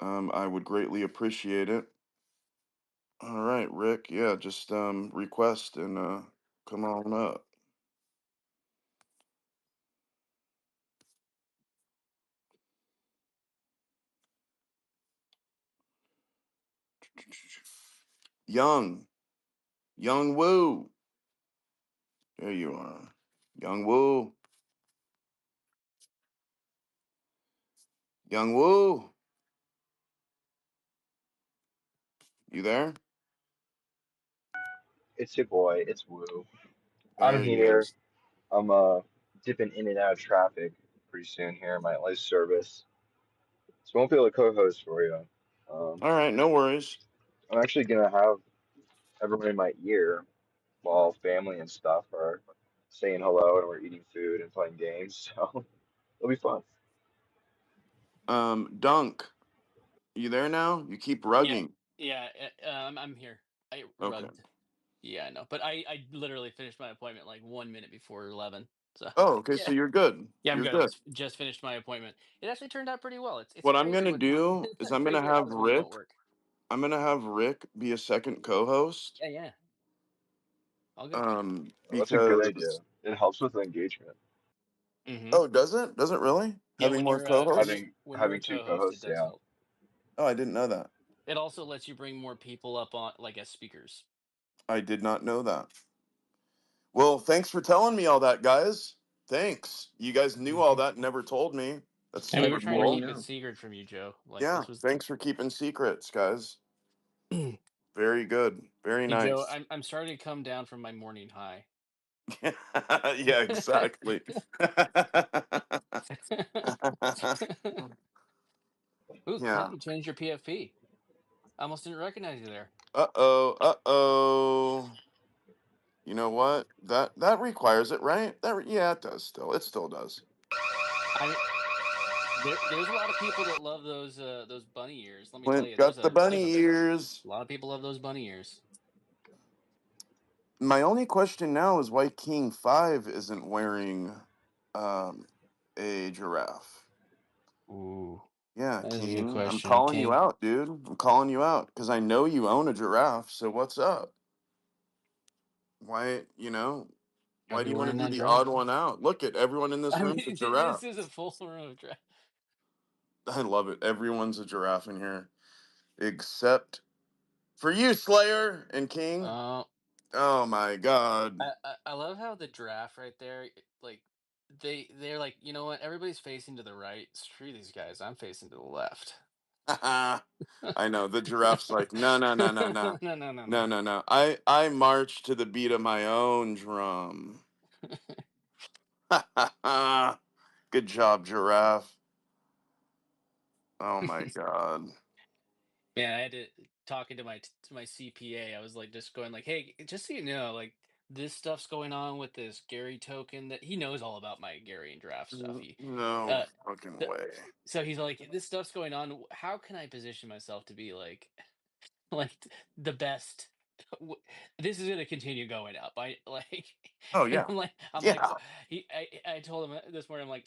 I would greatly appreciate it. All right, Rick. Yeah, just request and come on up. Young, Young Woo. There you are, Young Woo, Young Woo. You there? It's your boy, it's Woo. I'm There he here. is. I'm dipping in and out of traffic pretty soon here, my life service. So I won't be able to co-host for you. Um, All right, no worries. I'm actually gonna have everyone in my ear while family and stuff are saying hello and we're eating food and playing games, so it'll be fun. Dunk. You there now? You keep Yeah, rugging. yeah. I'm here. I Okay. rugged. Yeah, I know. But I literally finished my appointment like 1 minute before 11. So Oh, okay. So yeah, you're good. yeah, I'm You're good. I good. just finished my appointment. It actually turned out pretty well. It's What I'm crazy gonna what do it's is I'm gonna crazy how have houses remote Rick. work. I'm gonna have Rick be a second co-host. Yeah, yeah. All good. Well, that's a good Because idea. It helps with engagement. Mm-hmm. oh, does it? Does it really? Yeah, Having when more you're uh when you co-hosts? when you're a Having two co-host, it co-hosts, does yeah. help. Oh, I didn't know that. It also lets you bring more people up on like as speakers. I did not know that. Well, thanks for telling me all that, guys. Thanks. You guys knew all Hmm. that and never told me. That's And we Hey, were super you trying to never cool. keep it know. secret from you, Joe. Like Yeah, this was thanks for keeping secrets, guys. Very good. Very Hey Joe, nice. I'm starting to come down from my morning high. Yeah, exactly. Ooh, Yeah. you changed your PFP. I almost didn't recognize you there. Uh-oh. Uh-oh. You know what? That requires it, right? Yeah, it does still. It still does. I mean, there's a lot of people that love those bunny ears. Let me tell Clint you, got the there's bunny a ears. lot of people love those bunny ears. My only question now is why King 5 isn't wearing um a giraffe. Ooh, Yeah, that is a good King. I'm question, calling you King. out, dude. I'm calling you out because I know you own a giraffe. So what's up? Why, Gotta why do be you want to wearing be that the odd giraffe. one out? Look at everyone in this I room's a mean, this giraffe. is a full room of giraffe. I love it. Everyone's a giraffe in here except for you, Slayer and King. Uh, Oh my God. I love how the giraffe right there, like they're like, you know what? Everybody's facing to the right. Screw these guys. I'm facing to the left. I know the giraffe's like, no, no, no, no, no, No, no, no, no, no. no, no. I march to the beat of my own drum. Good job, giraffe. Oh my God. Man, I had to talking to my CPA. I was like just going like, "Hey, just so you know, like this stuff's going on with this Gary token that he knows all about my Gary and draft stuff. No Uh, fucking so, way. so he's like, this stuff's going on. How can I position myself to be like, like the best? w- This is gonna continue going up. I like, Oh and yeah, I'm like, yeah. I told him this morning, I'm like,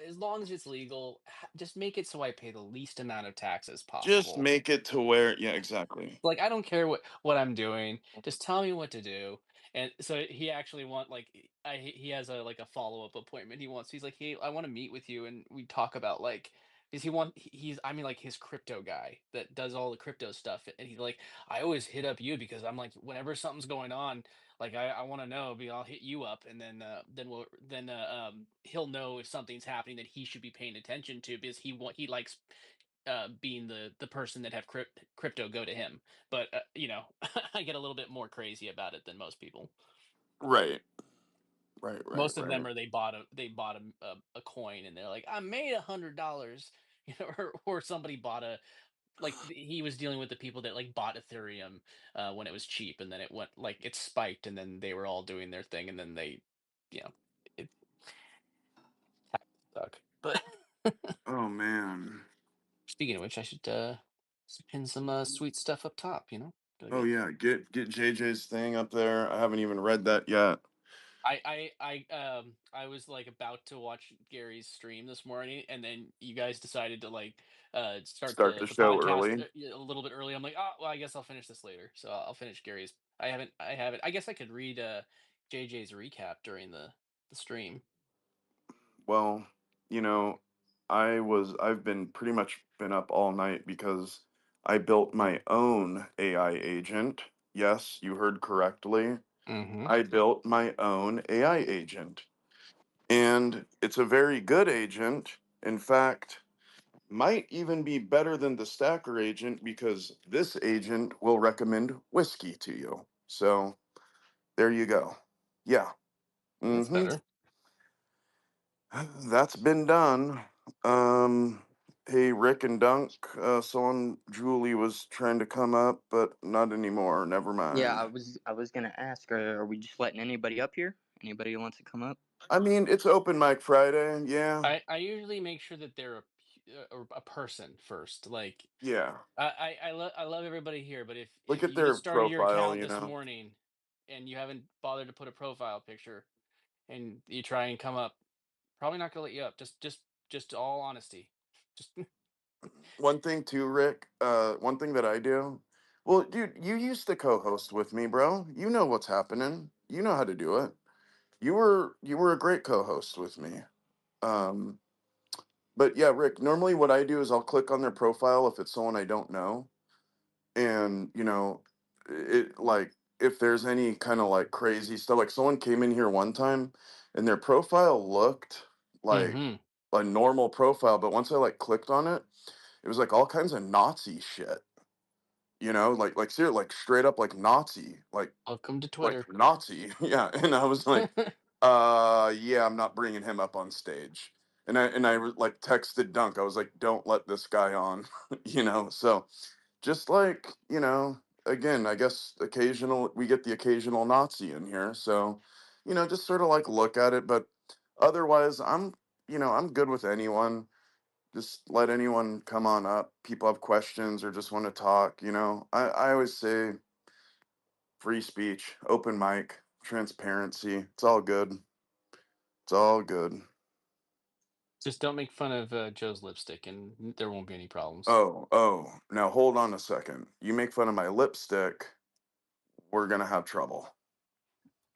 as long as it's legal, just make it so I pay the least amount of taxes Just possible. make it to where, yeah, exactly. Like, I don't care what I'm doing. Just tell me what to do. And so he actually he has a like a follow-up appointment. He's like, "Hey, I want to meet with you and we talk about like because he's I mean like his crypto guy that does all the crypto stuff and he's like I always hit up you because I'm like whenever something's going on like I want to know be I'll hit you up and then he'll know if something's happening that he should be paying attention to because he likes being the person that have crypto go to him. But I get a little bit more crazy about it than most people. Right, right, right, Most of them right. are they bought a coin and they're like I made $100, or somebody bought a he was dealing with the people that like bought Ethereum when it was cheap and then it went like it spiked and then they were all doing their thing and then they you know it stuck. But Oh man. speaking of which, I should pin some sweet stuff up top. Gotta Oh get yeah. Get JJ's thing up there. I haven't even read that yet. I was like about to watch Gary's stream this morning, and then you guys decided to like start Start the the show podcast early. a little bit early. I'm like, oh well, I guess I'll finish this later. So I'll finish Gary's. I haven't. I guess I could read JJ's recap during the stream. Well, you know, I've been pretty much been up all night because I built my own AI agent. Yes, you heard correctly. Mm-hmm. I built my own AI agent. And it's a very good agent. In fact, might even be better than the stacker agent because this agent will recommend whiskey to you. So there you go. Yeah. That's Mm-hmm. better. That's been done. Um, hey, Rick and Dunk, someone, Julie was trying to come up, but not anymore. Never Yeah, mind. I was gonna ask, are we just letting anybody up here? Anybody who wants to come up? I mean, it's open mic Friday. Yeah. I usually make sure that they're a person first. Like Yeah. I love everybody here, but Look if at you their just started your profile, account you this know. morning and you haven't bothered to put a profile picture and you try and come up, probably not gonna let you up. Just all honesty. Just One thing too, Rick, one thing that I do. Well, dude, you used to co-host with me, bro. You know what's happening. You know how to do it. You were a great co-host with me. Um, but yeah, Rick, normally what I do is I'll click on their profile if it's someone I don't know. And, it like if there's any kind of like crazy stuff, like someone came in here one time and their profile looked like mm-hmm. a normal profile, but once I like clicked on it, it was like all kinds of Nazi shit. Like seriously, like straight up like Nazi, Welcome to like Twitter. Nazi. Yeah. And I was like, yeah, I'm not bringing him up on stage. And I like texted Dunk. I was like, don't let this guy on, So just like, again, I guess occasional we get the occasional Nazi in here. So, just sort of like look at it. But otherwise, I'm good with anyone. Just let anyone come on up. People have questions or just want to talk, I always say free speech, open mic, transparency. It's all good. It's all good. Just don't make fun of Joe's lipstick, and there won't be any problems. Oh, now hold on a second. You make fun of my lipstick, we're gonna have trouble.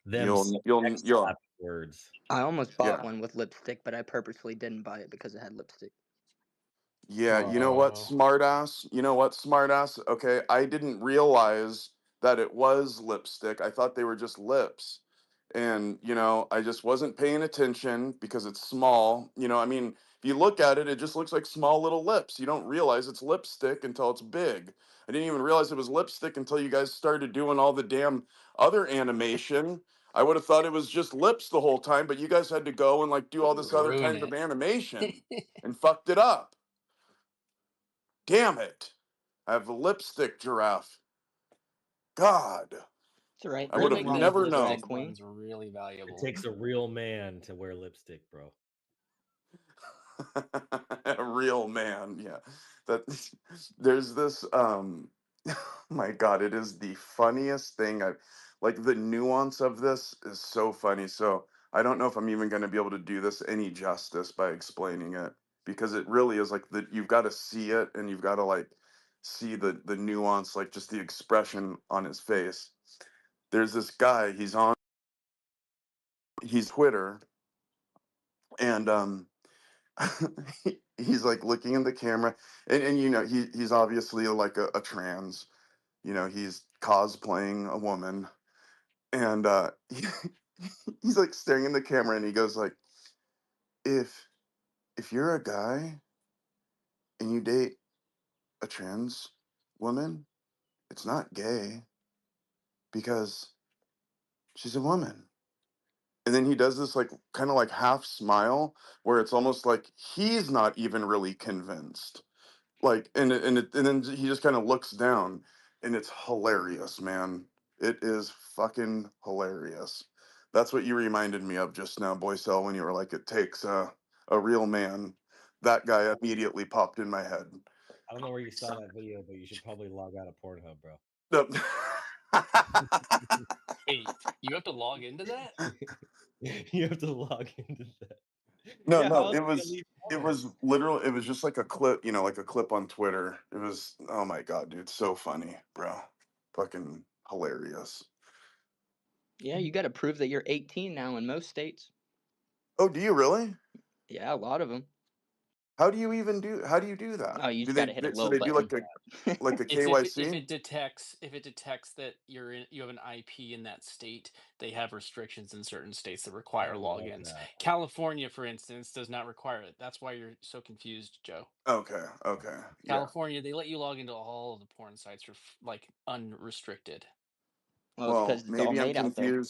Them You'll, sex words. I almost bought yeah. one with lipstick, but I purposely didn't buy it because it had lipstick. Yeah, you know what, Oh, smartass? You know what, smartass? Okay, I didn't realize that it was lipstick. I thought they were just lips. And, I just wasn't paying attention because it's small. I mean, if you look at it, it just looks like small little lips. You don't realize it's lipstick until it's big. I didn't even realize it was lipstick until you guys started doing all the damn other animation. I would have thought it was just lips the whole time, but you guys had to go and like do all this other ruin kind of it. animation and fucked it up. Damn it. I have a lipstick giraffe. God, It's all right. I We'll would There's have make room those for never the drag lipstick known. queen. ones really It valuable. takes a real man to wear lipstick, bro. A real man, yeah. That there's this my god, it is the funniest thing. I like the nuance of this is so funny. So I don't know if I'm even going to be able to do this any justice by explaining it because it really is like the you've got to see it and you've got to like see the nuance, like just the expression on his face. There's this guy, he's Twitter, and he's like looking in the camera, and he's obviously like a trans, he's cosplaying a woman, and he's like staring in the camera, and he goes like, if you're a guy and you date a trans woman, it's not gay because she's a woman. And then he does this like kind of like half smile where it's almost like he's not even really convinced. Like and then he just kind of looks down and it's hilarious, man. It is fucking hilarious. That's what you reminded me of just now, Boycell, when you were like, it takes a real man. That guy immediately popped in my head. I don't know where you saw that video, but you should probably log out of Pornhub, bro. Nope. Hey, you have to log into that? You have to log into that. No, Yeah, how no, else are you gonna leave it porn? was literal. It was just like a clip, like a clip on Twitter. It was, oh my god, dude, so funny, bro, fucking hilarious. Yeah, you got to prove that you're 18 now in most states. Oh, do you really? Yeah, a lot of them. How do you even do? How do you do that? Oh, you Do just got to hit a so low they do button. like a It's if KYC? it detects that you have an IP in that state, they have restrictions in certain states that I require love logins. that. California, for instance, does not require it. That's why you're so confused, Joe. Okay, okay, yeah. California, they let you log into all of the porn sites for like unrestricted. Well, it's Well, because it's all made out there.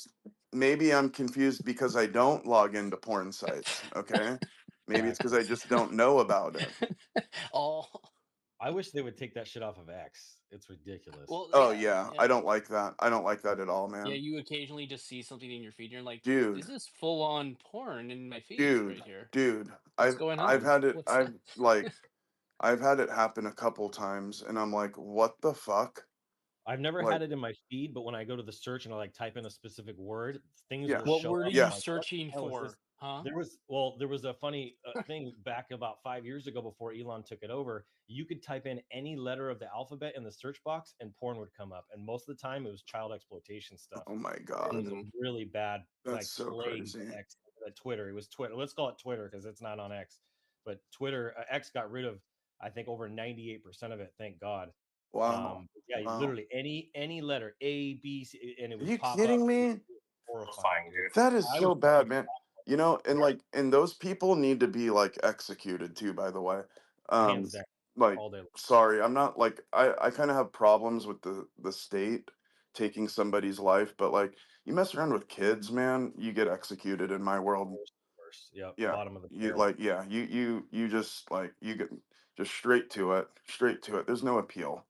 Maybe I'm confused because I don't log into porn sites. Okay, maybe it's because I Exactly. just don't know about it. all I wish they would take that shit off of X. It's ridiculous. well, Oh yeah, yeah, I yeah. don't like that. I don't like that at all, Yeah, man. you occasionally just see something in your feed, and you're like, Dude, "This is full on porn in my feed dude, right here. dude. What's going I've on? had it. What's that?" I've had it happen a couple times, and I'm like, what the fuck? I've never Like, had it in my feed, but when I go to the search and I like type in a specific word, things will yeah, What show word are up. I'm you yeah. like, what searching the hell is this? for? Huh? There was a funny thing back about 5 years ago before Elon took it over. You could type in any letter of the alphabet in the search box and porn would come up. And most of the time it was child exploitation stuff. Oh my It was god, a Mhm. really bad that's like so plague crazy. X Twitter. It was Twitter. Let's call it Twitter because it's not on X. But Twitter X got rid of I think over 98% of it, thank God. Wow, Yeah, wow. literally any letter A, B, C, and it Are would you pop up. kidding It me? was horrifying, dude. That is I was so trying bad, to man. You know, and those people need to be like executed too, by the way. hands Um, down like, all day long. sorry, I'm not like I kind of have problems with the state taking somebody's life, but like you mess around with kids, man, you get executed in my world. Worst, worst. Yep, Yeah. bottom of the You barrel. like yeah, you just like you get just straight to it, straight to it. There's no appeal.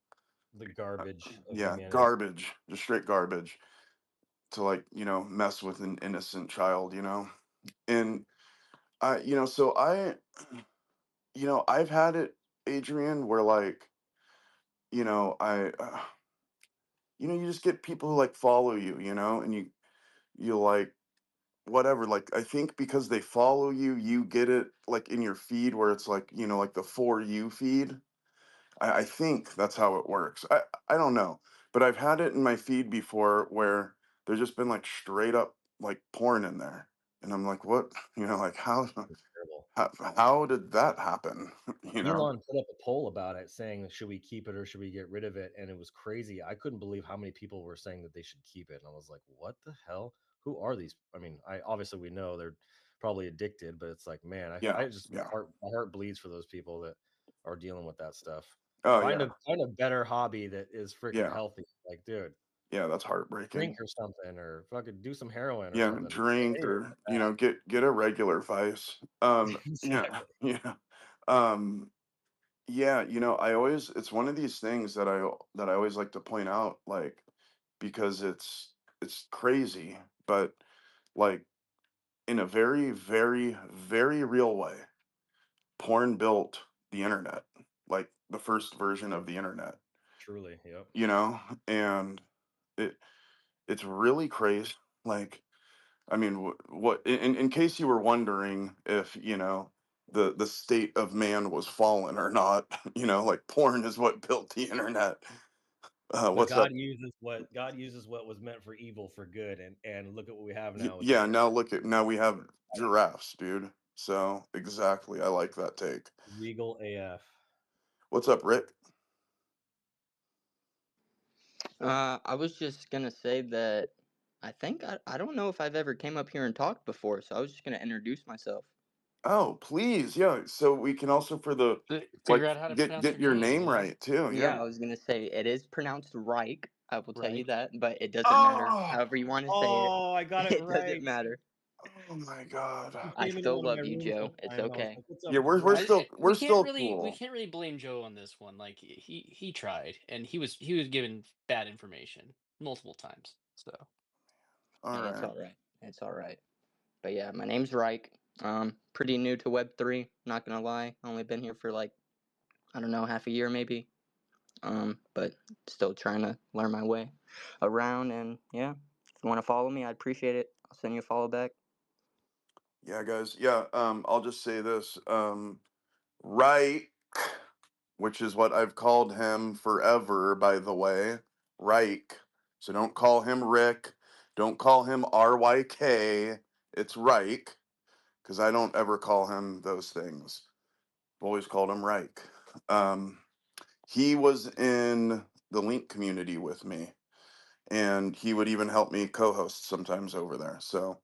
The garbage of Yeah, humanity. garbage, just straight garbage to like, mess with an innocent child, And so I've had it, Adrian, where like, you just get people who like follow you, and you like whatever. Like I think because they follow you, you get it like in your feed where it's like, like the for you feed. I think that's how it works. I don't know, but I've had it in my feed before where there's just been like straight up like porn in there, and I'm like, what? Like It's terrible. how did that happen? you know? Elon put up a poll about it saying, should we keep it or should we get rid of it? And it was crazy. I couldn't believe how many people were saying that they should keep it. And I was like, what the hell? Who are these? I mean, I obviously we know they're probably addicted, but it's like, man, Yeah, I just yeah. my heart bleeds for those people that are dealing with that stuff. Oh Find yeah, a better hobby that is freaking yeah, healthy. Like, dude, yeah. That's heartbreaking. drink or something, or fucking do some heroin or Yeah, something. drink Anything or like get a regular vice. that. Yeah, Exactly. yeah. Um, yeah. It's one of these things that I always like to point out, like because it's crazy, but like in a very, very, very real way, porn built the internet, like the first version of the internet. Truly. Yep. You know, and it it's really crazy. Like, I mean, what in case you were wondering if the state of man was fallen or not, like porn is what built the internet. But What's up? God uses what was meant for evil for good, and look at what we have now with the Yeah, internet. now we have giraffes, dude. So exactly, I like that take. Regal AF. What's up, Rick? I was just gonna say that I don't know if I've ever came up here and talked before, so I was just gonna introduce myself. Oh, please, yeah. So we can also for the Figure like out how to get pronounce get your your name, name man. right too. Yeah, Yeah. I was gonna say it is pronounced Reich. I will tell you Right? that, but it doesn't matter. Oh, However you want to say it, Oh, I got it it doesn't right. matter. oh my God. He I came into still one of my love you, rooms one Joe. It's time, and I was okay. like, "What's Yeah, up, we're Reich?" still We we're can't still really we cool. can't really blame Joe on this one. Like he tried, and he was given bad information multiple times. So All Hey, it's right. all right. It's all right. But yeah, my name's Reich. Pretty new to Web3. Not gonna lie. Only been here for like I don't know, half a year maybe. But still trying to learn my way around. And yeah, if you want to follow me, I'd appreciate it. I'll send you a follow back. Yeah, guys. Yeah, I'll just say this. Right, which is what I've called him forever, by the way. Reich. So don't call him Rick. Don't call him RYK. It's Reich, because I don't ever call him those things. I've always called him Reich. Um, he was in the Link community with me, and he would even help me co-host sometimes over there. So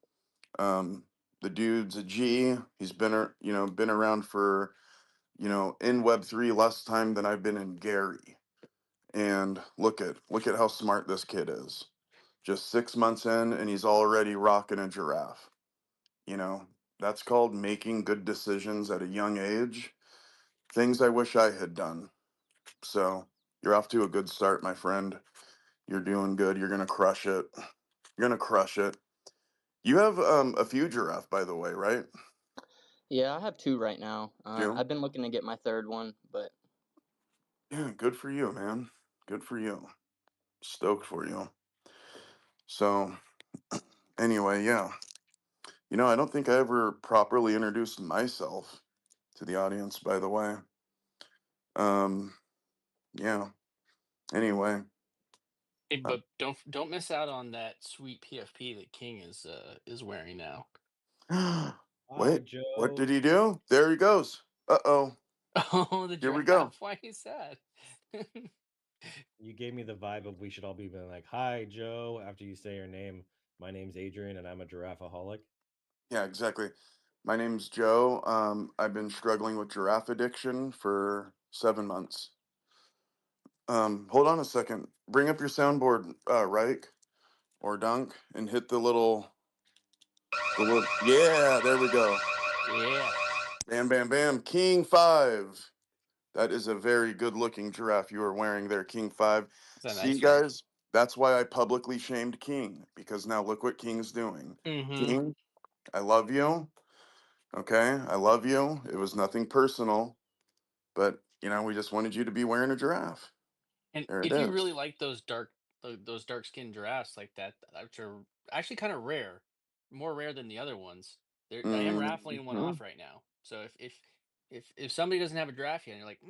the dude's a G. He's been, been around for, in Web3 less time than I've been in Gary. And look at how smart this kid is. Just 6 months in, and he's already rocking a giraffe. You know, that's called making good decisions at a young age. Things I wish I had done. So you're off to a good start, my friend. You're doing good. You're gonna crush it. You're gonna crush it. You have a few giraffe, by the way, right? Yeah, I have two right now. Do I've been looking to get my third one, but Yeah, good for you, man. Good for you. Stoked for you. So anyway, yeah. I don't think I ever properly introduced myself to the audience, by the way. Um, yeah. Anyway. Hey, Uh, but don't miss out on that sweet PFP that King is wearing now. Hi, wait, what Joe. did he do? There he goes. Uh-oh. Oh, the Here we go. giraffe. Why is that? You gave me the vibe of we should all be being like, "Hi, Joe." After you say your name, my name's Adrian, and I'm a giraffeaholic. Yeah, exactly. My name's Joe. I've been struggling with giraffe addiction for 7 months. Hold on a second. Bring up your soundboard, Reich or Dunk, and hit yeah, there we go. Yeah, Bam, bam, bam. King 5. That is a very good looking giraffe you are wearing there, King 5. it's a See, nice one. guys, that's why I publicly shamed King, because now look what King's doing. Mm-hmm. King, I love you. Okay, I love you. It was nothing personal, but we just wanted you to be wearing a giraffe. And There it if you is. really like those dark skinned giraffes like that, which are actually kind of rare, more rare than the other ones. I am raffling one Mhm. off right now. So if somebody doesn't have a giraffe yet, and you're like,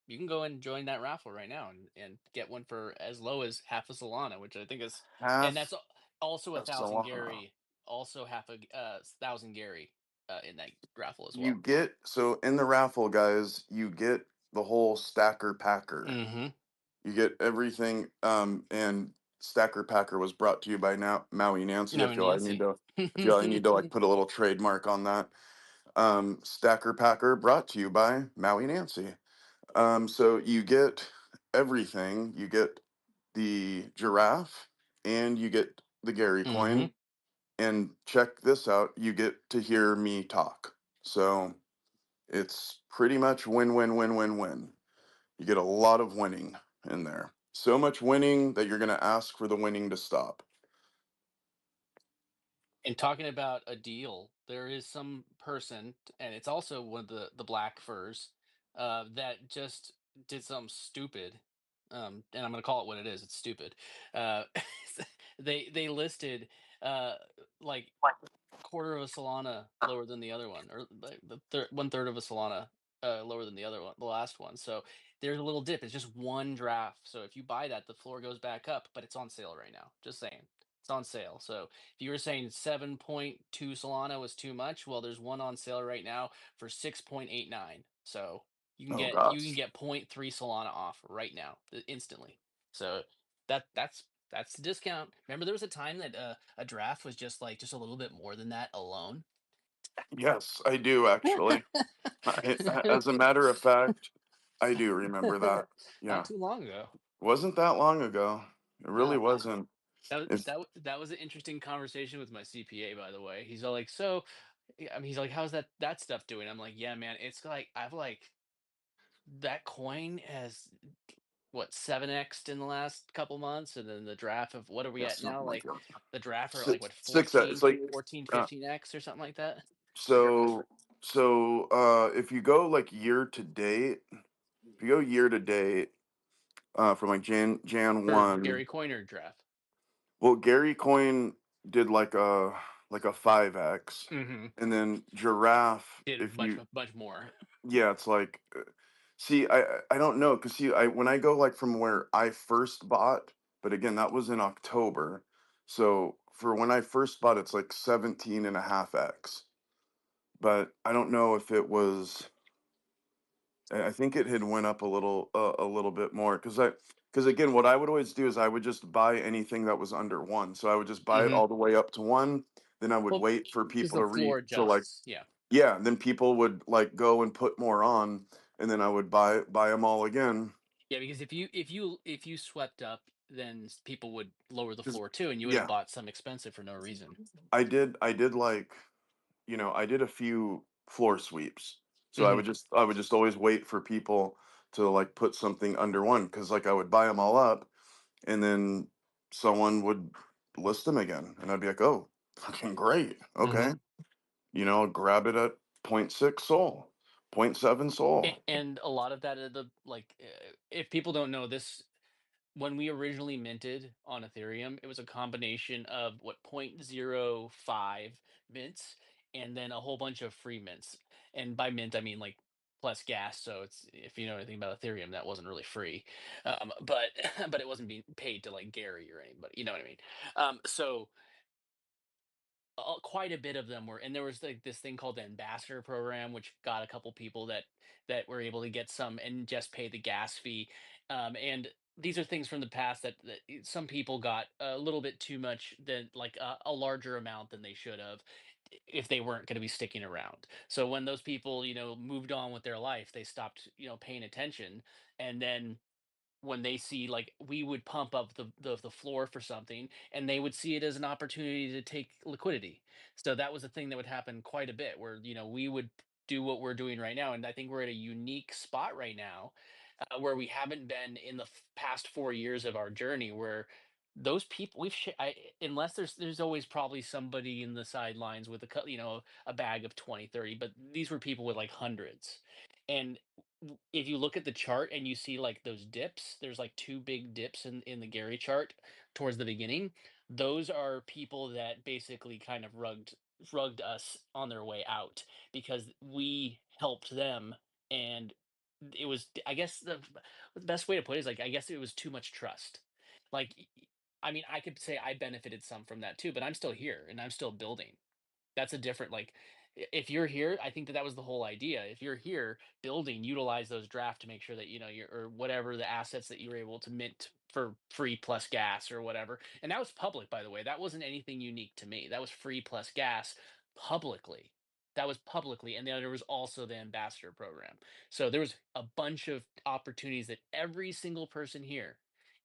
you can go and join that raffle right now and get one for as low as half a Solana, which I think is, and Half that's also a a thousand Solana. Gary, also half a thousand Gary in that raffle as You well. get so in the raffle, guys. You get the whole stacker packer. Mm-hmm. You get everything. And Stacker Packer was brought to you by now Maui Nancy. No, Nancy. I feel I need to like put a little trademark on that. Stacker Packer brought to you by Maui Nancy. So you get everything. You get the giraffe, and you get the Gary Mm-hmm. coin. And check this out, you get to hear me talk. So it's pretty much win, win, win, win, win. You get a lot of winning in there. So much winning that you're going to ask for the winning to stop. And talking about a deal, there is some person, and it's also one of the black furs, that just did something stupid. And I'm gonna call it what it is. It's stupid. Uh, they listed like quarter of a Solana lower than the other one, or like one third of a Solana lower than the other one, the last one. So there's a little dip. It's just one draft. So if you buy that, the floor goes back up, but it's on sale right now. Just saying, it's on sale. So if you were saying 7.2 Solana was too much, well, there's one on sale right now for 6.89. So Oh you can gosh. get point 0.3 Solana off right now, instantly. So that's the discount. Remember, there was a time that a draft was just a little bit more than that alone. Yes, I do actually. As a matter of fact, I do remember that. Not Yeah. too long ago. Wasn't that long ago. It really No, wasn't. If that was an interesting conversation with my CPA. By the way, he's all like, "So, yeah," I mean, he's like, "How's that stuff doing?" I'm like, "Yeah, man, it's like I've like that coin has what 7x in the last couple months, and then the draft of what are we yeah, at now? something like Like that. the draft are at like Six, what six. It's like uh, 15x or something like that so. If you go like year to date, if you go year to date, from like Jan for one. Gary Coiner draft." Well, Gary Coin did like a. like a 5x, Mm-hmm. and then Giraffe, Did if much you, much more. yeah, it's like, see, I don't know, because see, I when I go like from where I first bought, but again, that was in October, so for when I first bought, it's like 17 and a half x, but I don't know if it was. I think it had went up a little bit more because again, what I would always do is I would just buy anything that was under one. So I would just buy it Mm-hmm. all the way up to one. Then I would Well, wait for because people the to floor like, adjusts. Yeah. yeah. Then people would like go and put more on, and then I would buy them all again. Yeah, because if you swept up, then people would lower the 'Cause- floor too, and you would have yeah, bought some expensive for no reason. I did like, I did a few floor sweeps. So Hmm. I would just always wait for people to like put something under one because like I would buy them all up, and then someone would list them again, and I'd be like, "Oh, fucking great, Hmm. okay." Grab it at point 0.6 soul, point 0.7 soul. And a lot of that are the like, if people don't know this, when we originally minted on Ethereum, it was a combination of what 0.05 mints and then a whole bunch of free mints. And by mint, I mean like plus gas. So it's, if you know anything about Ethereum, that wasn't really free, but but it wasn't being paid to like Gary or anybody. You know what I mean? So quite a bit of them were, and there was like this thing called the ambassador program, which got a couple people that were able to get some and just pay the gas fee. And these are things from the past that some people got a little bit too much, than like a larger amount than they should have, if they weren't going to be sticking around. So when those people, moved on with their life, they stopped, paying attention. And then when they see, like, we would pump up the floor for something, and they would see it as an opportunity to take liquidity. So that was a thing that would happen quite a bit, where we would do what we're doing right now. And I think we're at a unique spot right now, where we haven't been in the past 4 years of our journey, where those people unless there's always probably somebody in the sidelines with a bag of 20, 30, but these were people with like hundreds. And if you look at the chart and you see like those dips, there's like two big dips in the Gary chart towards the beginning. Those are people that basically kind of rugged us on their way out, because we helped them. And it was, I guess, the best way to put it is, like, I guess it was too much trust. Like, I mean, I could say I benefited some from that too, but I'm still here and I'm still building. That's a different, like, if you're here, I think that was the whole idea. If you're here building, utilize those draft to make sure that you're, or whatever the assets that you were able to mint for free plus gas or whatever. And that was public, by the way. That wasn't anything unique to me. That was free plus gas publicly. That was publicly. And then there was also the ambassador program. So there was a bunch of opportunities that every single person here,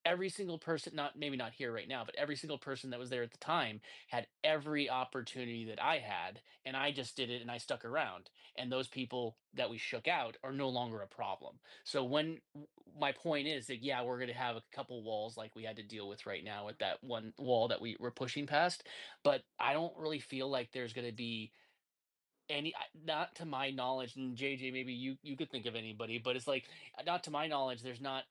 every single person, not maybe not here right now, but every single person that was there at the time had every opportunity that I had, and I just did it and I stuck around. And those people that we shook out are no longer a problem. So my point is that, yeah, we're going to have a couple walls like we had to deal with right now with that one wall that we were pushing past, but I don't really feel like there's going to be not to my knowledge. And JJ, maybe you could think of anybody, but it's like, not to my knowledge, there's not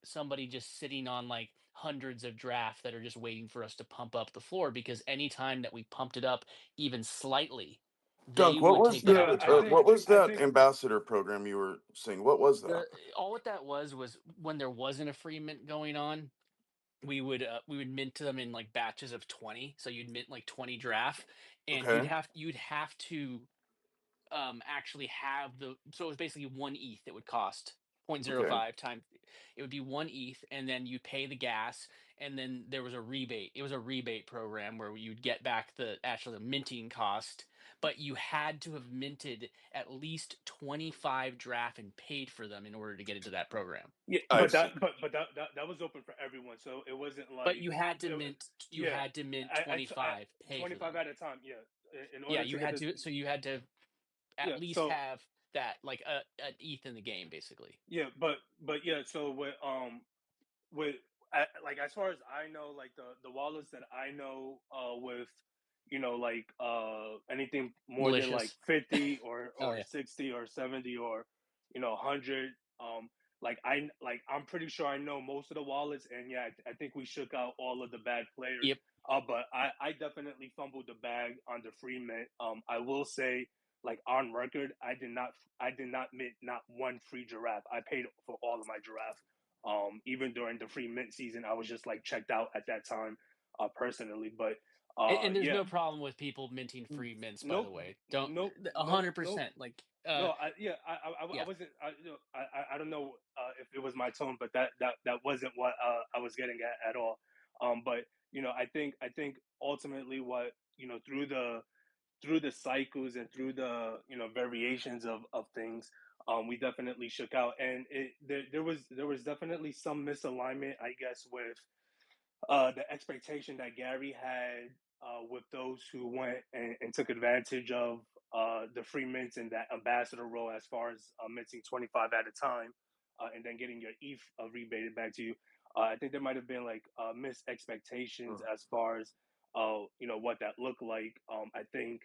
somebody just sitting on like hundreds of draft that are just waiting for us to pump up the floor, because anytime that we pumped it up even slightly, they Dunk, what would was take that that? opportunity. What was I that think ambassador program you were saying? What was The that? All what that was when there wasn't a free mint going on, we would mint them in like batches of 20. So you'd mint like 20 draft, and you'd Okay, have to actually have the so it was basically one ETH that would cost okay, 0.05 times. It would be one ETH, and then you pay the gas, and then there was a rebate. It was a rebate program where you'd get back the minting cost, but you had to have minted at least 25 draft and paid for them in order to get into that program. yeah, I see. but that was open for everyone, so it wasn't But like you yeah. had to mint I 25, pay for 25 them. at a time. Yeah, in Yeah, order to you get had the to, so you had to at yeah. least So have that, like an ETH in the game, basically. yeah, but yeah. So with like as far as I know, like the wallets that I know with like anything more than like Malicious. 50 Oh or yeah. 60 or 70 or 100, I'm pretty sure I know most of the wallets, and yeah, I think we shook out all of the bad players. Yep. But I definitely fumbled the bag on the free mint. I will say, like on record, I did not mint not one free giraffe. I paid for all of my giraffe. Even during the free mint season, I was just like checked out at that time, personally. But And there's yeah, no problem with people minting free mints, by the nope, way. Don't nope, nope. 100%. Like, No, I yeah. wasn't. I don't know if it was my tone, but that wasn't what I was getting at all. But I think ultimately what through the cycles and through the variations of things, we definitely shook out, and there was definitely some misalignment, I guess, with the expectation that Gary had with those who went and took advantage of the free mints and that ambassador role as far as minting 25 at a time, and then getting your ETH rebated back to you. I think there might have been like missed expectations as far as what that looked like. I think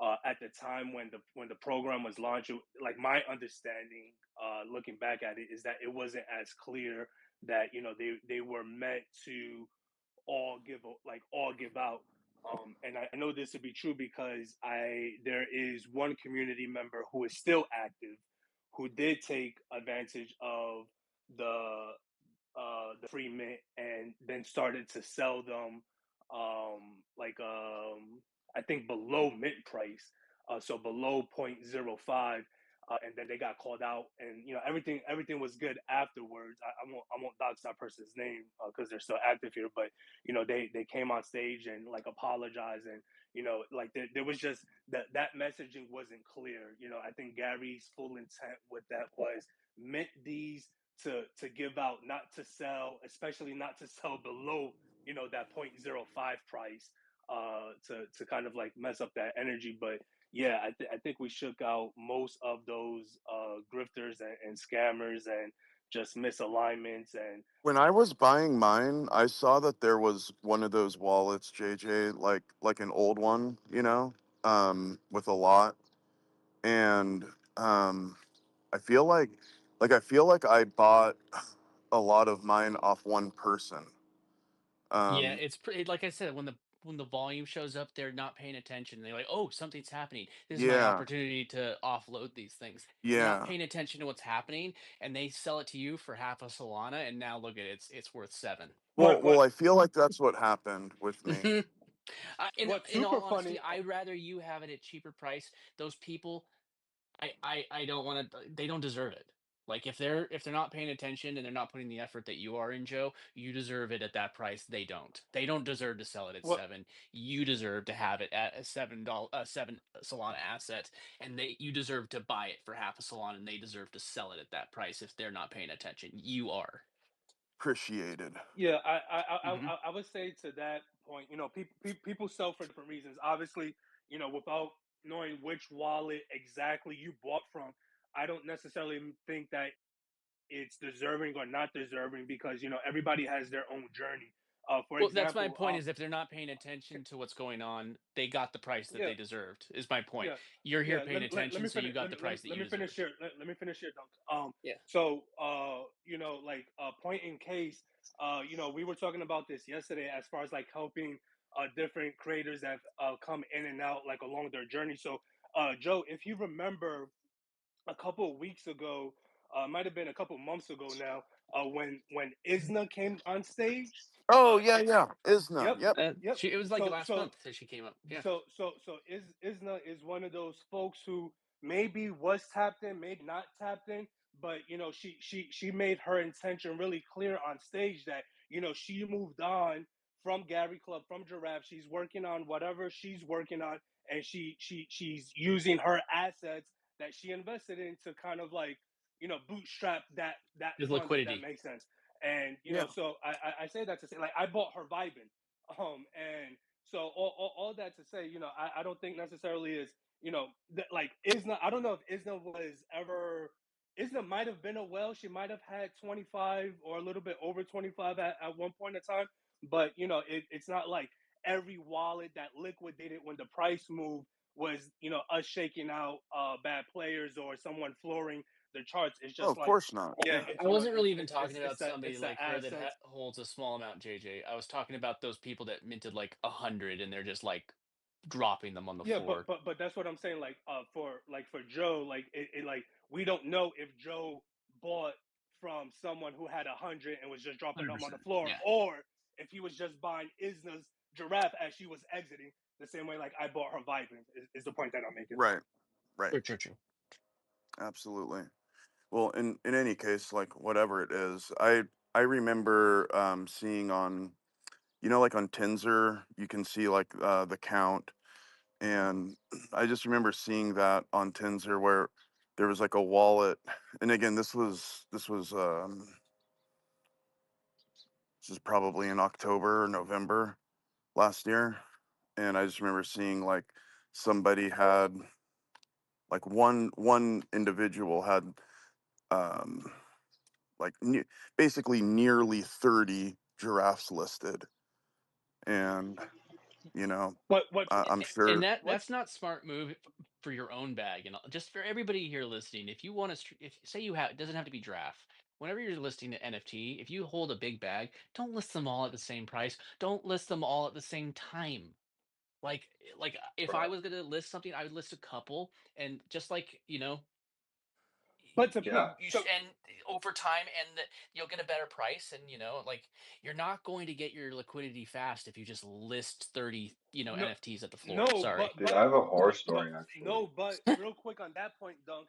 at the time when the program was launched, like my understanding, looking back at it, is that it wasn't as clear that they were meant to all give out. And I know this to be true because I there is one community member who is still active, who did take advantage of the the free mint and then started to sell them, like I think below mint price, so below 0.05. And then they got called out, and everything was good afterwards. I won't dox that person's name because they're still active here, but they came on stage and like apologized, and like there was just that messaging wasn't clear. I think Gary's full intent with that was mint these to give out, not to sell, especially not to sell below that 0.05 price, to kind of like mess up that energy. But yeah, I think we shook out most of those grifters and scammers and just misalignments and When I was buying mine, I saw that there was one of those wallets, JJ, like an old one, with a lot, and I feel like I bought a lot of mine off one person. Yeah, Um, it's pretty, like I said, when the volume shows up, they're not paying attention. They're like, "Oh, something's happening. This is my yeah, opportunity to offload these things." They're not yeah. paying attention to what's happening, and they sell it to you for half a Solana, and now look at it, it's worth 7. Well, I feel like that's what happened with me. Mhm. what's In super all honesty, funny. I'd rather you have it at cheaper price. Those people, I don't want to. They don't deserve it. Like, if they're not paying attention and they're not putting the effort that you are in, Joe, you deserve it at that price. They don't. They don't deserve to sell it at what 7. You deserve to have it at a $7 Solana asset, and you deserve to buy it for half a Solana, and they deserve to sell it at that price if they're not paying attention. You are. Appreciated. Yeah, I Hmm. I would say to that point, people sell for different reasons. Obviously, without knowing which wallet exactly you bought from, I don't necessarily think that it's deserving or not deserving, because everybody has their own journey. For Well, that's my example, point. Is if they're not paying attention to what's going on, they got the price that yeah, they deserved. Is my point. yeah, You're here yeah. paying Let attention, me so you finish. got the price that Let you me finish deserved. here. Let me finish here, Dunk. Yeah. So, like, point in case, we were talking about this yesterday as far as like helping different creators that come in and out like along their journey. So, Joe, if you remember a couple of weeks ago, might have been a couple months ago now, when Isna came on stage. Oh Uh, yeah, it, yeah. Isna. yep, Yep. yep. It was like So, last so month that she came up. Yeah. Isna is one of those folks who maybe was tapped in, maybe not tapped in, but she made her intention really clear on stage that she moved on from Gary Club, from Giraffe. She's working on whatever she's working on, and she's using her assets that she invested in to kind of like bootstrap that There's funds, if that liquidity. makes sense. And Yeah. so I say that to say, like, I bought her vibing, and so all that to say, I don't think necessarily is, like Isna. I don't know if Isna was ever. Isna might have been a well. She might have had 25 or a little bit over 25 at one point in time. But it's not like every wallet that liquidated when the price moved was us shaking out bad players or someone flooring the charts. It's Oh, just of like, course not. yeah, Yeah. it's, I wasn't really even talking about somebody it's the like her that assets. holds a small amount, JJ. I was talking about those people that minted like 100 and they're just like dropping them on the Yeah, floor. but that's what I'm saying. Like, for Joe, like like we don't know if Joe bought from someone who had 100 and was just dropping them on the 100%. floor, Yeah. or if he was just buying Isna's Giraffe as she was exiting, the same way like I bought her Vipers. Is the point that I'm making. Right. Right. True, true, true. Absolutely. Well, in any case, like whatever it is, I remember seeing on, like on Tinsor, you can see like the count, and I just remember seeing that on Tinsor where there was like a wallet, and again, this is probably in October or November last year, and I just remember seeing like somebody had like one individual had um like basically nearly 30 giraffes listed, and you know What I'm And sure. what that's not smart move for your own bag. And just for everybody here listening, if you want to, if say you have, it doesn't have to be draft. Whenever you're listing an NFT, if you hold a big bag, don't list them all at the same price. Don't list them all at the same time. If I Bro. was gonna list something, I would list a couple, and just like but to Yeah. and over time, and you'll get a better price, and like you're not going to get your liquidity fast if you just list 30 no NFTs at the floor. no Sorry. Dude, I have a horror but story actually. no, but real quick on that point, Dunk.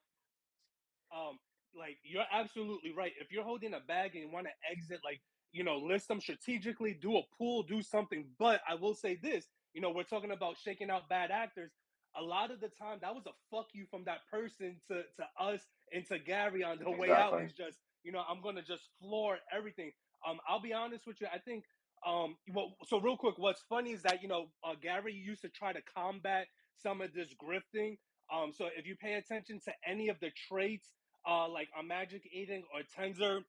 um like you're absolutely right. If you're holding a bag and you want to exit, like, list them strategically, do a pool, do something. But I will say this, we're talking about shaking out bad actors. A lot of the time that was a fuck you from that person to us and to Gary on the way out. Exactly. Is just, I'm gonna just floor everything. I'll be honest with you, I think, well, so real quick, what's funny is that, Gary used to try to combat some of this grifting. So if you pay attention to any of the traits, like on Magic Eden or Tensor,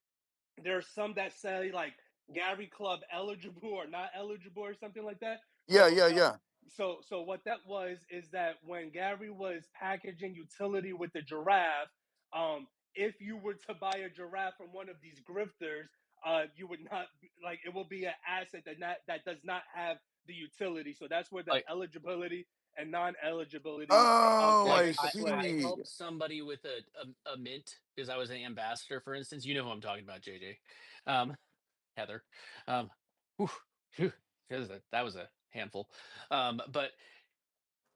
there's some that say like Gary Club eligible or not eligible or something like that. Yeah, So yeah, yeah. so what that was is that when Gary was packaging utility with the giraffe, if you were to buy a giraffe from one of these grifters, you would not like, it will be an asset that does not have the utility. So that's where the Like eligibility and non-eligibility Oh, comes I into play. I see. helped somebody with a mint because I was an ambassador, for instance. You know who I'm talking about, JJ. Um, Heather. Um, whew, phew, that was a handful. But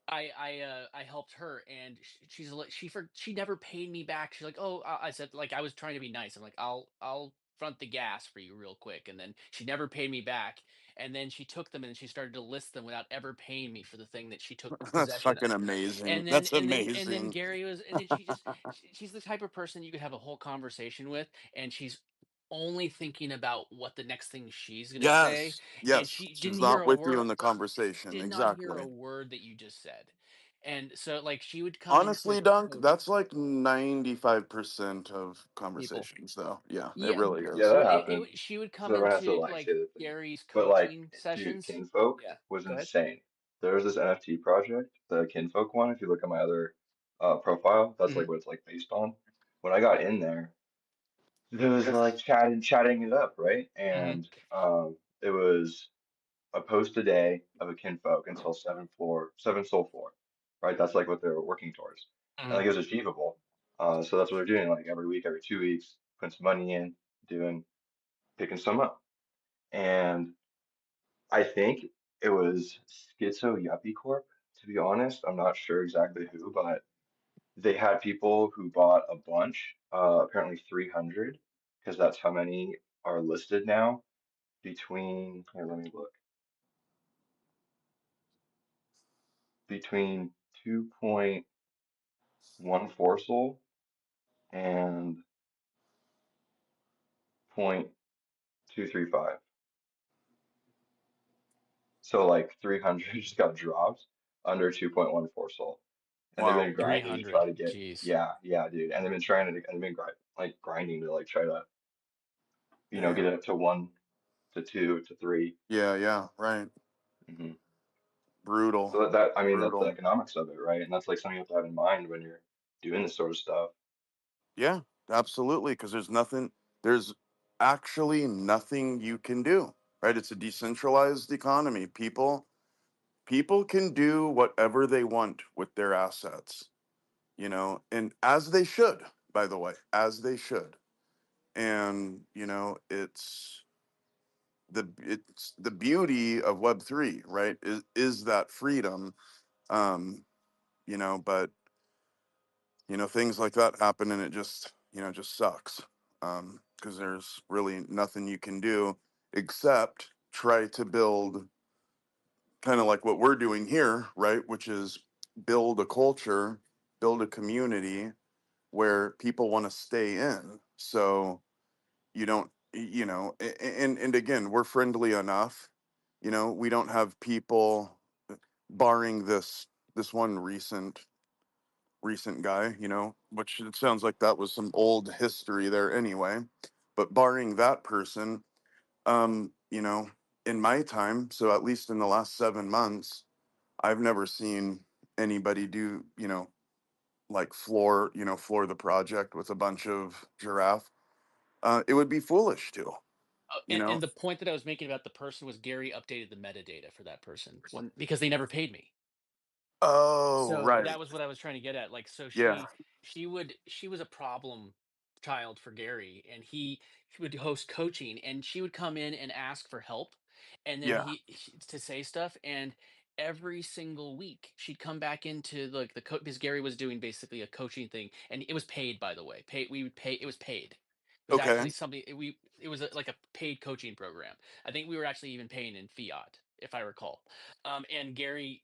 I helped her, and she's like, she never paid me back. She's like, oh, I said, like, I was trying to be nice. I'm like, I'll front the gas for you real quick, and then she never paid me back. And then she took them and she started to list them without ever paying me for the thing that she took That's possession fucking of. amazing. And then That's and then amazing. Gary was, and then she's the type of person you could have a whole conversation with, and she's only thinking about what the next thing she's gonna say, Yes, and yes. she She's didn't hear not a with you word. in the conversation. Did not hear Exactly. a word that you just said. And so, like, she would come into Honestly, Dunk, oh, that's like 95% of people. conversations, though. Yeah, it Yeah, really Yeah, is. that well, happens. she would Because come everyone has to into like say like the thing. Gary's But like, coaching dude, sessions. Kinfolk Yeah, was go ahead. insane. There's this NFT project, the Kinfolk one. If you look at my other profile, that's Hmm. like what it's like based on. When I got in there, there was like chatting it up, right? Hmm. And it was a post a day of a Kinfolk until seven soul floor, right? That's like what they're working towards. And Hmm. like it was achievable. So that's what they're doing, like every week, every 2 weeks, putting some money in, doing picking some up. And I think it was Schizo Yuppie Corp, to be honest. I'm not sure exactly who, but they had people who bought a bunch, apparently 300, because that's how many are listed now here, let me look, between 2.14 soul and 0.235. So like 300 just got dropped under 2.14 soul. And they've been Wow. Three grinding to try hundred. to get, Jeez. yeah, dude. And they've been trying to, and they've been like grinding to like try to, get it Damn. up to one to two to three. Yeah, yeah, right. hmm Brutal. So I mean, that's the Brutal. economics of it, right? And that's like something you have to have in mind when you're doing this sort of stuff. Yeah. Absolutely, because there's actually nothing you can do, right? It's a decentralized economy. People can do whatever they want with their assets, and as they should, by the way, as they should. And, it's the beauty of Web3, right? Is that freedom. Um, but things like that happen, and it just sucks. Because there's really nothing you can do except try to build kind of like what we're doing here, right? Which is build a culture, build a community where people want to stay in. So you don't, and again, we're friendly enough. We don't have people, barring this one recent guy, which it sounds like that was some old history there anyway. But barring that person, um, you know, in my time, so at least in the last 7 months, I've never seen anybody do, like floor the project with a bunch of Giraffe. It would be foolish to, Oh, you know. and the point that I was making about the person was Gary updated the metadata for that person when because they never paid me. Oh, So right. that was what I was trying to get at. Like, so Yeah. she was a problem child for Gary, and he would host coaching, and she would come in and ask for help, and then Yeah. to say stuff, and every single week she'd come back into like because Gary was doing basically a coaching thing, and it was paid, by the way. We would pay. It was paid. It was Okay. actually something it was like a paid coaching program. I think we were actually even paying in fiat, if I recall. And Gary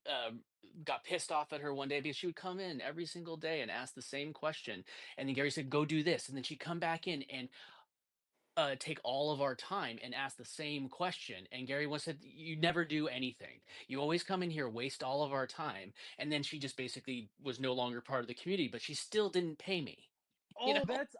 got pissed off at her one day because she would come in every single day and ask the same question. And then Gary said, "Go do this." And then she'd come back in and take all of our time and ask the same question. And Gary once said, "You never do anything. You always come in here, waste all of our time." And then she just basically was no longer part of the community, but she still didn't pay me. You Oh, know, that's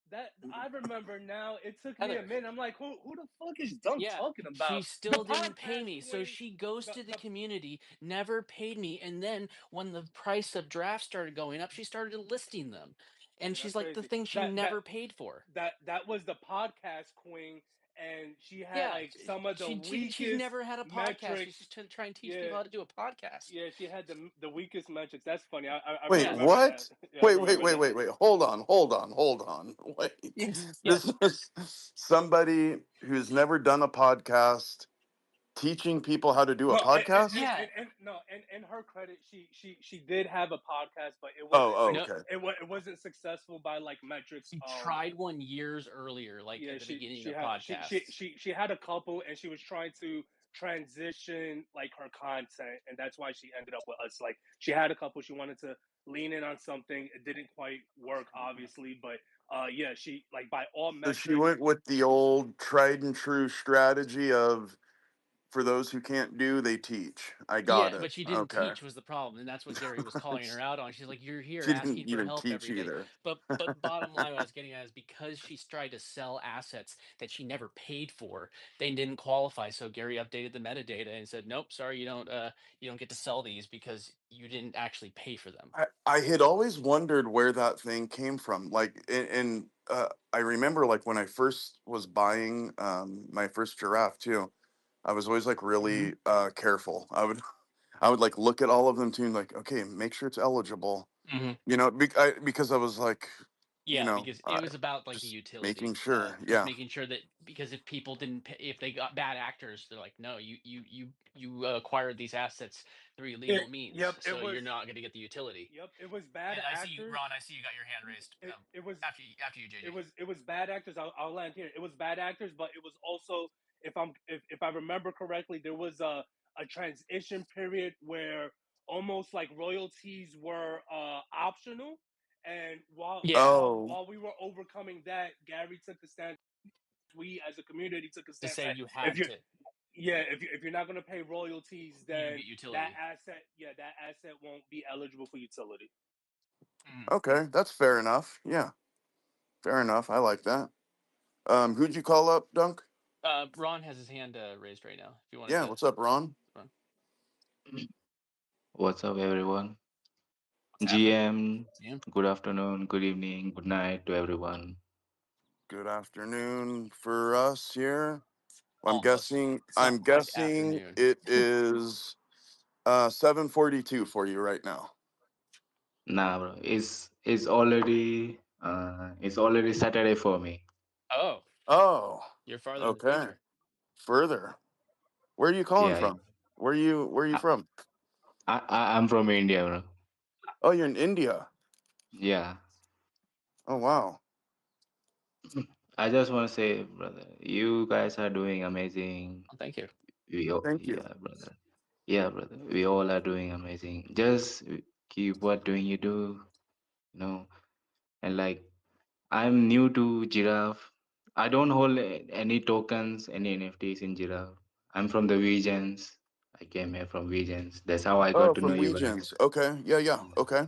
that I remember now. It took me a Heather. minute. I'm like, who the fuck is Dunk Yeah, talking she about? The still didn't pay podcast me. So queen. she goes The to the the community, never paid me. And then when the price of drafts started going up, she started listing them. And Yeah, she's that's like, the crazy. thing she never paid for. That was the podcast queen, and she had Yeah, like some of the she's weakest never had a podcast. She's metrics. just trying to teach Yeah, people how to do a podcast. yeah, she had the weakest metrics. That's funny. I Wait, Yeah. remember that. what? Yeah, I Wait, remember that. wait. Hold on. Wait. Yes. This Yes. is somebody who's never done a podcast teaching people how to do a No, podcast? Yeah. and no, and in her credit, she did have a podcast, but it wasn't Oh, No, okay. it wasn't successful by like metrics. she tried one years earlier, like Yeah, at the beginning she of had podcasts. she had a couple, and she was trying to transition like her content, and that's why she ended up with us. Like she had a couple, she wanted to lean in on something. It didn't quite work, obviously, but yeah, she like by all So she metrics. went with the old tried and true strategy of, for those who can't do, they teach. I got Yeah, it. but she didn't Okay. teach was the problem, and that's what Gary was calling her out on. She's like, "You're here She asking didn't for even help teach every day." either. But bottom line, what I was getting at is because she's tried to sell assets that she never paid for, they didn't qualify. So Gary updated the metadata and said, "Nope, sorry, you don't get to sell these because you didn't actually pay for them." I had always wondered where that thing came from. Like, I remember like when I first was buying my first giraffe too. I was always like really careful. I would like look at all of them too, and like, okay, make sure it's eligible. Hmm. Because I was like, Yeah, because it was about like the just making utility, sure. just Yeah. making sure that because if people didn't pay, if they got bad actors, they're like, no, you acquired these assets through illegal means, Yep, it so you're was. not going to get the utility. Yep, it was bad And I see you, actors. Ron. I see you got your hand raised. It was After you, JJ. it was bad actors. I'll land here. It was bad actors, but it was also, if I remember correctly, there was a transition period where almost like royalties were optional, and Yeah, Oh, while we were overcoming that, Gary took a stance. We as a community took a to stance say that you if had you're to, if you're not going to pay royalties, you don't then get utility. that asset won't be eligible for utility. Mhm. okay, that's fair enough. Yeah, fair enough. I like that. Who'd you call up, Dunk? Ron has his hand raised right now. If you wanted Yeah, to, what's up, Ron? Ron. What's up, everyone? GM, Damn. good afternoon, good evening, good night to everyone. Good afternoon for us here. I'm Almost. guessing. I'm Sounds like guessing afternoon. it is 7:42 for you right now. Nah, bro, it's already Saturday for me. Oh, Oh, you're farther in the okay. future. Further. Where are you calling Yeah, yeah. from? Where are you I, from? I'm from India, bro. Oh, you're in India. Yeah. Oh, wow. I just want to say, brother, you guys are doing amazing. Oh, thank you. Thank you. Yeah, brother. Yeah, brother. We all are doing amazing. Just keep what doing you do, you know. And like, I'm new to Giraffe. I don't hold any tokens, any NFTs in Giraffe. I'm from the regions. I came here from regions. That's how I got Oh, to know from you guys. Weegens. Okay. Yeah, yeah. Yeah, Okay.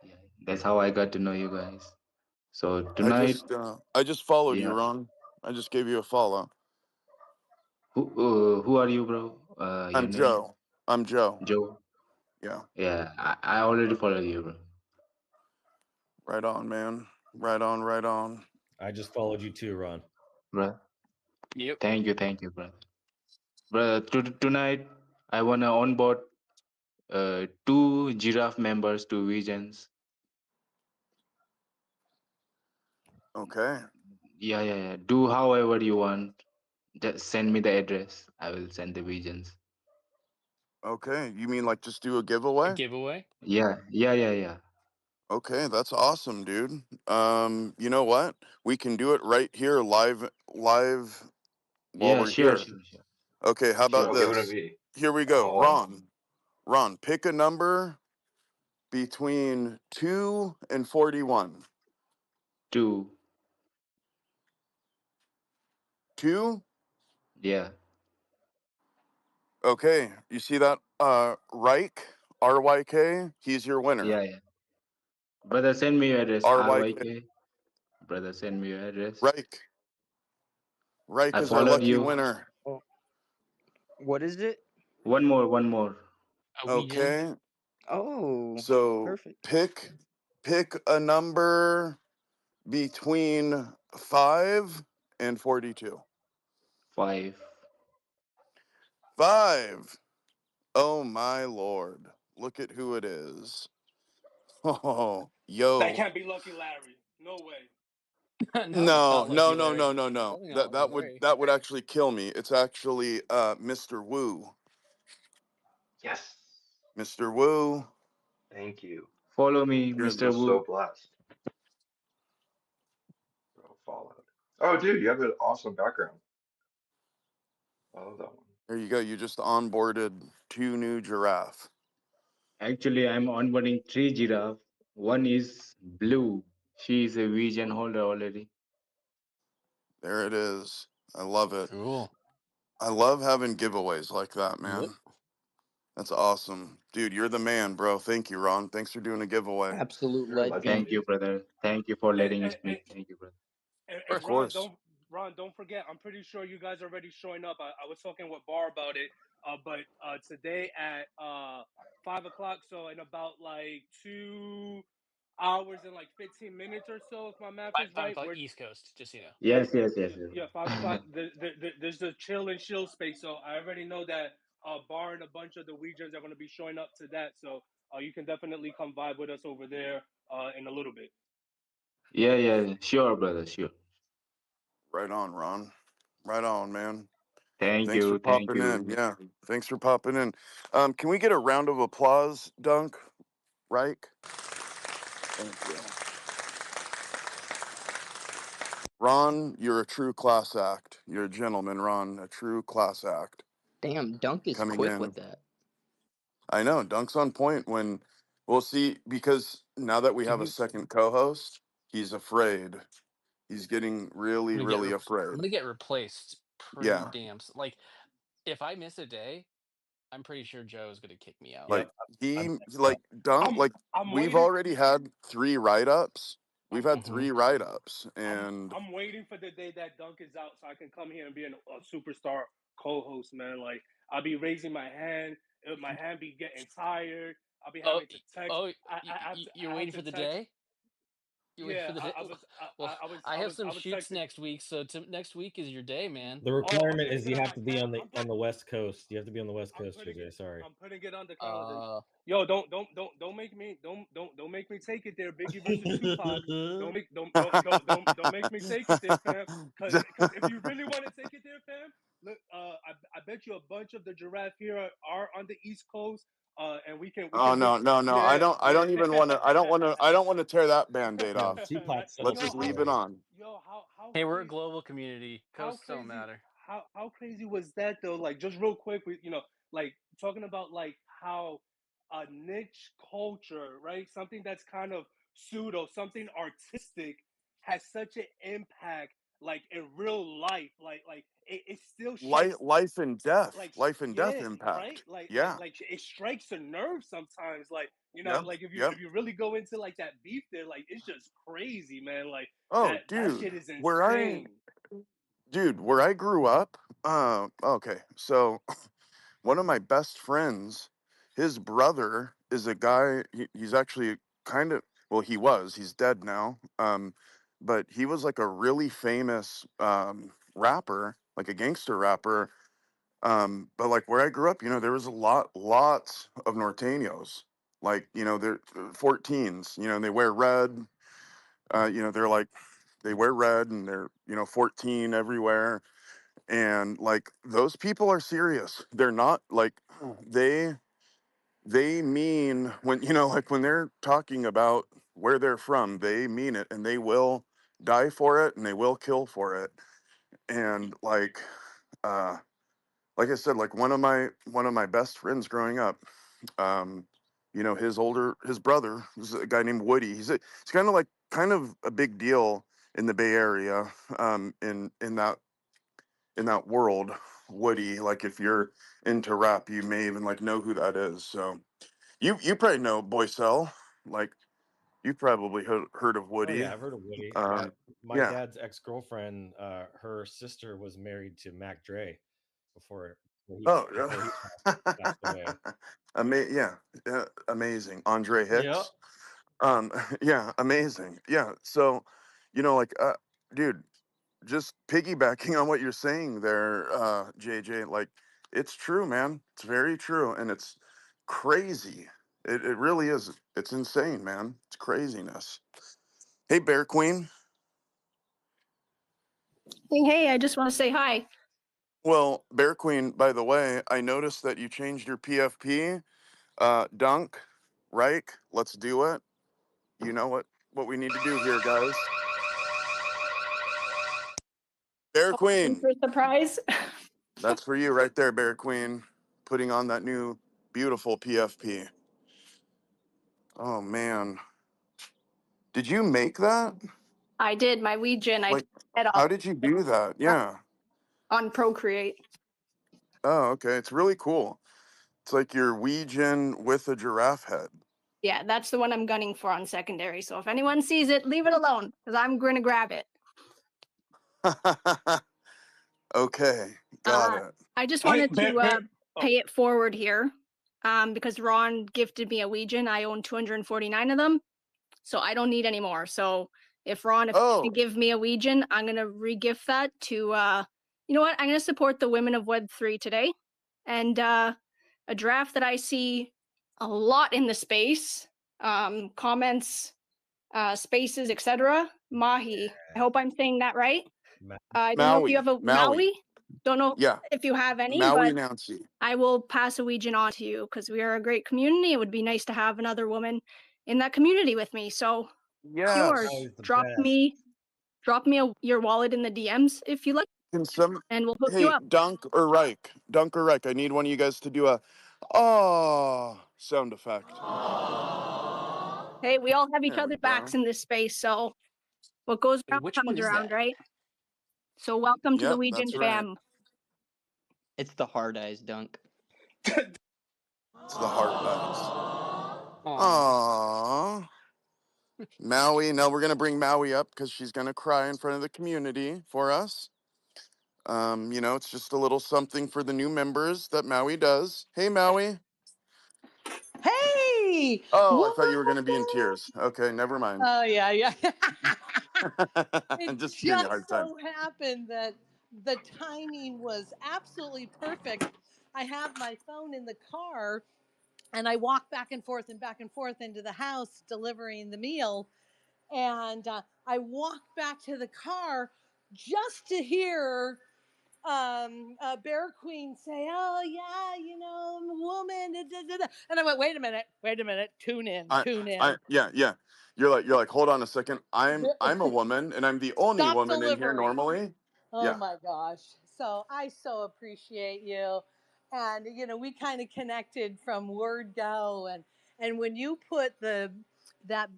yeah. That's how I got to know you guys. So I tonight, just followed you, yeah. Ron. I just gave you a follow. Who are you, bro? Your I'm name? Joe. I'm Joe. Joe. Yeah. Yeah, I already follow you, bro. Right on, man. Right on, right on. I just followed you too, Ron. Bro, Yep. thank you, brother. Brother, tonight I wanna onboard two Giraffe members to regions. Okay. Yeah, yeah, yeah. Do however you want. Just send me the address. I will send the regions. Okay. You mean like just do a A giveaway? giveaway. Yeah, yeah, yeah, yeah. Okay, that's awesome, dude. You know what? We can do it right here live while Yeah, we're sure, here. sure, sure. Okay, how about Sure, Okay, what would brother. it this? be? Here we go. One. Ron, pick a number between 2 and 41. Two. 2? Yeah, Okay, you see that Ryk, RYK? He's your winner. yeah, yeah. Brother, send me your address. RYK. RYK. Brother, send me your address. Ryk. Ryk I is our followed lucky you. winner. Oh, what is it? One more, one more. A Ouija. Okay. Oh, So perfect. pick a number between 5 and 42. 5. 5. Oh my lord. Look at who it is. Oh, That yo. can't be Lucky Larry. No way. No, it's No, not no, Lucky no, Larry. no, no, no. Definitely not That Lucky that would Larry. that would actually kill me. It's actually Mr. Wu. Yes. Mr. Wu. Thank you. Follow me, You're I feel Mr. so Wu. blessed. Bro, followed. Oh, dude, you have an awesome background. I love that one. there you go. You just onboarded 2 new giraffe. Actually, I'm onboarding 3 giraffe. One is blue. She is a vision holder already. There it is. I love it. Cool. I love having giveaways like that, Yep. man. That's awesome. Dude, you're the man, bro. Thank you, Ron. Thanks for doing a giveaway. Absolute You're a legend, legend. Thank you, dude. brother. Thank you for And, letting me and, speak. Thank you, brother. Of and course. Ron, don't forget. I'm pretty sure you guys are already showing up. I was talking with Bar about it. But today at 5 o'clock, so in about like 2 hours and like 15 minutes or so, if my math is Five right, o'clock we're East Coast. Just so you know. Yes, yes, yes, yeah 5 o'clock. yes. There's the chill and chill space, so I already know that Bar and a bunch of the Ouijas are going to be showing up to that. So you can definitely come vibe with us over there in a little bit. Yeah, yeah. Sure, brother. Sure. Right on, Ron. Right on, man. Thank Thanks for you. Thank popping you. in. Yeah. Thanks for popping in. Can we get a round of applause, Dunk? Right? Thank you. Ron, you're a true class act. You're a gentleman, Ron. A true class act. Damn, Dunk is Coming quick in. with that. I know. Dunk's on point when we'll see because now that we have a Dude, second co host, he's afraid. He's getting really, I'm gonna get really I'm afraid. gonna get replaced pretty Yeah. damn like if I miss a day, I'm pretty sure Joe's gonna kick me out. Like Yep. he I'm like Dunk I'm like I'm we've waiting. already had 3 write ups. We've had Hmm. 3 write ups I'm and I'm waiting for the day that Dunk is out so I can come here and be a superstar co-host, man. Like I'll be raising my hand, my hand be getting tired. I'll be Oh, having to text. you're I have waiting to for the text. day? You waiting Yeah, for the day? Well, I have some I was shoots texting. next week, so next week is your day, man. The Oh, I'm requirement putting is it you on have my to be cal. on the West Coast. You have to be on the West Coast, JJ. Sorry. I'm putting it on the calendar. Uh, Yo, don't make me don't make me take it there. Biggie versus Tupac. Don't make me take it there, fam. Cause if you really want to take it there, fam, look, I bet you a bunch of the Giraffe here are on the East Coast. And we Oh can hit. no, no, no. I Yeah, don't. I yeah. don't even want to. I don't want to. I don't want to tear that band-aid Yo, off. Tupac Let's settled Yo, for just how leave it Biggie. on. yo how hey, we're a crazy global community. how Coasts don't crazy matter. how crazy was that though? Like just real quick, we like talking about like how a niche culture, right? Something that's kind of pseudo, something artistic has such an impact like in real life. It still Life, shakes like life and death yeah, right? impact. Yeah. Like it strikes a nerve sometimes. Like, Yep. like Yep. if you really go into like that beef there, like it's just crazy, man. Like Oh, that shit dude, is where I, insane. where I grew up. Okay. So one of my best friends, his brother is a guy. He's actually kind of, well, he was. He's dead now. But he was like a really famous rapper, like a gangster rapper. But like where I grew up, there was lots of Norteños. Like, they're 14s. And they wear red. They're like they wear red and they're 14 everywhere. And like those people are serious. They're not like they they mean when like when they're talking about where they're from, they mean it and they will die for it and they will kill for it. And uh like I said, like one of my best friends growing up, um his brother was a guy named Woody. He's kind of a big deal in the Bay Area, in that world. Woody, like if you're into rap, you may even like know who that is. So you probably know Boycell. Like you probably heard of Oh yeah, Woody. I've heard of Woody. My Yeah. dad's ex-girlfriend, her sister was married to Mac Dre before Oh, before he passed away. yeah, amazing. Andre Yep. Hicks. Yeah, amazing. Yeah. So, like, dude, just piggybacking on what you're saying there, JJ, like, it's true, man. It's very true. And it's crazy. It really is. It's insane, man. It's craziness. Hey, Bear Queen. Hey, I just want to say hi. Well, Bear Queen, by the way, I noticed that you changed your PFP. Dunk, Reich, let's do it. You know what we need to do here, guys. Bear And Queen. for surprise, That's for you right there, Bear Queen. Putting on that new beautiful PFP. Oh man. Did you make that? I did my Ouija and I Like took my head off how did you do that? Yeah. on Procreate. Oh, okay. It's really cool. It's like your Ouijin with a giraffe head. Yeah, that's the one I'm gunning for on secondary. So if anyone sees it, leave it alone because I'm going to grab it. Okay. Got Uh, it. I just Hey, wanted to Bear. Oh, pay it forward here because Ron gifted me a Ouija. I own 249 of them, so I don't need any more. So if Ron, if you Oh, give me a Ouija, I'm going to re-gift that to, you know what? I'm going to support the women of Web3 today. And a draft that I see a lot in the space, comments, spaces, etc. Mahi. I hope I'm saying that right. I don't know if you Maui. have a Maui. Maui. Don't know Yeah. if you have any, Maui but Nancy. I will pass a Ouija on to you because we are a great community. It would be nice to have another woman in that community with me. So yours. Yes. Always the Drop best. me your wallet in the DMs if you like, Can some and we'll hook you Hey, up. Dunk or Reich, I need one of you guys to do a sound effect. Hey, we all have each There we other's backs go. in this space, so what goes Wait, around which one comes is around, that? right? So welcome to the Yep, Ouija that's right. fam. It's the hard eyes dunk. It's the hard dice. Aw. Aww. Maui. Now we're gonna bring Maui up because she's gonna cry in front of the community for us. It's just a little something for the new members that Maui does. Hey, Maui. Hey, me. Oh, I thought you were going to be in Whoa! tears. Okay, never mind. Oh yeah, yeah. I'm It just giving you a hard just time. so happened that the timing was absolutely perfect. I have my phone in the car and I walk back and forth into the house delivering the meal. And I walk back to the car just to hear Bear Queen say, "Oh yeah, you know, I'm a woman." Da, da, da. And I went, wait a minute, I, tune I, in. yeah, yeah. You're like, hold on a second. I'm a woman, and I'm the only Stop woman in here delivering. normally. Oh Yeah. my gosh. So I so appreciate you. And you know, we kind of connected from word go and when you put the that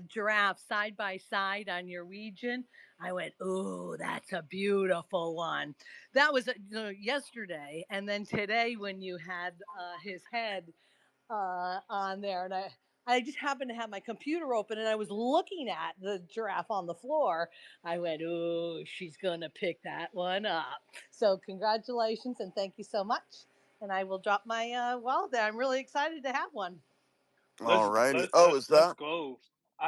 giraffe side by side on your region, I went, "Ooh, that's a beautiful one." That was yesterday, and then today when you had his head on there, and I just happened to have my computer open, and I was looking at the giraffe on the floor. I went, "Ooh, she's gonna pick that one up." So congratulations and thank you so much. And I will drop my wallet there. I'm really excited to have one. Alrighty. Oh, Let's go.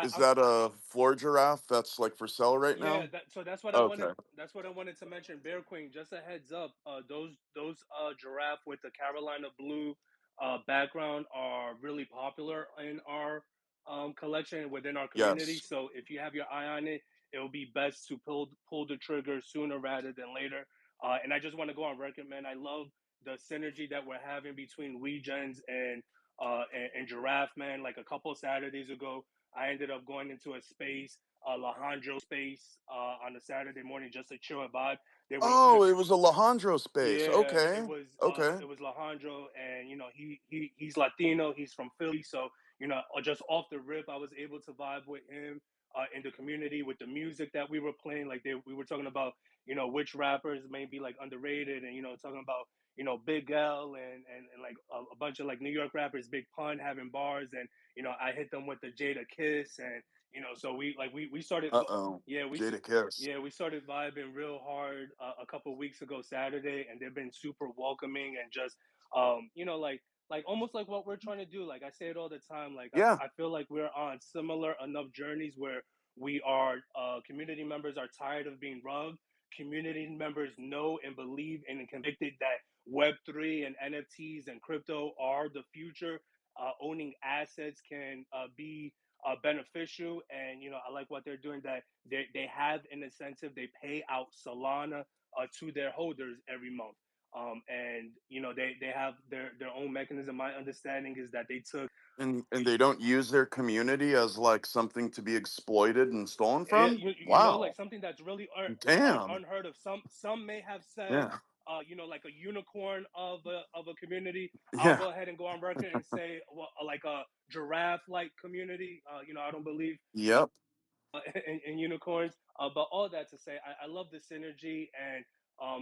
is I'm that a floor giraffe that's like for sale right Yeah, now? that's what I wanted. Okay. That's what I wanted to mention. Bear Queen, just a heads up. Those giraffe with the Carolina blue background are really popular in our collection within our community. Yes. So if you have your eye on it, it will be best to pull the trigger sooner rather than later. And I just want to go on record, man. I love the synergy that we're having between Wegens and Giraffe, man. Like a couple Saturdays ago, I ended up going into a space, Alejandro space, on a Saturday morning just to chill and vibe. They were Oh, it was a Alejandro space. Yeah, Okay. Okay. it was Alejandro, and you know he's Latino, he's from Philly, so you know just off the rip, I was able to vibe with him in the community with the music that we were playing. Like we were talking about, you know, which rappers may be like underrated, and you know talking about Big L and like a bunch of like New York rappers, Big Pun having bars, and you know I hit them with the Jada Kiss, and you know so we started, Uh-oh. yeah Jada Kiss. we started vibing real hard a couple weeks ago Saturday, and they've been super welcoming and just like almost like what we're trying to do. Like I say it all the time. Like Yeah. I feel like we're on similar enough journeys where we are community members are tired of being rugged. Community members know and believe and convicted that Web3 and NFTs and crypto are the future. Owning assets can be beneficial, and you know I like what they're doing. That they have an incentive. They pay out Solana to their holders every month. And you know they have their own mechanism. My understanding is that they took And they don't use their community as like something to be exploited and stolen it, from? you know, like Wow. something that's really Damn. unheard of. Some may have said, Yeah. you know, like a unicorn of a community. I'll Yeah. go ahead and go on record and say, well, like a giraffe like community. You know, I don't believe Yep. and unicorns. But all that to say, I love the synergy, and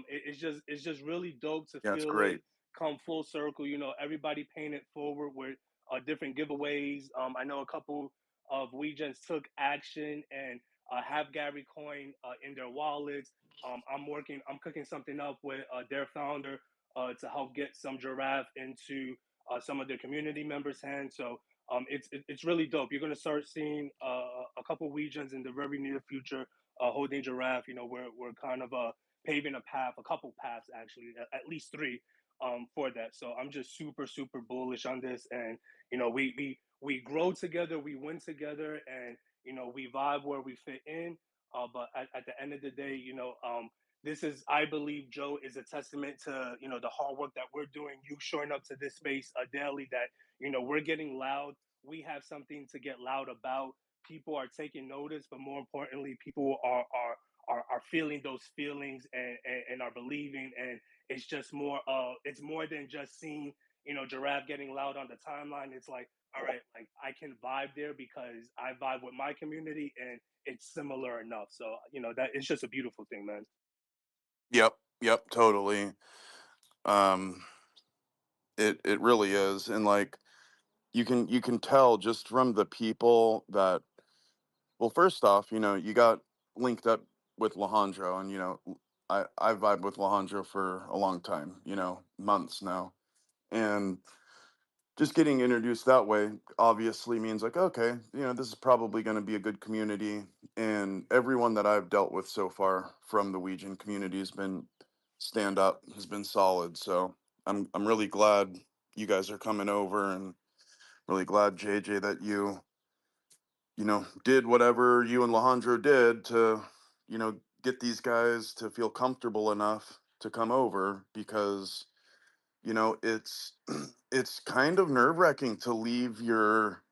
it's just really dope to Yeah, it's feel it great. come full circle. You know, everybody paying it forward with different giveaways. I know a couple of Wegens took action and have Gary Coin in their wallets. I'm cooking something up with their founder to help get some giraffe into some of their community members' hands. So it's really dope. You're gonna start seeing a couple regions in the very near future holding giraffe. You know, we're kind of paving a path, a couple paths actually, at least three for that. So I'm just super bullish on this, and you know, we grow together, we win together, and you know, we vibe where we fit in. But at the end of the day, you know, this is, I believe, Joe, is a testament to you know the hard work that we're doing. You showing up to this space daily. That you know we're getting loud. We have something to get loud about. People are taking notice, but more importantly, people are feeling those feelings and are believing. And it's just more. It's more than just seeing Giraffe getting loud on the timeline. It's like, all right, like I can vibe there because I vibe with my community and it's similar enough. So that it's just a beautiful thing, man. Yep. Yep, totally. Um it really is. And like you can tell just from the people that, well, first off, you got linked up with Alejandro, and I vibe with Alejandro for a long time, months now. And just getting introduced that way obviously means like, okay, this is probably going to be a good community. And everyone that I've dealt with so far from the Ouijan community has been stand up, has been solid. So I'm really glad you guys are coming over, and really glad, JJ, that you did whatever you and Alejandro did to, get these guys to feel comfortable enough to come over, because, it's it's kind of nerve-wracking to leave your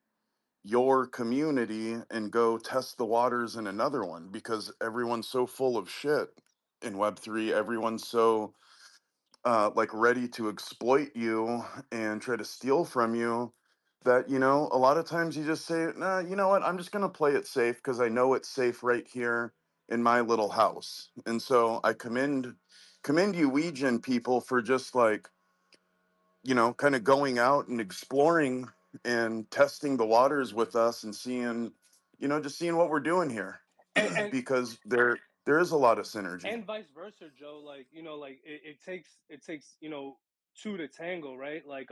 community and go test the waters in another one, because everyone's so full of shit in Web3. Everyone's so like ready to exploit you and try to steal from you, that a lot of times you just say, nah, you know what, I'm just going to play it safe because I know it's safe right here in my little house. And so I commend you Ouijan people for just like, kind of going out and exploring and testing the waters with us and seeing, just seeing what we're doing here, and because there is a lot of synergy. and vice versa, Joe. Like, like it takes two to tango, right? Like,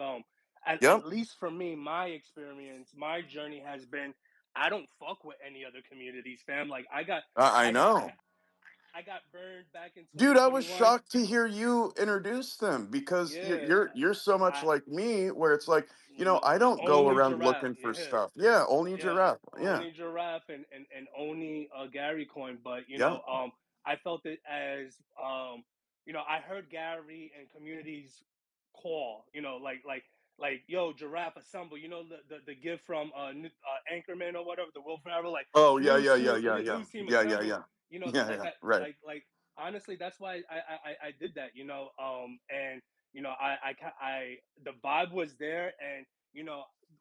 at Yep. least for me, my experience, my journey has been, I don't fuck with any other communities, fam. Like, I I got know. I got burned back in Dude, I was 2021. shocked to hear you introduce them, because you're Yeah, you're you're so much I like me, where it's like, I don't go only around Giraffe. looking for Yeah, stuff. Yeah, only yeah, Giraffe. Yeah. only Giraffe and only Gary Coin. But Yeah. I felt it as I heard Gary and communities call, like yo, Giraffe assemble. The gift from Anchorman or whatever, the Will Ferrell, like Oh, yeah, blues yeah, yeah, team, yeah, yeah. blues team Yeah, yeah, assemble. yeah. That Yeah, like yeah. that Right. like honestly, that's why I did that. And I the vibe was there, and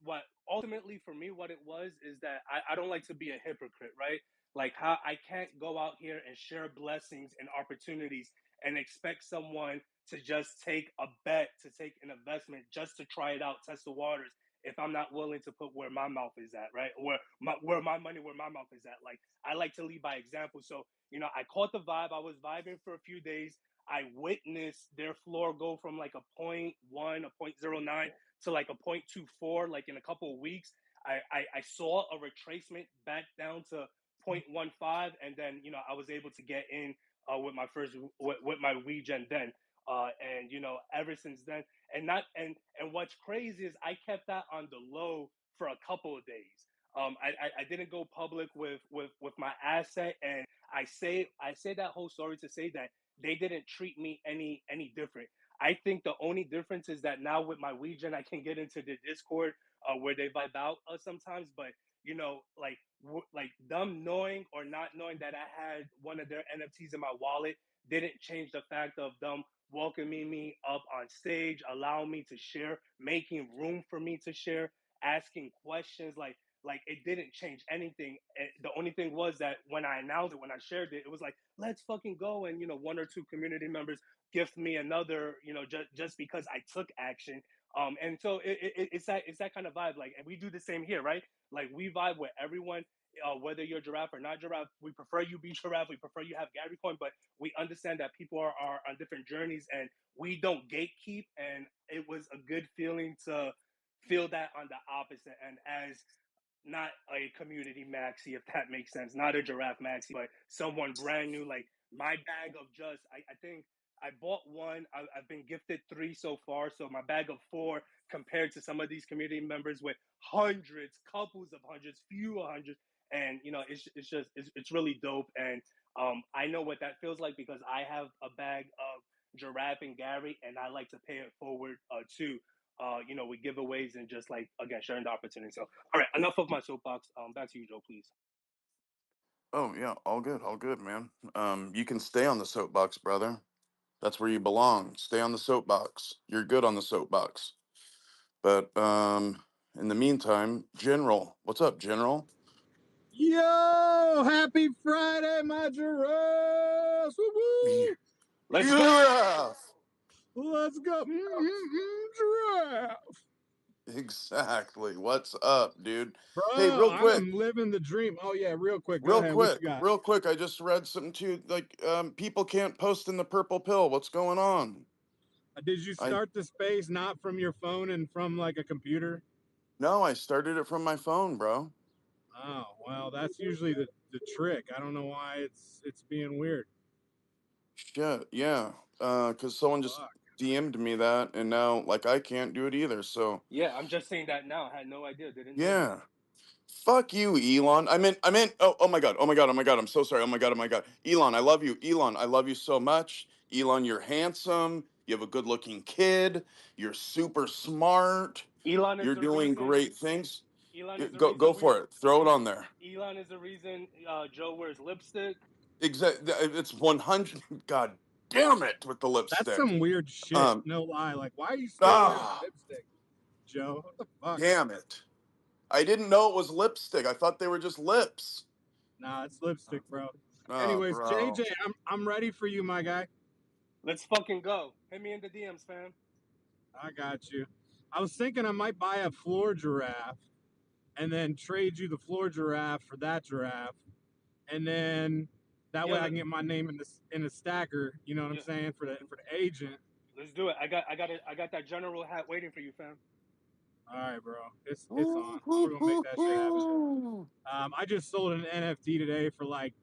what ultimately for me, what it was is that I don't like to be a hypocrite, right? Like, how I can't go out here and share blessings and opportunities and expect someone to just take a bet, to take an investment, just to try it out, test the waters, if I'm not willing to put where my mouth is at, right? Where my money, where my mouth is at. Like, I like to lead by example. So, I caught the vibe. I was vibing for a few days. I witnessed their floor go from like a point 0.1, a 0.09 to like a 0.24, like in a couple of weeks. I saw a retracement back down to 0.15, and then I was able to get in with my first with my regen then, and ever since then, and what's crazy is I kept that on the low for a couple of days. I didn't go public with my asset, and I say that whole story to say that they didn't treat me any different. I think the only difference is that now with my region, I can get into the Discord where they vibe out sometimes. But like them knowing or not knowing that I had one of their NFTs in my wallet didn't change the fact of them welcoming me up on stage, allowing me to share, making room for me to share, asking questions. Like it didn't change anything. The only thing was that when I announced it, when I shared it, it was like, let's fucking go. And one or two community members gift me another, just because I took action. And so it's that kind of vibe. Like, and we do the same here, right? Like, we vibe with everyone. Whether you're Giraffe or not Giraffe, we prefer you be Giraffe. We prefer you have Gary Coin, but we understand that people are on different journeys, and we don't gatekeep. And it was a good feeling to feel that on the opposite end, as not a community maxi, if that makes sense, not a Giraffe maxi, but someone brand new. Like, my bag of I think I bought one. I've been gifted three so far, so my bag of four, compared to some of these community members with hundreds, couples of hundreds, few hundreds. And it's really dope. And I know what that feels like, because I have a bag of Giraffe and Gary, and I like to pay it forward too, with giveaways and just, like, again, sharing the opportunity. So, all right, enough of my soapbox. Back to you, Joe, please. Oh, yeah, all good, man. You can stay on the soapbox, brother. That's where you belong. Stay on the soapbox. You're good on the soapbox. But in the meantime, General, what's up, General? Yo, happy Friday, my giraffes! Woo-woo! Let's go. Giraffe! Let's go, giraffe! Exactly. What's up, dude? Hey, Bro, real I quick, am living the dream. Oh yeah, real quick. Go real ahead. What you quick, got? real quick. I just read something too. Like, people can't post in the purple pill. What's going on? Did you I start the space not from your phone and from like a computer? No, I started it from my phone, bro. Oh, well, that's usually the trick. I don't know why it's being weird. Shit, yeah. Cause someone just Fuck. DM'd me that, and now like I can't do it either. So Yeah, I'm just saying that now. I had no idea. Didn't know that. yeah. Fuck you, Elon. I meant. Oh my god. Oh my god. Oh my god. I'm so sorry. Oh my god. Oh my god. Elon, I love you. Elon, I love you so much. Elon, you're handsome. You have a good-looking kid. You're super smart. Elon is You're the doing reason. great things. Elon is the Go reason for it. Throw it on there. Elon is the reason Joe wears lipstick. It's 100. God damn it with the That's lipstick. some weird shit. Um. No lie. Like, why are you still wearing Ah. lipstick, Joe? What the fuck? Damn it. I didn't know it was lipstick. I thought they were just lips. Nah, it's lipstick, bro. Oh, Anyways, bro. JJ, I'm ready for you, my guy. Let's fucking go. Hit me in the DMs, fam. I got you. I was thinking I might buy a floor giraffe and then trade you the floor giraffe for that giraffe, and then that Yo, way I can get my name in the stacker. You know what I'm yo, saying for the agent. let's do it. I got that general hat waiting for you, fam. All right, bro. It's Ooh, on. We're ooh, gonna make ooh, that shit happen. ooh. I just sold an NFT today for like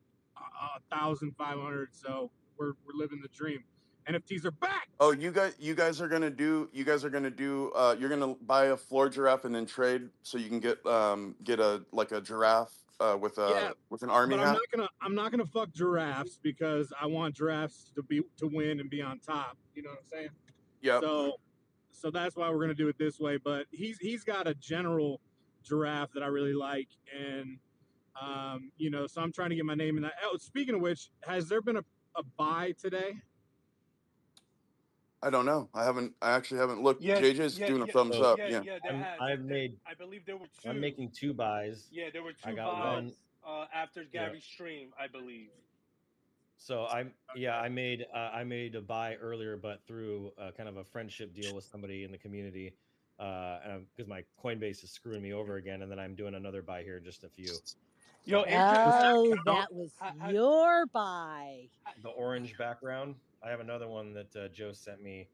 1,500. So we're living the dream. NFTs are back. Oh, you guys are gonna do. You guys are gonna do. You're gonna buy a floor giraffe and then trade, so you can get a like a giraffe Yeah, with an army but hat. I'm not gonna fuck giraffes because I want giraffes to win and be on top. You know what I'm saying? Yep. So that's why we're gonna do it this way. But he's got a general giraffe that I really like, and so I'm trying to get my name in that. Oh, speaking of which, has there been a buy today? I don't know. I actually haven't looked. Yes, JJ's yeah, doing a yeah, thumbs So up. yeah, Yeah. yeah. There has. I believe there were I'm two. making two buys. Yeah, there were I two got one. buys after Yeah. Gary's stream, I believe. So Okay. I made a buy earlier, but through kind of a friendship deal with somebody in the community, because my Coinbase is screwing me over again, and then I'm doing another buy here, just a few. Yo, So Adrian, Does that Oh, count? that was how, your buy. the orange background. I have another one that Joe sent me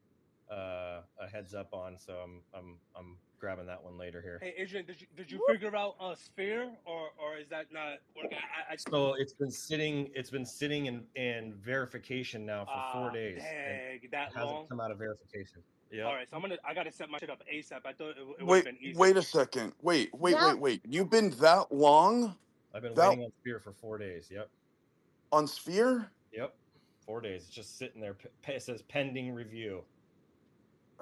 a heads up on, so I'm grabbing that one later here. hey, Adrian, did you Whoop. figure out a sphere or is that not working? So it's been sitting in verification now for 4 days, and Dang, it that hasn't long. come out of verification. All Yep. right, so I gotta set my shit up ASAP. I thought it would have Wait. been easy. Wait a second. That Wait. You've been that long I've been that waiting on Spear for 4 days. Yep. on Sphere? Yep. 4 days. It's just sitting there. It says pending review.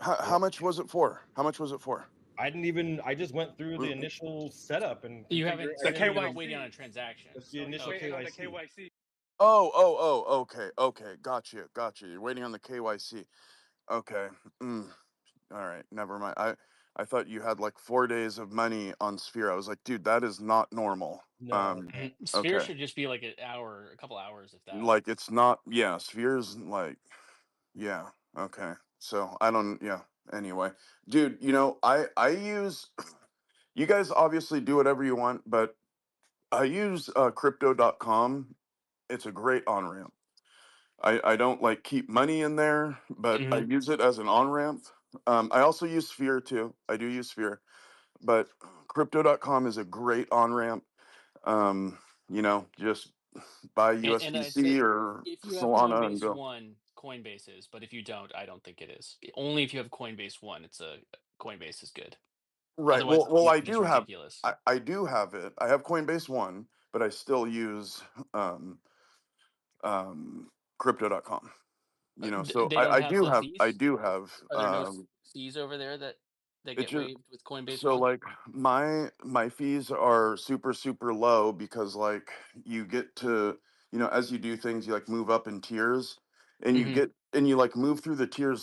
How Yep. much was it for? How much was it for? I didn't even. I just went through the Mm, initial setup and You configure. haven't. I The So didn't you're even. not waiting on a KYC. transaction. That's the He's initial waiting on the KYC. KYC. Okay. Gotcha. You're waiting on the KYC. Okay. Mm, all right. Never mind. I thought you had like 4 days of money on Sphere. I was like, dude, that is not normal. No. Sphere Okay. should just be like an hour, a couple hours, if that. Like it's not. Yeah. Sphere's like. Yeah. Okay. So I don't. Yeah. Anyway, dude. I use. You guys obviously do whatever you want, but I use crypto.com. It's a great on ramp. I don't like keep money in there, but I Hmm. use it as an on ramp. I also use Sphere too. I do use Sphere, but crypto.com is a great on ramp. Just buy And I'd say USDC or if you have Solana and Coinbase go. One, Coinbase is. But if you don't, I don't think it is. Only if you have Coinbase One, it's a Coinbase is good. Right. Otherwise, the Well, fees I are just do have. ridiculous. I do have it. I have Coinbase One, but I still use um, crypto.com. So They I, don't I have do the have. I fees. do have. Are there no fees over there that It get just waived with Coinbase so One? like my fees are super low because like you get to as you do things you like move up in tiers and Hmm. you like move through the tiers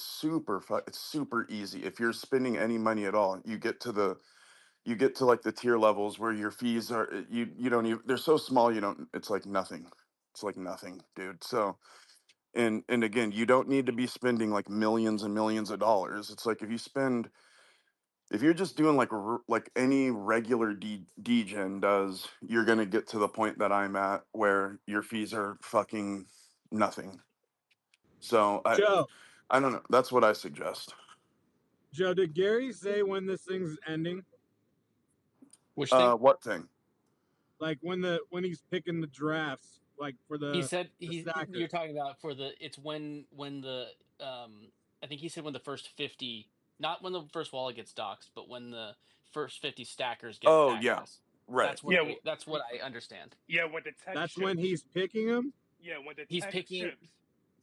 it's super easy if you're spending any money at all you get to like the tier levels where your fees are you don't even they're so small you don't it's like nothing dude so and again you don't need to be spending like millions and millions of dollars it's like if you're just doing like like any regular degen does, you're gonna get to the point that I'm at where your fees are fucking nothing. So I Joe. I don't know. That's what I suggest. Joe, did Gary say when this thing's ending? Which thing? What thing? Like when he's picking the drafts, like for He the said you're stackers. talking about for the it's when the I think he said when the first 50, not when the first wallet gets doxed, but when the first 50 stackers get Oh yeah, access. right. That's what I understand. Yeah, when the tech That's when ships. he's picking them. Yeah, when the He's tech picking ships.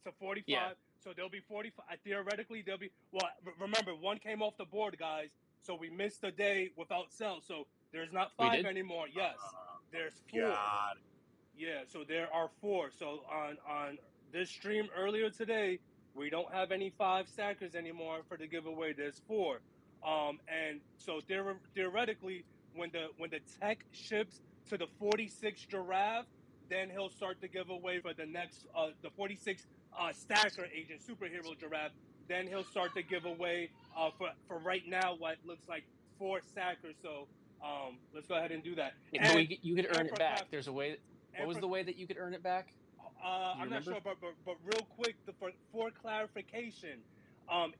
So yeah, 45. So there'll be 45. Theoretically, there'll be. Well, remember, one came off the board, guys. So we missed a day without sell. So there's not we 5 did. anymore. Yes, there's 4. God. Yeah, so there are 4. So on this stream earlier today, we don't have any 5 stackers anymore for the giveaway. There's 4. And so theoretically, when the tech ships to the 46 giraffe, then he'll start the giveaway for the next the 46 stacker agent superhero giraffe. Then he'll start the giveaway for right now what looks like 4 stackers. So let's go ahead and do that. But you could earn And it for back. There's a way. What and was for the way that you could earn it back? Do you I'm not remember? sure, but real quick, for clarification,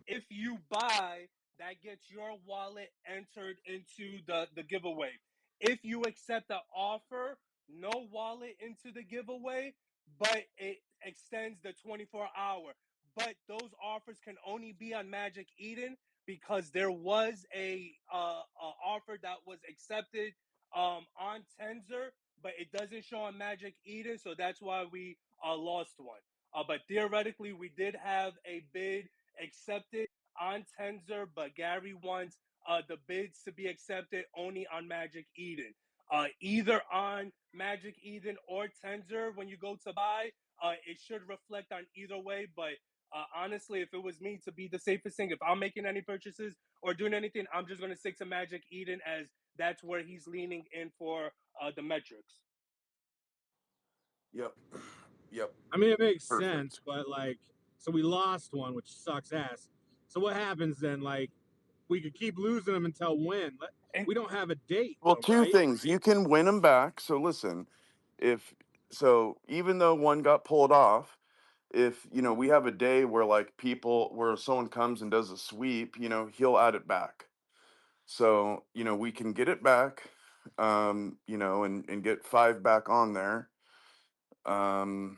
if you buy, that gets your wallet entered into the giveaway. If you accept the offer, no wallet into the giveaway, but it extends the 24-hour. But those offers can only be on Magic Eden because there was a offer that was accepted on Tenzer, but it doesn't show on Magic Eden, so that's why we lost one. But theoretically, we did have a bid accepted on Tenzer, but Gary wants the bids to be accepted only on Magic Eden. Either on Magic Eden or Tenzer, when you go to buy, it should reflect on either way. But honestly, if it was me, to be the safest thing, if I'm making any purchases or doing anything, I'm just going to stick to Magic Eden, as that's where he's leaning in for the metrics. Yep. Yep. I mean, it makes sense, Perfect. but like, so we lost one, which sucks ass. So what happens then? Like, we could keep losing them until when? And We don't have a date Well, though, two right? things. You can win them back. So listen, if so, even though one got pulled off, if we have a day where like people where someone comes and does a sweep, he'll add it back. So we can get it back, and get 5 back on there. Um,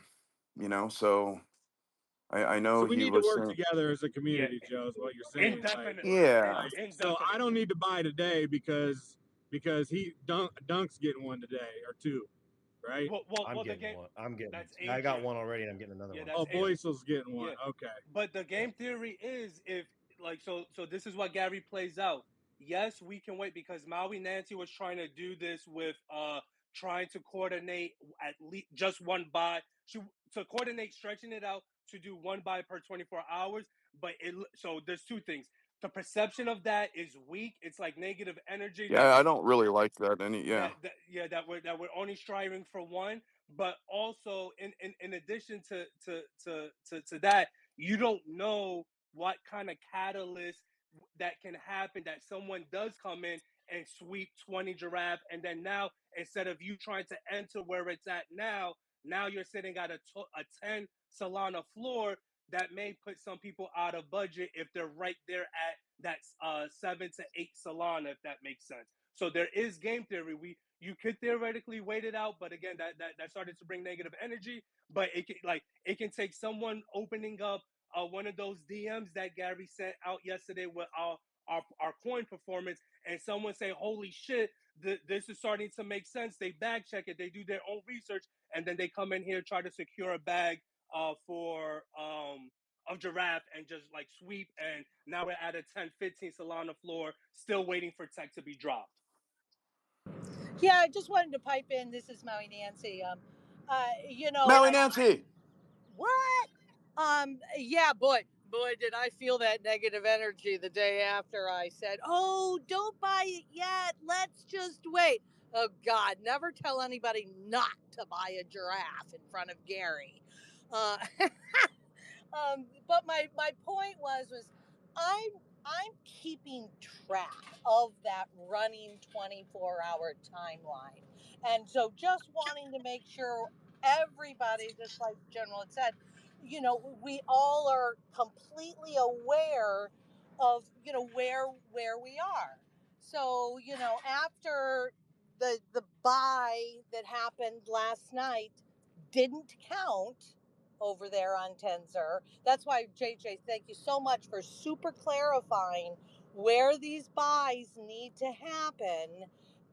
so I So know we he need to was work saying, together as a yeah, community, Joe, is what you're saying. Like, indefinitely, yeah, so I don't indefinitely. need to buy today because Dunk's getting one today or 2, right? I'm The getting game, one. I'm getting. that's I got AJ. one already, and I'm getting another Yeah, one. that's Oh, AJ. Boycel's getting one. Yeah, Okay. but the Yeah. game theory is, if like so this is what Gary plays out. Yes, we can wait because Maui Nancy was trying to do this with trying to coordinate at least just one buy. She to coordinate stretching it out to do one buy per 24 hours. But so there's 2 things. The perception of that is weak. It's like negative energy that yeah. I don't really like that yeah. that we're only striving for one. But also in addition to that, you don't know what kind of catalyst that can happen, that someone does come in and sweep 20 giraffe, and then now, instead of you trying to enter where it's at now you're sitting at a 10 Solana floor. That may put some people out of budget if they're right there at that 7 to 8 Solana, if that makes sense. So there is game theory. You could theoretically wait it out, but again, that started to bring negative energy. But it can take someone opening up one of those DMs that Gary sent out yesterday with our coin performance, and someone say, "Holy shit, this is starting to make sense." They bag check it, they do their own research, and then they come in here, try to secure a bag for of giraffe, and just like sweep, and now we're at a 10-15 Solana floor, still waiting for tech to be dropped. Yeah, I just wanted to pipe in. This is Maui Nancy. Maui Nancy. What? Yeah, boy, did I feel that negative energy the day after I said, "Oh, don't buy it yet. Let's just wait." Oh God, never tell anybody not to buy a giraffe in front of Gary. Uh, but my point was I'm keeping track of that running 24-hour timeline, and so just wanting to make sure everybody, just like General had said, we all are completely aware of where we are. So after the buy that happened last night didn't count over there on Tensor. That's why, JJ, thank you so much for super clarifying where these buys need to happen.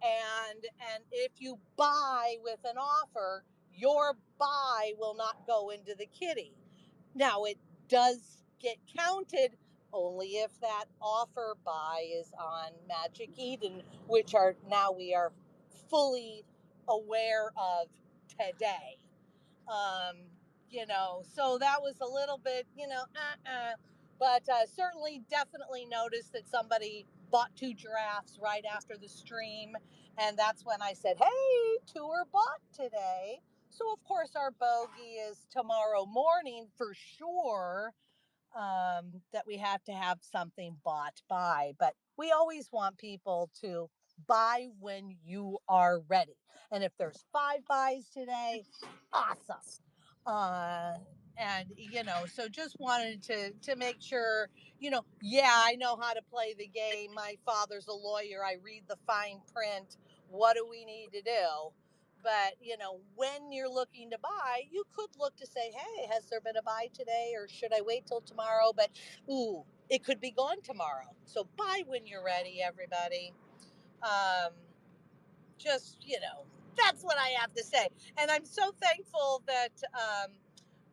And if you buy with an offer, your buy will not go into the kitty. Now, it does get counted only if that offer buy is on Magic Eden, which are now we are fully aware of today. So that was a little bit, but certainly definitely noticed that somebody bought 2 giraffes right after the stream. And that's when I said, hey, 2 are bought today. So, of course, our bogey is tomorrow morning for sure, that we have to have something bought by. But we always want people to buy when you are ready. And if there's 5 buys today, awesome. Uh, and so just wanted to make sure, yeah, I know how to play the game. My father's a lawyer. I read the fine print. What do we need to do? But when you're looking to buy, you could look to say, hey, has there been a buy today, or should I wait till tomorrow? But ooh, it could be gone tomorrow. So buy when you're ready, everybody. Um, just that's what I have to say. And I'm so thankful that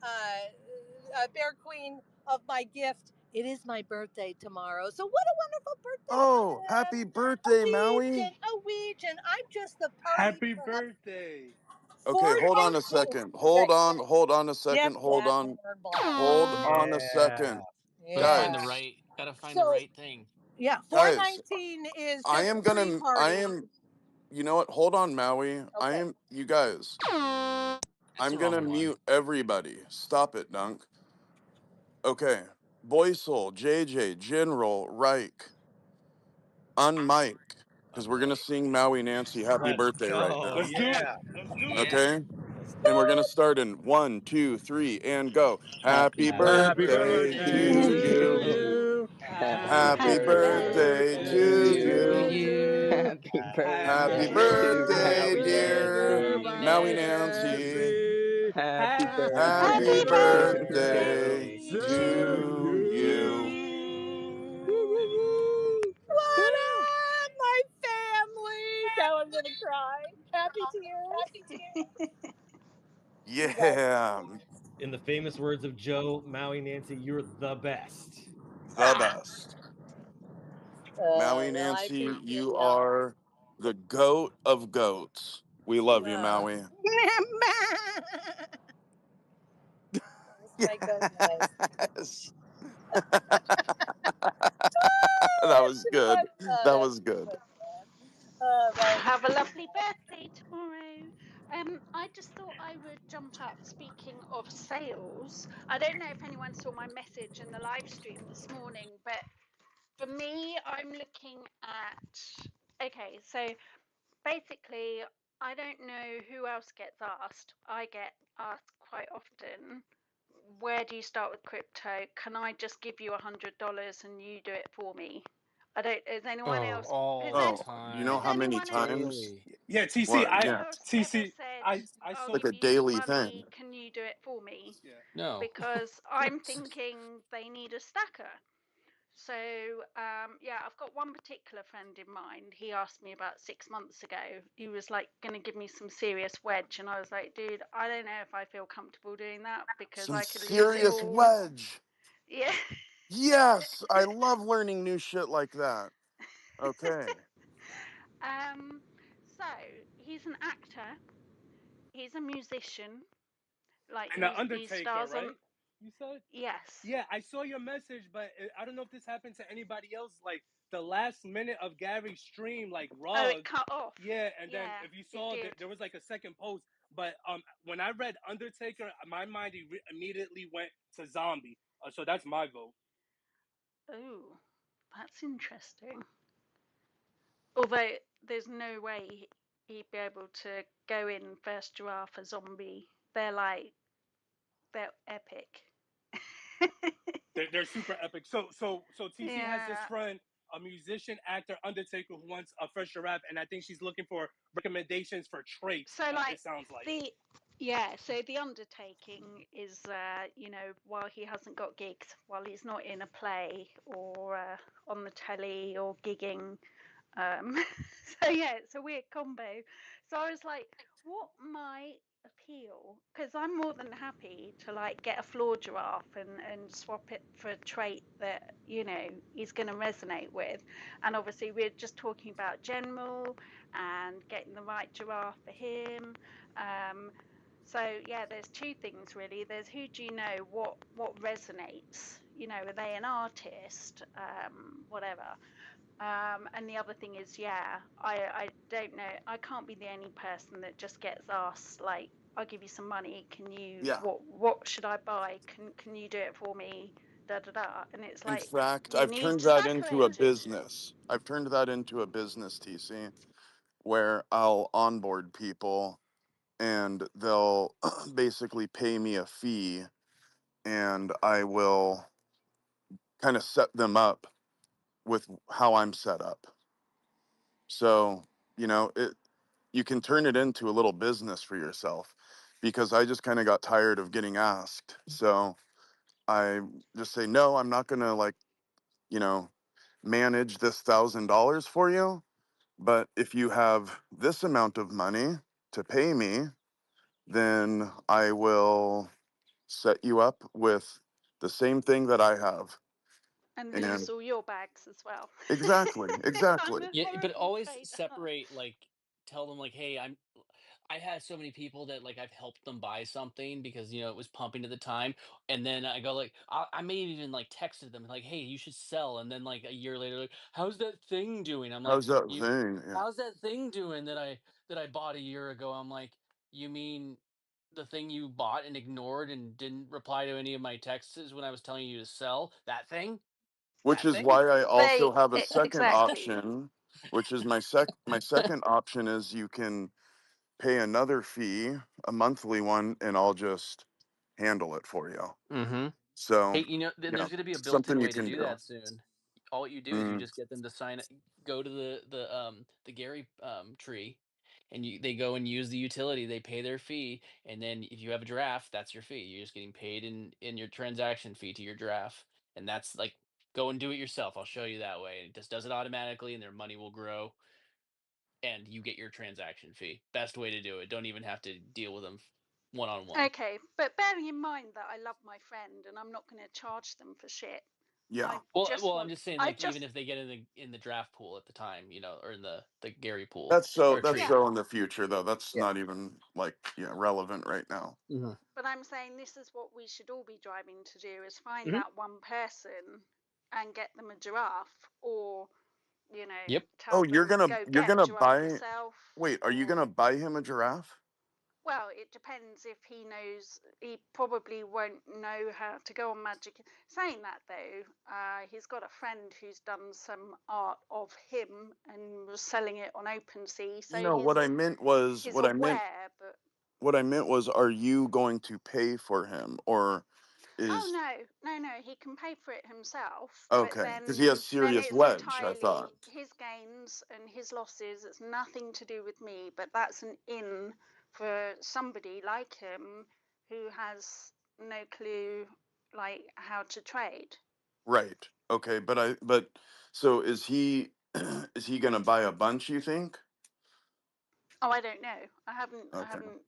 uh, Bear Queen of my gift. It is my birthday tomorrow. So what a wonderful Oh, birthday happy gift. birthday, Maui. A Weejan. I'm just the party Happy pooper. birthday. Okay, hold on a 419. second. Okay. Hold on a second. Yes, Hold Dad. on. Hold on a Yeah. second. Gotta Guys, find the So right thing. yeah, guys, 419 is I just a am gonna, I pre-party. am, you know what? Hold on, Maui. Okay. You guys, That's I'm the gonna wrong one. mute everybody. Stop it, Dunk. Okay. Boysel, JJ, General, Reich, unmic, because we're gonna sing Maui Nancy happy Let's birthday right go. now. Let's do Yeah. it. Let's do it. Yeah. Okay? Let's And do we're it. gonna start in 1, 2, 3, and go. Happy Happy Happy Happy birthday birthday birthday birthday to to to to you. you. you. you. Happy Happy Happy Happy birthday birthday birthday to to birthday to you. you. to you. you. Happy Happy Happy birthday Happy to birthday, birthday, Maui birthday, dear dear Nancy. Maui dear Maui Nancy. Nancy. Happy Happy Happy birthday Happy to birthday birthday birthday you. to to to you. you. Woo, you. woo, woo. What Woo. up, my family? Now I'm gonna cry. Happy tears. You guys are Yeah, In the famous words of Joe, Maui Nancy, you're the best. the best. Maui well, I Nancy, appreciate you y'all. are the goat of goats. We love you, Uh, Maui. That's my goat noise. Yes. That was Too good. much fun. That That's was too good. much fun. But Have a lovely birthday tomorrow. I just thought I would jump up. Speaking of sales, I don't know if anyone saw my message in the live stream this morning, but for me, I'm looking at. Okay, so basically, I don't know who else gets asked. I get asked quite often. Where do you start with crypto? Can I just give you $100 and you do it for me? I don't. Is anyone Oh, else? all Has the any? Oh, you know Has how time. many anyone times? else? Daily. Yeah, TC, What? Anyone Yeah, else ever TC, said, I "I'll like saw. give a you some daily thing. money. Can you do it for me?" Yeah. No. Because I'm thinking they need a stacker. So yeah, I've got one particular friend in mind. He asked me about 6 months ago. He was like going to give me some serious wedge, and I was like, dude, I don't know if I feel comfortable doing that because Some I could lose it serious all. wedge. Yeah. Yes, I love learning new shit like that. Okay. um. So he's an actor. He's a musician. Like And the he Undertaker, stars on. right? You said? Yes. Yeah, I saw your message, but I don't know if this happened to anybody else. Like the last minute of Gary's stream, like Oh, it Rug. cut off. Yeah, and then Yeah, if you it saw that did. there was like a second post, but when I read Undertaker, my mind immediately went to Zombie. So that's my vote. Oh, that's interesting. Although there's no way he'd be able to go in first giraffe a zombie. They're epic. They're super epic. So TC has this Yeah. friend, a musician, actor, undertaker who wants a fresh giraffe, and I think she's looking for recommendations for traits. So like It sounds like. the yeah, so the undertaking is you know, while he hasn't got gigs, while he's not in a play or on the telly or gigging. So yeah, it's a weird combo. So I was like, what might appeal? Because I'm more than happy to like get a floor giraffe and swap it for a trait that, you know, he's going to resonate with. And obviously we're just talking about general and getting the right giraffe for him. Um, so yeah, there's two things really. There's who do you know, what resonates? You know, are they an artist? Whatever. And the other thing is, yeah, I don't know. I can't be the only person that just gets asked, like, I'll give you some money. Can you, Yeah. what should I buy? Can you do it for me? Da da da. And it's In like, fact, you I've need turned to that stacker into a agent. business. I've turned that into a business, TC, where I'll onboard people and they'll basically pay me a fee and I will kind of set them up with how I'm set up. So, you can turn it into a little business for yourself because I just kind of got tired of getting asked. So I just say, no, I'm not going to you know, manage this $1,000 for you. But if you have this amount of money to pay me, then I will set you up with the same thing that I have. And And lose all your bags as well. exactly, I'm exactly. a Yeah, but horrible always trader. separate, like, tell them like, "Hey, I had so many people that like I've helped them buy something because it was pumping at the time." And then I go like, I may have even like texted them like, "Hey, you should sell." And then like a year later, like, "How's that thing doing?" I'm like, How's that "You, thing? Yeah. how's that thing doing that I bought a year ago?" I'm like, "You mean the thing you bought and ignored and didn't reply to any of my texts when I was telling you to sell that thing? Which That is thing?" why I also have a second Exactly. option, which is my second option is you can pay another fee, a monthly one, and I'll just handle it for you. Mm-hmm. So, Hey, there's going to be a built-in something you way to can do do. that soon. All you do is you Mm, just get them to sign it, go to the Gary tree, and they go and use the utility. They pay their fee, and then if you have a draft, that's your fee. You're just getting paid in your transaction fee to your draft, and that's like go and do it yourself. I'll show you that way. It just does it automatically, and their money will grow, and you get your transaction fee. Best way to do it. Don't even have to deal with them one on one. Okay, but bearing in mind that I love my friend and I'm not going to charge them for shit. yeah. I'm just saying, I like, even just, if they get in the draft pool at the time, or in the Gary pool That's so or that's yeah, tree. so in the future though. That's Yeah. not even relevant right now. Hmm. but I'm saying this is what we should all be driving to do is find Hmm. that one person and get them a giraffe or, you know, Yep. tell Oh, you're them gonna go you're get a gonna giraffe buy yourself wait, are you or gonna buy him a giraffe? well, it depends if he knows. He probably won't know how to go on Magic. Saying that though, he's got a friend who's done some art of him and was selling it on OpenSea, so No, he's aware. But what I meant was are you going to pay for him or oh is no, no, no, he can pay for it himself. But okay, because he has then serious it's wedge, I thought. entirely his gains and his losses. It's nothing to do with me. But that's an in for somebody like him who has no clue like how to trade. Right. Okay, but so is he is he gonna buy a bunch, you think? Oh, I don't know. I Okay. haven't.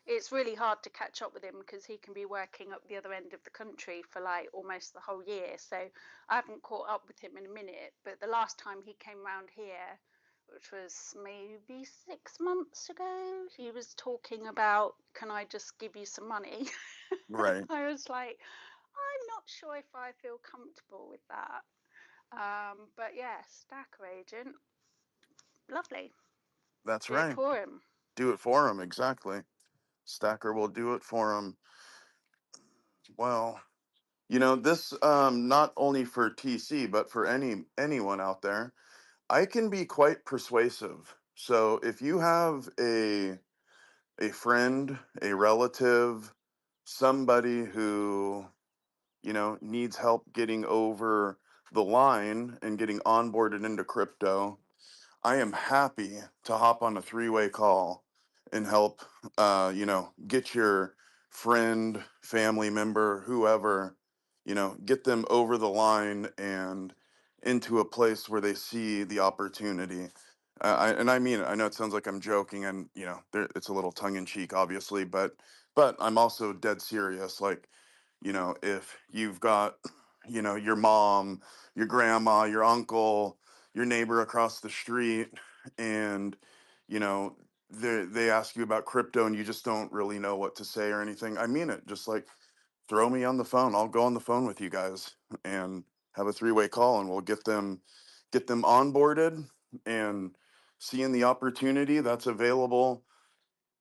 It's really hard to catch up with him because he can be working up the other end of the country for like almost the whole year. So I haven't caught up with him in a minute. But the last time he came round here, which was maybe 6 months ago, he was talking about, can I just give you some money? Right. I was like, I'm not sure if I feel comfortable with that. But yeah, stacker agent, lovely. That's Do it right. for him. Do it for him, exactly. Stacker will do it for him. Well, this not only for TC, but for anyone out there, I can be quite persuasive. So if you have a friend, a relative, somebody who, needs help getting over the line and getting onboarded into crypto, I am happy to hop on a three-way call and help, get your friend, family member, whoever, get them over the line and into a place where they see the opportunity. And I mean it. I know it sounds like I'm joking, and it's a little tongue in cheek, obviously, but I'm also dead serious. Like, if you've got, your mom, your grandma, your uncle, your neighbor across the street, and you know they ask you about crypto and you just don't really know what to say or anything, I mean it. Just like, throw me on the phone. I'll go on the phone with you guys and have a three-way call, and we'll get them onboarded and seeing the opportunity that's available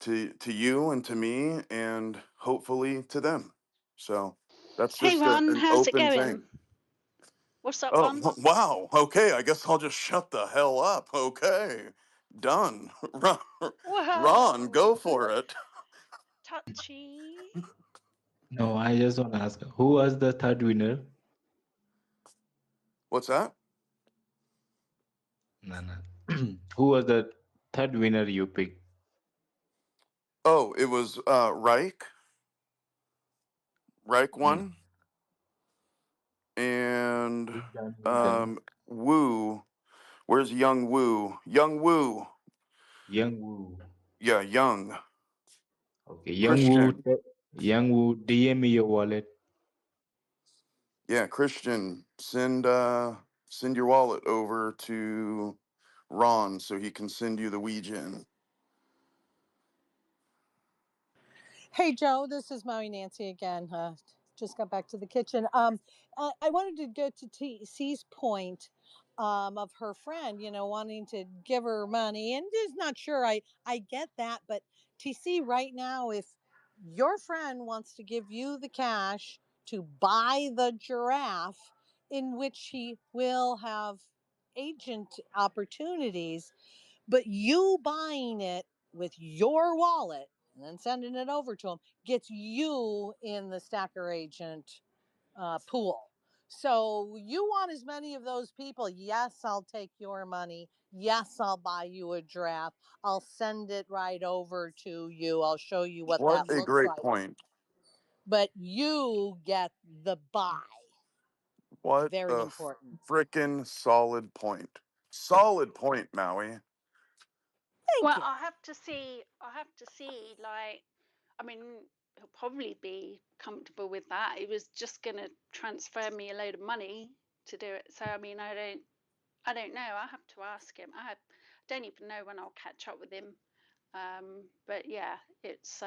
to you and to me and hopefully to them. So that's Hey, just Ron, an how's it open going? thing. What's up, Oh, Ron? wow. Okay, I guess I'll just shut the hell up. Okay, done. Ron, Whoa, go for it. touchy. No, I just want to ask who was the third winner? What's that? No, no. Who was the third winner you picked? Oh, it was Reich Mm. won, and Who's done? Wu. Where's Young Wu? Young Wu. Young Woo. Yeah, Young Okay, Christian. Young Woo, DM me your wallet. Yeah, Christian. Send your wallet over to Ron so he can send you the Ouija. Hey, Joe, this is Maui Nancy again. Just got back to the kitchen. I wanted to go to C's point of her friend, wanting to give her money and just not sure. I get that, but TC, right now, if your friend wants to give you the cash to buy the giraffe, in which he will have agent opportunities, but you buying it with your wallet and then sending it over to him gets you in the stacker agent pool. So you want as many of those people. Yes, I'll take your money. Yes, I'll buy you a draft. I'll send it right over to you. I'll show you what What that a looks great like. point. But you get the buy. What Very a important. freaking solid point. Solid point, Maui. Thank Well, you. I have to see. I have to see. Like, I mean, he'll probably be comfortable with that. He was just going to transfer me a load of money to do it. So, I mean, I don't know. I have to ask him. Don't even know when I'll catch up with him. But yeah, it's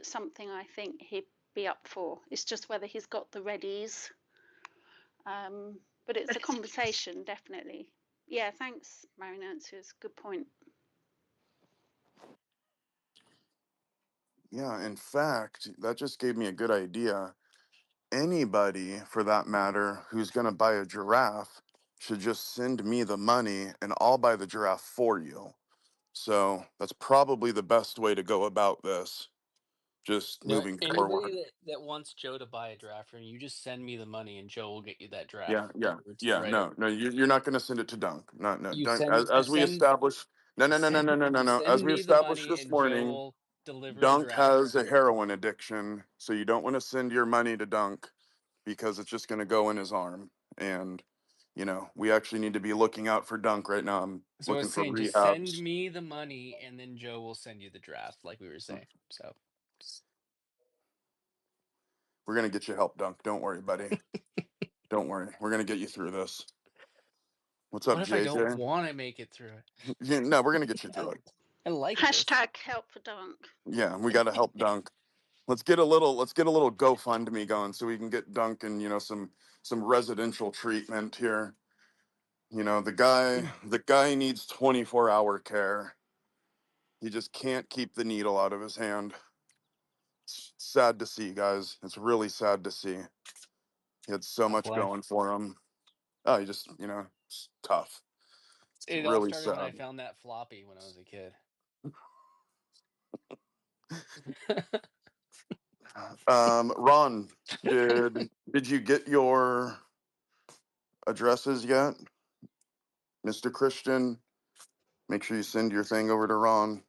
something I think he'd be up for. It's just whether he's got the readies. But it's a conversation, definitely. Yeah, thanks, Mary Nancy. It's a good point. Yeah, in fact, that just gave me a good idea. Anybody, for that matter, who's going to buy a giraffe should just send me the money and I'll buy the giraffe for you. So that's probably the best way to go about this, just No, moving anybody forward. that wants Joe to buy a draft from you, just send me the money and Joe will get you that draft Yeah, yeah, delivered to you yeah. right No, over. no, you're not going to send it to Dunk. No, no, You Dunk. send you As we send established, no, you no, no, no, send no, no, no, you no. As send we me the established money this and Joe morning, will deliver the Dunk draft has to a you. heroin addiction, so you don't want to send your money to Dunk because it's just going to go in his arm. And we actually need to be looking out for Dunk right now. I'm So I looking was for saying, just send rehabs. me the money and then Joe will send you the draft, like we were saying. So just- We're gonna get you help, Dunk. Don't worry, buddy. Don't worry. We're gonna get you through this. What's up, what if I don't JJ? want to make it through it? No, we're gonna get you through it. I like this. Hashtag help for Dunk. Yeah, we got to help Dunk. Let's get a little GoFundMe going so we can get Duncan, some residential treatment here. The guy needs 24-hour care. He just can't keep the needle out of his hand. It's sad to see, guys. It's really sad to see. He had so Tough much life. going for him. Oh, he just, it's tough. It's It all really started when I sad. found that floppy when I was a kid. Ron, did you get your addresses yet, Mr. Christian? Make sure you send your thing over to Ron.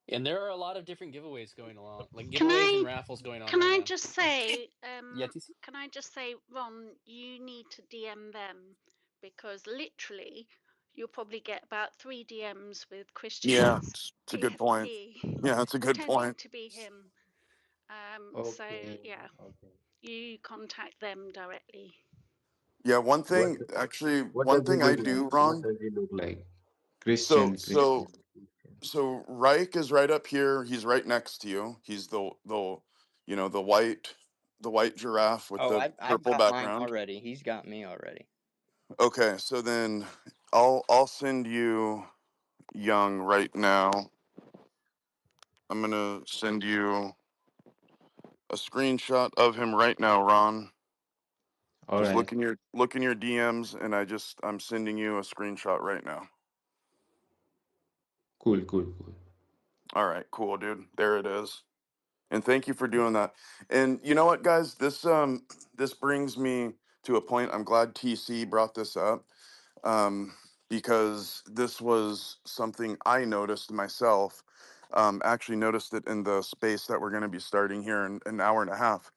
And there are a lot of different giveaways going along, like Can giveaways and raffles going on can right I now. just say, Yeah, TC? can I just say, Ron, you need to DM them because literally you'll probably get about 3 DMs with Yeah, Christian's it's a good point. PFP Yeah, that's a good pretending point. to be him. So Okay, yeah, okay. you contact them directly. Yeah, one What thing, actually, what one does he thing I look like? do, What Ron. does he look like? So, Christian, so, Christian, Christian. so Reich is right up here. He's right next to you. He's the white giraffe with Oh, the I've purple got mine background. already. He's got me already. Okay, so then I'll send you Young right now. I'm gonna send you a screenshot of him right now, Ron. All Just right. look in your DMs, and I'm sending you a screenshot right now. Cool, cool, cool. All right, cool, dude. There it is. And thank you for doing that. And you know what, guys? This brings me to a point. I'm glad TC brought this up, because this was something I noticed myself. Actually noticed it in the space that we're going to be starting here in an hour and a half.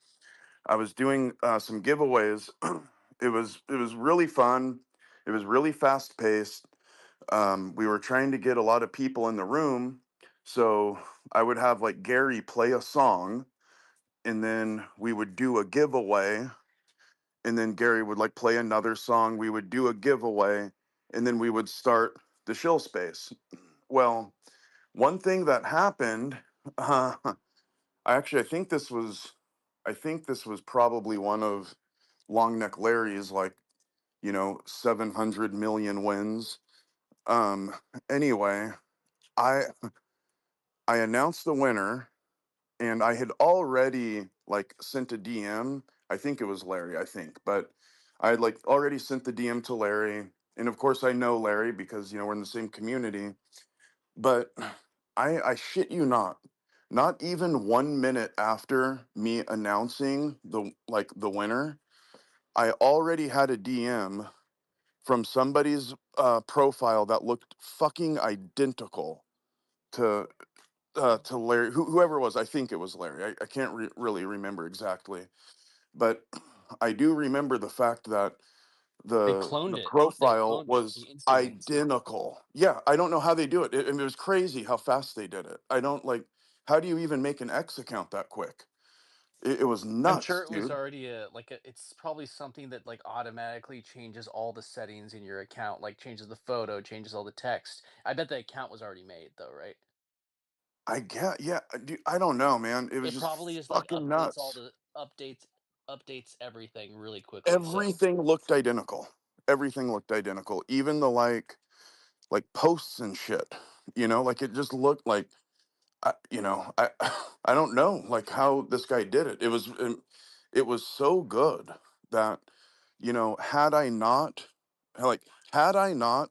I was doing some giveaways. It was really fun. It was really fast paced. We were trying to get a lot of people in the room, so I would have like Gary play a song, and then we would do a giveaway, and then Gary would like play another song. We would do a giveaway, and then we would start the shill space. Well, one thing that happened, I think this was probably one of Long Neck Larry's, like, 700 million wins. Um, anyway, I I announced the winner, and I had already like sent a DM. I think it was Larry, I think, but I had like already sent the DM to Larry, and of course I know Larry because we're in the same community. But I shit you not, not even 1 minute after me announcing the winner, I already had a DM from somebody's profile that looked fucking identical to Larry, whoever it was. I think it was Larry. I can't really remember exactly, but I do remember the fact that They the cloned it. They profile cloned it was instantly. identical. Yeah, I don't know how they do it. It was crazy how fast they did it. I don't like. How do you even make an X account that quick? It was I'm sure nuts, it was dude. already it's probably something that like automatically changes all the settings in your account, like changes the photo, changes all the text. I bet the account was already made though, right? I get. Yeah, dude, I don't know, man. It was It just probably just like fucking updates all nuts. the updates everything really quickly. So Everything looked identical. Everything looked identical. Even the like posts and shit. Like it just looked like I I don't know like how this guy did it. It was so good that had I not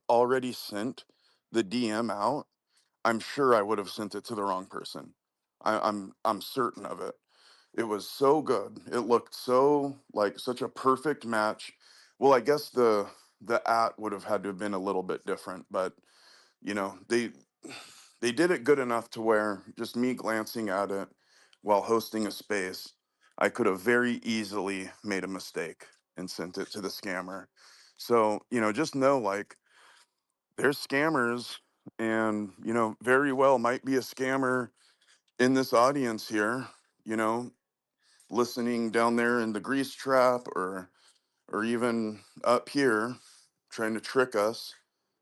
already sent the DM out, I'm sure I would have sent it to the wrong person. I'm certain of it. It was so good. It looked so like such a perfect match. Well, I guess the at would have had to have been a little bit different, but they did it good enough to where just me glancing at it while hosting a space, I could have very easily made a mistake and sent it to the scammer. So, just know like there's scammers, and very well might be a scammer in this audience here, you know, listening down there in the grease trap, or even up here trying to trick us,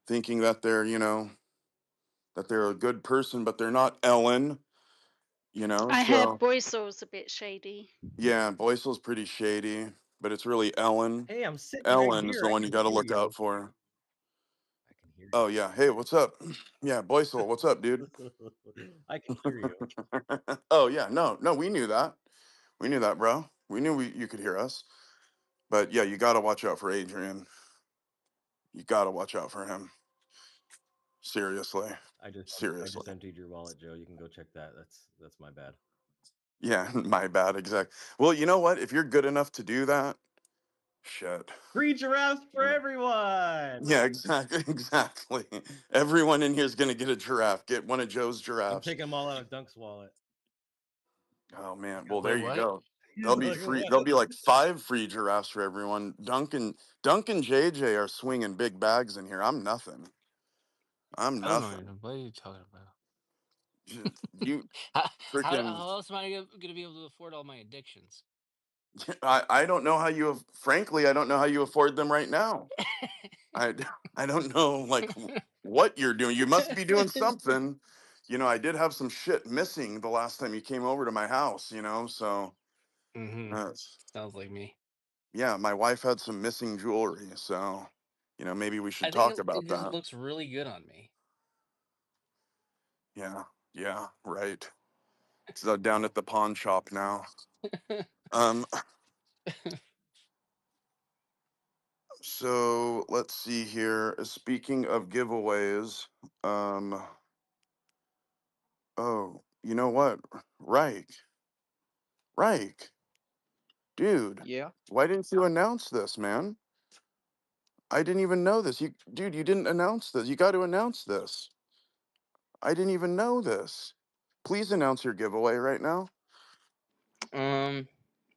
thinking that they're a good person, but they're not, Ellen. I heard So Boyso's a bit shady. yeah, Boysel's pretty shady, but it's really Ellen. Hey, I'm sitting right Ellen is here. the I one you can got to hear look out you. for. I can hear Oh yeah, hey, what's up? Yeah, Boysel, what's up, dude? you. I can hear you. Oh yeah, no, we knew that. We knew that, bro. We knew you could hear us. But yeah, you got to watch out for Adrian. You got to watch out for him. Seriously. I just Seriously. emptied your wallet, Joe. You can go check that. That's my bad. Yeah, my bad. Exactly. Well, you know what? If you're good enough to do that, shit. Free giraffes for everyone. Yeah, exactly. Exactly. Everyone in here is gonna get a giraffe. Get one of Joe's I'm giraffes. taking them all out of Dunk's wallet. Oh man. Well, there Wait, you what? go. He's There'll be like, free. what? There'll be like 5 free giraffes for everyone. Duncan, JJ are swinging big bags in here. I'm nothing. I'm I don't know. nothing. What are you talking about? You How freaking. else am I gonna be able to afford all my addictions? I don't know how you have. Frankly, I don't know how you afford them right now. I I don't know like what you're doing. You must be doing something. I did have some shit missing the last time you came over to my house. So Mm-hmm. uh, Sounds like me. yeah, my wife had some missing jewelry. So maybe we I should think talk it about just that. looks really good on me. Yeah, yeah, right. So down at the pawn shop now. Um, so let's see here. Speaking of giveaways, um, oh, you know what? Right, dude. Yeah. Why didn't you announce this, man? I didn't even know this. You didn't announce this. You got to announce this. I didn't even know this. Please announce your giveaway right now. Um.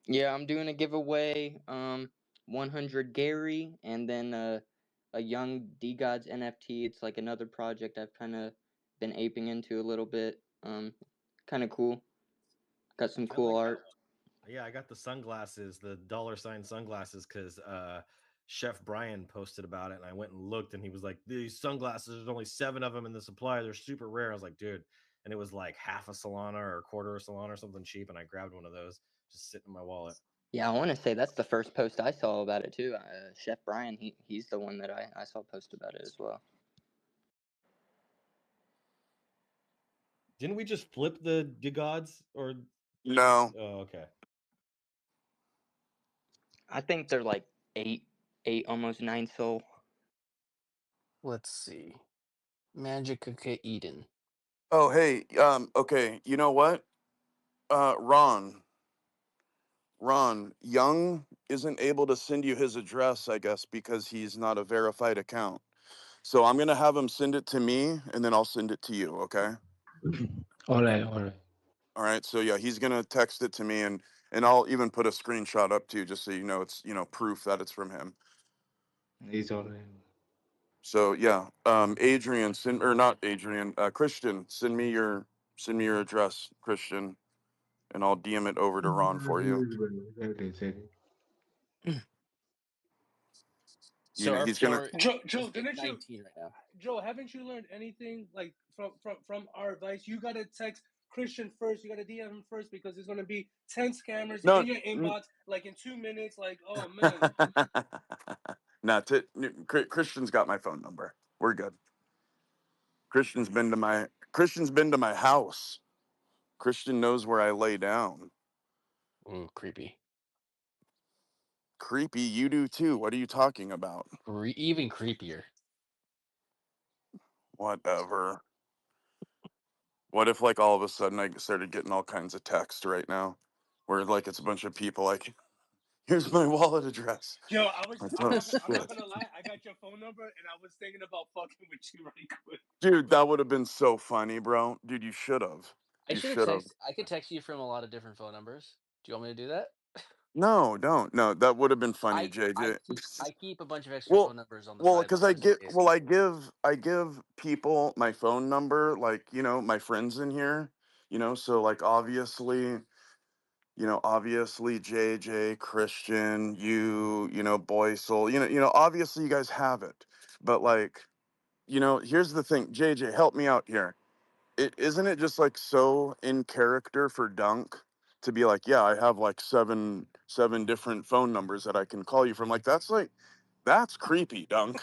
Yeah, I'm doing a giveaway. 100 Gary, and then a young D Gods NFT. It's like another project I've kind of been aping into a little bit. Kind of cool. Got some I cool like art. Yeah, I got the sunglasses, the $ sunglasses, because Chef Brian posted about it, and I went and looked, and he was like, "These sunglasses, there's only 7 of them in the supply. They're super rare." I was like, "Dude," and it was like half a Solana or a quarter of Solana or something cheap, and I grabbed one of those, just sitting in my wallet. Yeah, I want to say that's the first post I saw about it too. Chef Brian, he's the one that I saw post about it as well. Didn't we just flip the gods or? No. Oh, okay. I think they're like 8, almost 9 soul. Let's see. Magica Eden. Oh, hey. Okay. You know what? Ron, Young isn't able to send you his address, I guess, because he's not a verified account. So I'm gonna have him send it to me, and then I'll send it to you. Okay. All right, all right. All right. So yeah, he's gonna text it to me, and I'll even put a screenshot up too, just so you know it's proof that it's from him. It's all right. So yeah, Adrian, send or not Adrian, Christian, send me your address, Christian, and I'll DM it over to Ron for you. Ready. So our He's gonna. floor Joe, is didn't you, 19 right now. Joe? Haven't you learned anything like from our advice? You gotta text Christian first. You gotta DM him first because there's gonna be 10 scammers No. in your inbox like in 2 minutes. Like, oh man. Not to, Christian's got my phone number. We're good. Christian's been to my house. Christian knows where I lay down. Ooh, creepy. Creepy, you do too. What are you talking about? Even creepier. Whatever. What if like all of a sudden I started getting all kinds of text right now, where like it's a bunch of people like, here's my wallet address. Yo, I was Like, I'm oh not gonna I'm not shit, gonna lie, I got your phone number and I was thinking about fucking with you right quick. dude, that would have been so funny, bro. Dude, you should have. I You should have should have. text. I could text you from a lot of different phone numbers. Do you want me to do that? No, don't. No, that would have been funny, I JJ. keep I keep a bunch of extra phone Well, numbers on the well, side because just in case. I give people my phone number, like my friends in here, so like obviously JJ, Christian, Boy Soul, obviously you guys have it, but like, here's the thing, JJ, help me out here. Isn't it just like so in character for Dunk to be like, yeah, I have like seven different phone numbers that I can call you from? Like that's creepy, Dunk.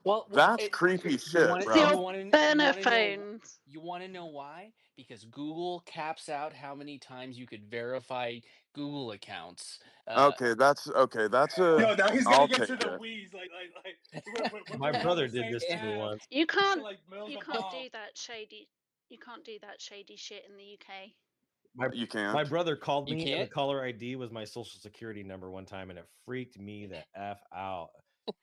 Well, That's creepy you shit, want It's you bro. your want to you burner want to know phones. you want to know why? Because Google caps out how many times you could verify Google accounts. Okay, that's a. Yo, now he's gonna I'll get to take the it. wheeze, like we're My gonna have brother the did same this to me app once. to like mail You the can't bomb. do that shady. You can't do that shady shit in the UK. My You my can't. brother called You me, and the can't. caller ID was my social security number one time, and it freaked me the f out.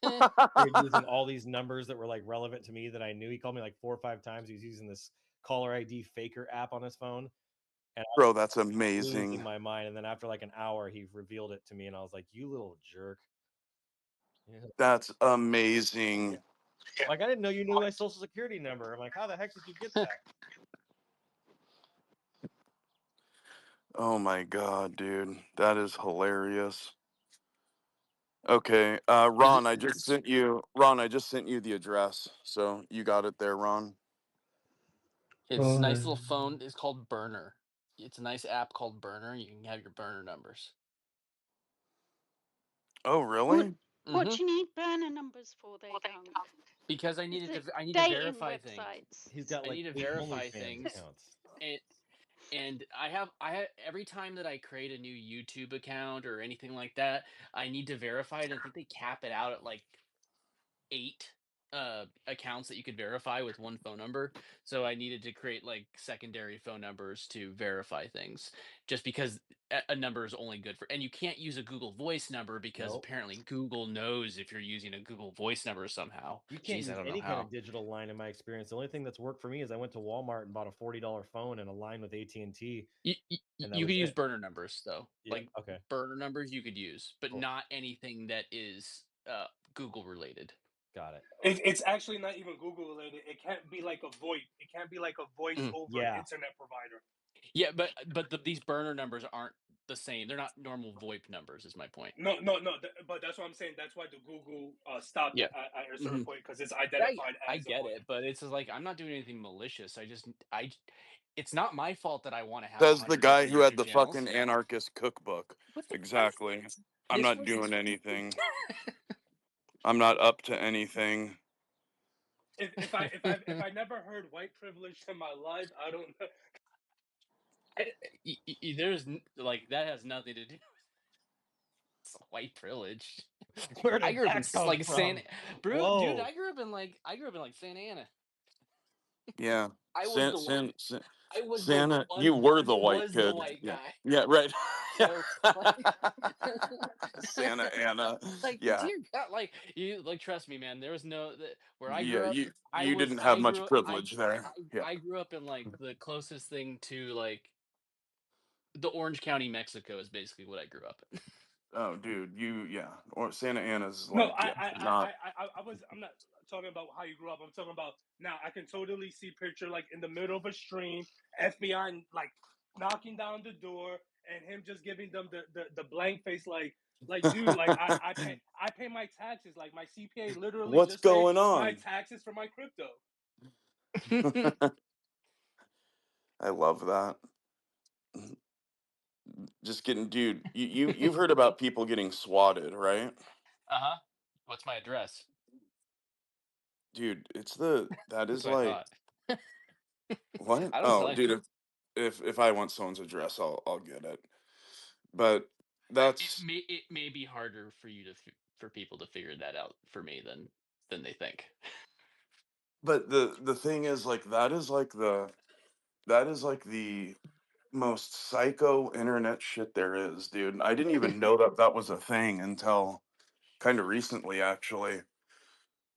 They were using all these numbers that were like relevant to me that I knew. He called me like 4 or 5 times. He was using this caller ID faker app on his phone, and I was Bro, that's losing amazing. my mind. And then after like an hour, he revealed it to me, and I was like, "You little jerk!" Yeah. That's amazing. Like I didn't know you knew my social security number. I'm like, how the heck did you get that? Oh my god, dude. That is hilarious. Okay. Is it? Ron, I just sent you the address. So you got it there, Ron. It's a nice little phone. It's called Burner. It's a nice app called Burner. You can have your burner numbers. Oh, What really? what Mm-hmm. do you need burner numbers for there, Young? Because Is it I need to dating verify things. websites? He's got I like need to 8 verify OnlyFans things, accounts. and every time that I create a new YouTube account or anything like that, I need to verify it. I think they cap it out at like 8 accounts that you could verify with one phone number. So I needed to create like secondary phone numbers to verify things just because a number is only good for, and you can't use a Google Voice number because Nope. apparently Google knows if you're using a Google Voice number somehow. You can't Jeez, I use don't know any kind how. of digital line in my experience. The only thing that's worked for me is I went to Walmart and bought a $40 phone and a line with AT&T, and that You was could use it. burner numbers though. Yeah. Like Okay. burner numbers you could use, but Cool. not anything that is Google related. Got it. It's actually not even Google related. It can't be like a VoIP. It can't be like a voice Mm. over Yeah. internet provider. Yeah, but these burner numbers aren't the same. They're not normal VoIP numbers. Is my point. No, no, no. But that's what I'm saying. That's why the Google stopped Yeah. it at a certain Hmm. point because it's I identified I as a get VoIP. it, but it's just like I'm not doing anything malicious. It's not my fault that I want to have Says the 100 guy different who had YouTube the fucking channels. anarchist cookbook. What the fuck? Exactly. I'm This not was doing anything. I'm not up to anything. If I never heard white privilege in my life, I don't know. like that has nothing to do with white privilege. Where I did grew up in that come like from? Bro, dude. Whoa. I grew up in like Santa Ana. Yeah. I was San, the white. San, San, I was the Santa, one. you were I the white was the kid. white Yeah. guy. Yeah, right. So like, Santa Ana. like Yeah. dear God, like you like trust me, man. There was no where I Yeah, grew up. you didn't have much privilege there. Yeah. I grew up in like the closest thing to like the Orange County, Mexico is basically what I grew up in. Oh, dude, yeah. Or Santa Ana's No, like, yeah, not. I'm not talking about how you grew up. I'm talking about now. I can totally see picture like in the middle of a stream, FBI like knocking down the door, and him just giving them the blank face, like dude, like I pay my taxes. Like my CPA literally What's just say going my on? taxes for my crypto. I love that. Just getting, dude. You've heard about people getting swatted, right? Uh-huh. What's my address? Dude, that That's is what I like thought. what? I don't Oh, tell you. dude, if I want someone's address, I'll get it. But that's It may be harder for you for people to figure that out for me than they think. but the thing is like that is like the most psycho internet shit there is, dude. I didn't even know that that was a thing until kind of recently, actually.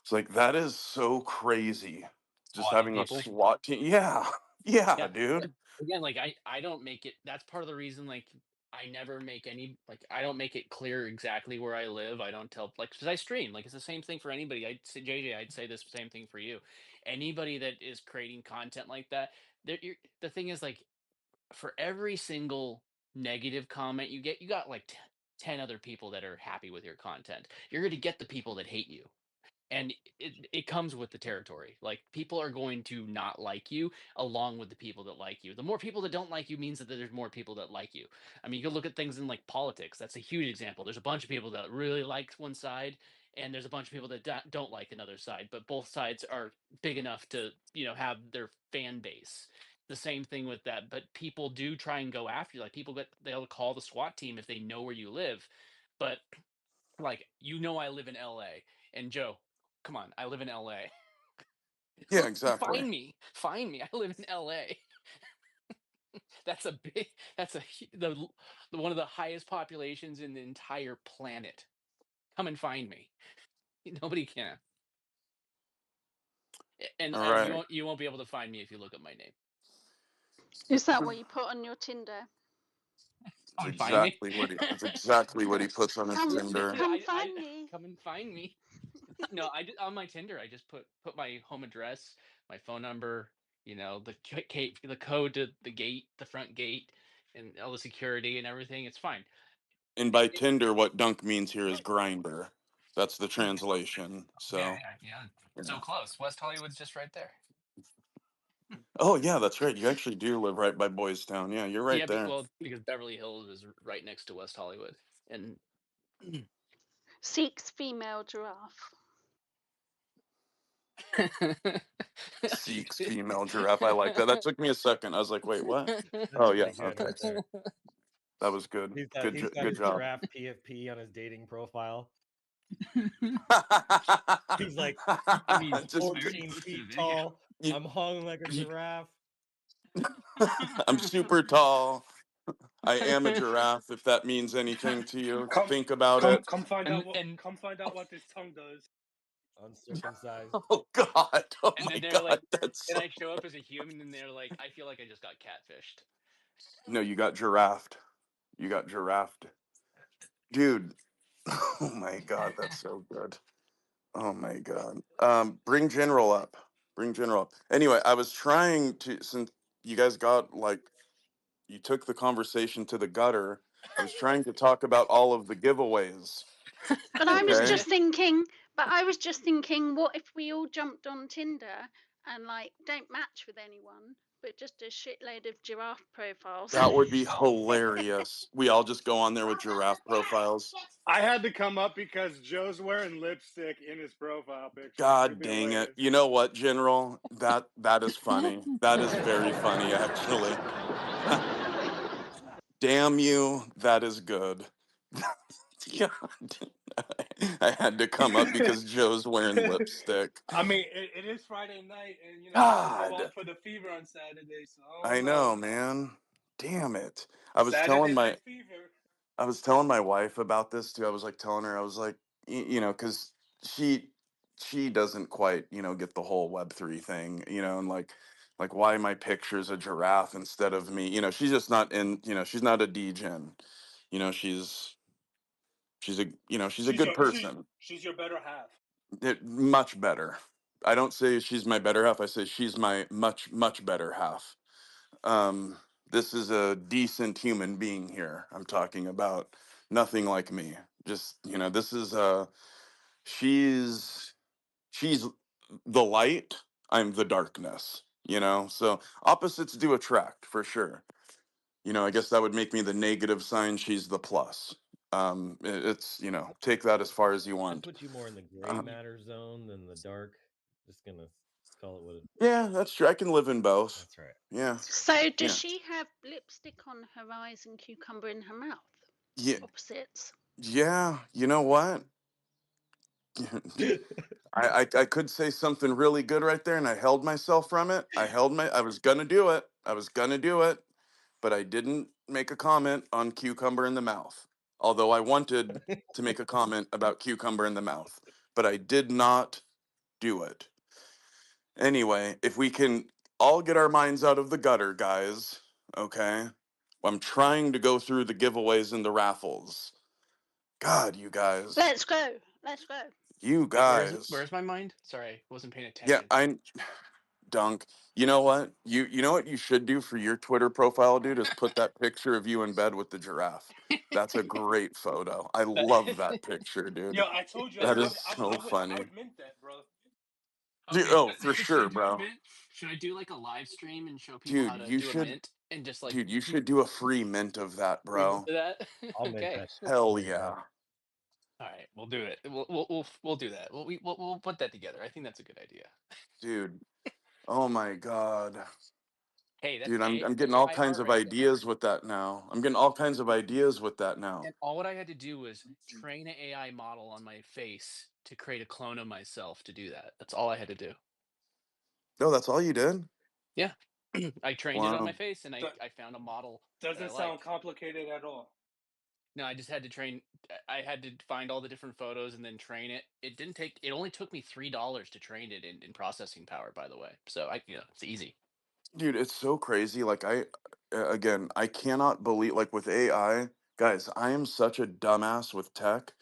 It's like that is so crazy. Just Swatting having a people. SWAT team. Yeah. Yeah, Yeah. dude. Again, like I don't make it. That's part of the reason. Like I never make any. Like I don't make it clear exactly where I live. I don't tell like because I stream. Like it's the same thing for anybody. I'd say JJ. I'd say this same thing for you. Anybody that is creating content like that. The thing is like for every single negative comment you get, you got like 10 other people that are happy with your content. You're going to get the people that hate you, and it comes with the territory. Like people are going to not like you along with the people that like you. The more people that don't like you means that there's more people that like you. I mean, you can look at things in like politics. That's a huge example. There's a bunch of people that really like one side, and there's a bunch of people that don't like another side, but both sides are big enough to have their fan base. The same thing with that, but people do try and go after you. Like they'll call the SWAT team if they know where you live, but like I live in LA, and Joe, come on, I live in LA. Yeah, exactly. Find me. I live in LA. That's a big. That's the one of the highest populations in the entire planet. Come and find me. Nobody can. And All you right. won't be able to find me if you look up my name. Is that what you put on your Tinder? Come It's and find me. exactly what that's exactly what he puts on his Come, Tinder. come I find me. come and find me. No, on my Tinder, I just put my home address, my phone number, the code to the gate, the front gate, and all the security and everything. It's fine. And by Tinder, what Dunk means here is grinder. That's the translation. Yeah, So, yeah, yeah. So yeah. close. West Hollywood's just right there. Oh yeah, that's right. You actually do live right by Boys Town. Yeah, you're right Yeah, there. well, because Beverly Hills is right next to West Hollywood, and Seeks female giraffe. Seeks female giraffe. I like that. That took me a second. I was like, wait, what? That's Oh pretty yeah, good okay. right there. That was good. He's got Good his job. giraffe PFP on his dating profile. He's like, I'm he's Just very 14 close to the feet video. tall. you, I'm hung like a you, giraffe. I'm super tall. I am a giraffe. If that means anything to you, Come, think about it. and come find out what this tongue does. Uncircumcised. Oh God! Oh and my then they're God! like, That's and so... I show up as a human, and they're like, I feel like I just got catfished. No, you got giraffed. You got giraffed, dude. Oh my God, that's so good. Oh my God. Bring General up. Bring General up. Anyway, I was trying to, since you guys got like, you took the conversation to the gutter. I was trying to talk about all of the giveaways. But I was Okay. just thinking, what if we all jumped on Tinder and like don't match with anyone, but just a shitload of giraffe profiles? That would be hilarious. We all just go on there with giraffe profiles. I had to come up because Joe's wearing lipstick in his profile picture. It's gonna God be dang it. hilarious. You know what, General? That is funny. That is very funny, actually. Damn you. That is good. Yeah, I had to come up because Joe's wearing lipstick. I mean, it is Friday night, and I got to go out God, for the fever on Saturday, so I I don't know, know. man. Damn it. Saturday night fever. I was telling my wife about this too. I was like telling her, I was like, because she she doesn't quite, get the whole Web3 thing, and like why my picture's a giraffe instead of me. She's just not in, she's not a degen. You know, she's a She's good your person. she's your better half. Much better. I don't say she's my better half. I say she's my much better half. Um, this is a decent human being here. I'm talking about nothing like me. Just this is she's the light. I'm the darkness. So opposites do attract for sure. I guess that would make me the negative sign. She's the plus. It's take that as far as you I'd want. put you more in the gray Uh, matter zone than the dark. Just gonna call it what it. yeah, that's true. I can live in both. That's right. Yeah, So does yeah, she have lipstick on her eyes and cucumber in her mouth? yeah, Opposites. yeah. You know what? I could say something really good right there, and I held myself from it. I was gonna do it. I was gonna do it, but I didn't make a comment on cucumber in the mouth. Although I wanted to make a comment about cucumber in the mouth, but I did not do it. Anyway, if we can all get our minds out of the gutter, guys, okay? I'm trying to go through the giveaways and the raffles. God, you guys. Let's go. Let's go. You Wait, guys. where's my mind? Sorry, wasn't paying Yeah, attention. I Dunk. You know what? You know what you should do for your Twitter profile, dude, is put that picture of you in bed with the giraffe. That's a great photo. I love that picture, Yo, dude. I told you That is so I funny. would mint that, bro. Dude, Okay, oh, for should I sure, do a bro. mint? Should I do like a live stream and show people how Dude, to you do a should mint and just like dude, you should do a free mint of that, free mint bro. to that? I'll mint Okay. that. I'll Hell mint that. yeah. All right, we'll do it. We'll do that. We'll put that together. I think that's a good idea. Dude. Oh my god. Hey, that's Dude, I'm getting that's all kinds IR of right there. ideas with that now. I'm getting all kinds of ideas with that now. And all what I had to do was train an AI model on my face to create a clone of myself to do that. That's all I had to do. No, that's all you did? Yeah. I trained it on my Wow. face, and That I found a model that I doesn't sound liked. complicated at all. No, I just had to train. I had to find all the different photos and then train it. It didn't take. It only took me $3 to train it in processing power. By the way, so it's easy. Dude, it's so crazy. Like again, I cannot believe, like, with AI, guys, I am such a dumbass with tech.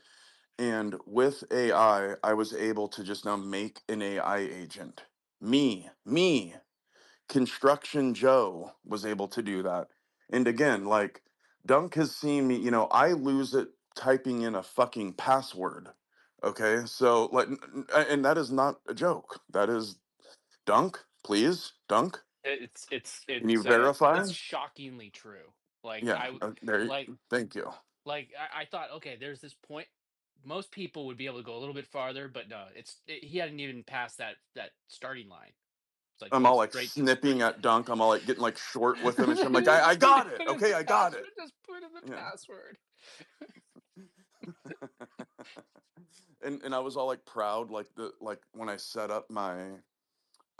And with AI, I was able to just now make an AI agent. Me, Construction Joe was able to do that. And again, like, Dunk has seen me, I lose it typing in a fucking password. Okay. So, like, and that is not a joke. That is Dunk, please. Dunk, can you It's verify? shockingly true. Like Yeah. like Thank you. I thought, okay, there's this point. Most people would be able to go a little bit farther, but no, he hadn't even passed that starting line. It's like I'm going all like straight to. snipping at Dunk. I'm all like getting like short with him and shit. I'm like, Just I put got it it. in Okay, the I got password. it. Just put in the Yeah. password. And I was all like proud, like when I set up my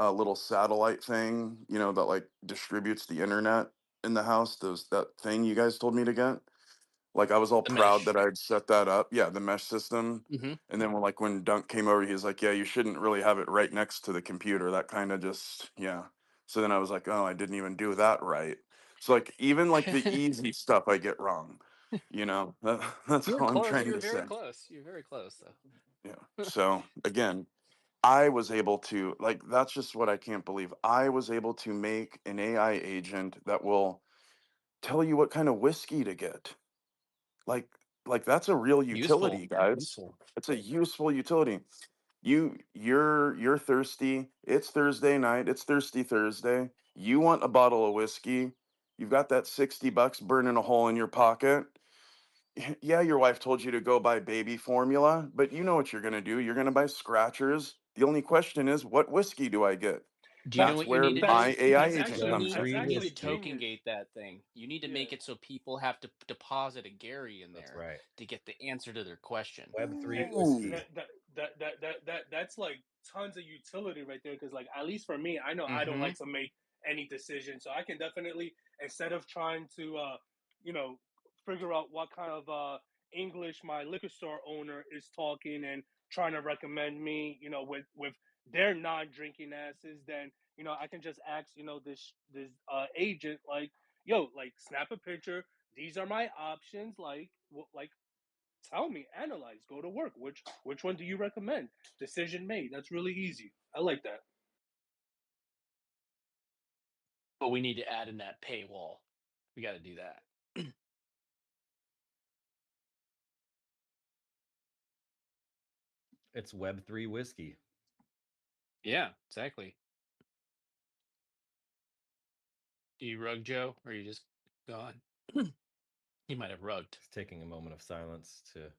little satellite thing, that like distributes the internet in the house. That thing you guys told me to get. Like, I was all The proud that mesh. I'd set that up. Yeah, the mesh system. Hmm. And then when Dunk came over, he was like, "Yeah, you shouldn't really have it right next to the computer. That kind of just, yeah." So then I was like, "Oh, I didn't even do that right." So, like, even like the easy stuff I get wrong. That's You were all I'm close. trying You were to very say. close. You were very close, Yeah. though. So again, I was able to, like, that's just what I can't believe. I was able to make an AI agent that will tell you what kind of whiskey to get. Like that's a real Useful. utility, guys. Useful. It's a useful utility. You're thirsty. It's Thursday night. It's Thirsty Thursday. You want a bottle of whiskey. You've got that $60 burning a hole in your pocket. Yeah, your wife told you to go buy baby formula, but you know what you're gonna do. You're gonna buy scratchers. The only question is, what whiskey do I get? Do you know That's what you where need to That's my do? AI that's agent You actually comes need in. that's Web3 you need to actually whiskey. token genius. gate that thing. You need to Yeah. make it so people have to deposit a Gary in That's there right. to get the answer to their question. Web3 And Ooh. whiskey. that's like tons of utility right there. Because like at least for me, I know I don't Mm-hmm. like to make any decision, so I can definitely, instead of trying to you know figure out what kind of English my liquor store owner is talking and trying to recommend me, with their non-drinking asses, then I can just ask this agent, like, yo, like, snap a picture. These are my options. Like, tell me, analyze, go to work. Which one do you recommend? Decision made. That's really easy. I like that. But we need to add in that paywall. We got to do that. It's Web3 whiskey. Yeah, exactly. Do you rug Joe, or you just gone? He might have rugged. It's taking a moment of silence to.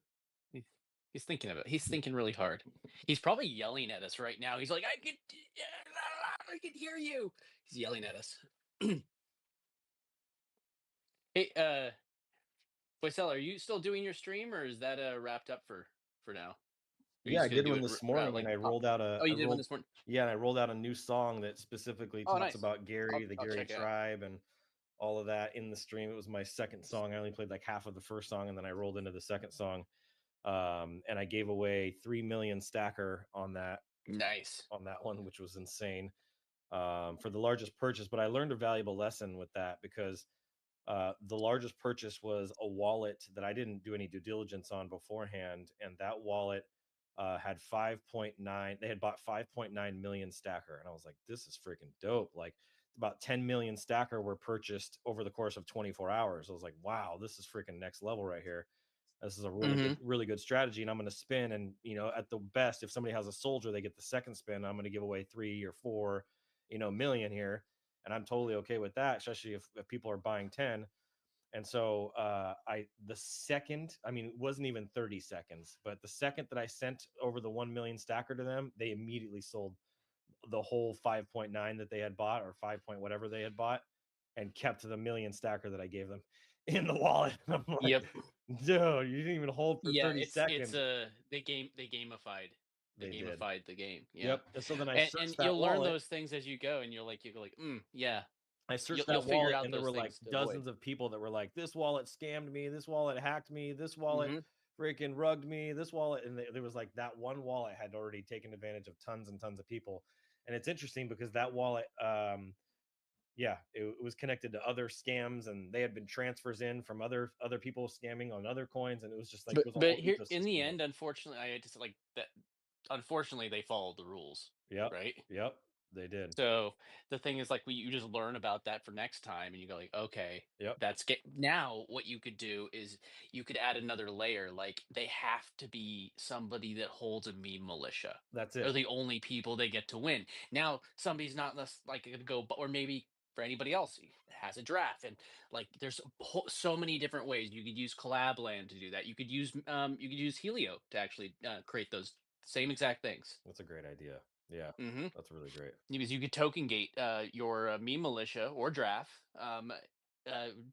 He- He's thinking of it. He's thinking really hard. He's probably yelling at us right now. He's like, I can hear you. He's yelling at us. Hey, Boysel, are you still doing your stream, or is that wrapped up for now? Are you Yeah, I just gonna did do one it this morning, and like I pop? rolled out a. Oh, I you did one rolled. this morning. Yeah, and I rolled out a new song that specifically Oh, talks nice. about Gary, the I'll Gary check it out. tribe, and all of that in the stream. It was my second song. I only played like half of the first song, and then I rolled into the second song. And I gave away 3 million stacker Nice. on that one, which was insane, for the largest purchase. But I learned a valuable lesson with that, because the largest purchase was a wallet that I didn't do any due diligence on beforehand, and that wallet had 5.9. They had bought 5.9 million stacker, and I was like, "This is freaking dope!" Like, about 10 million stacker were purchased over the course of 24 hours. I was like, "Wow, this is freaking next level right here." This is a Mm-hmm. really good strategy, and I'm going to spin. And at the best, if somebody has a soldier, they get the second spin. I'm going to give away 3 or 4, million here, and I'm totally okay with that, especially if people are buying 10. And so the second, I mean, it wasn't even 30 seconds, but the second that I sent over the 1 million stacker to them, they immediately sold the whole 5.9 that they had bought, or 5 point whatever they had bought, and kept the million stacker that I gave them in the wallet. I'm like, Yep. dude, you didn't even hold for Yeah, 30 it's seconds. they gamified They did. the game. Yeah. Yep. And so then I And searched that you'll learn wallet. those things as you go, and you'll go like, yeah. I searched You'll that figure wallet out and there those were like things to avoid. dozens of people that were like, this wallet scammed me, this wallet hacked me, this wallet Mhm. freaking rugged me, this wallet. And there was like that one wallet had already taken advantage of tons and tons of people. And it's interesting because that wallet, yeah, it was connected to other scams and they had been transfers in from other people scamming on other coins. And it was just like, it was a But whole here in the ecosystem of, end, unfortunately, I had to say like that. Unfortunately, they followed the rules, yep, right? yep, they did. So the thing is, like, you just learn about that for next time, and you go like, okay, Yep, now. What you could do is you could add another layer. Like, they have to be somebody that holds a meme militia. that's They're it. the only people they get to win. Now, somebody's not like going to go, or maybe for anybody else has a draft, and like there's so many different ways you could use collab land to do that. You could use Helio to actually create those same exact things. That's a great idea. Yeah, Hmm. that's really great. Because you could token gate your meme militia or draft uh,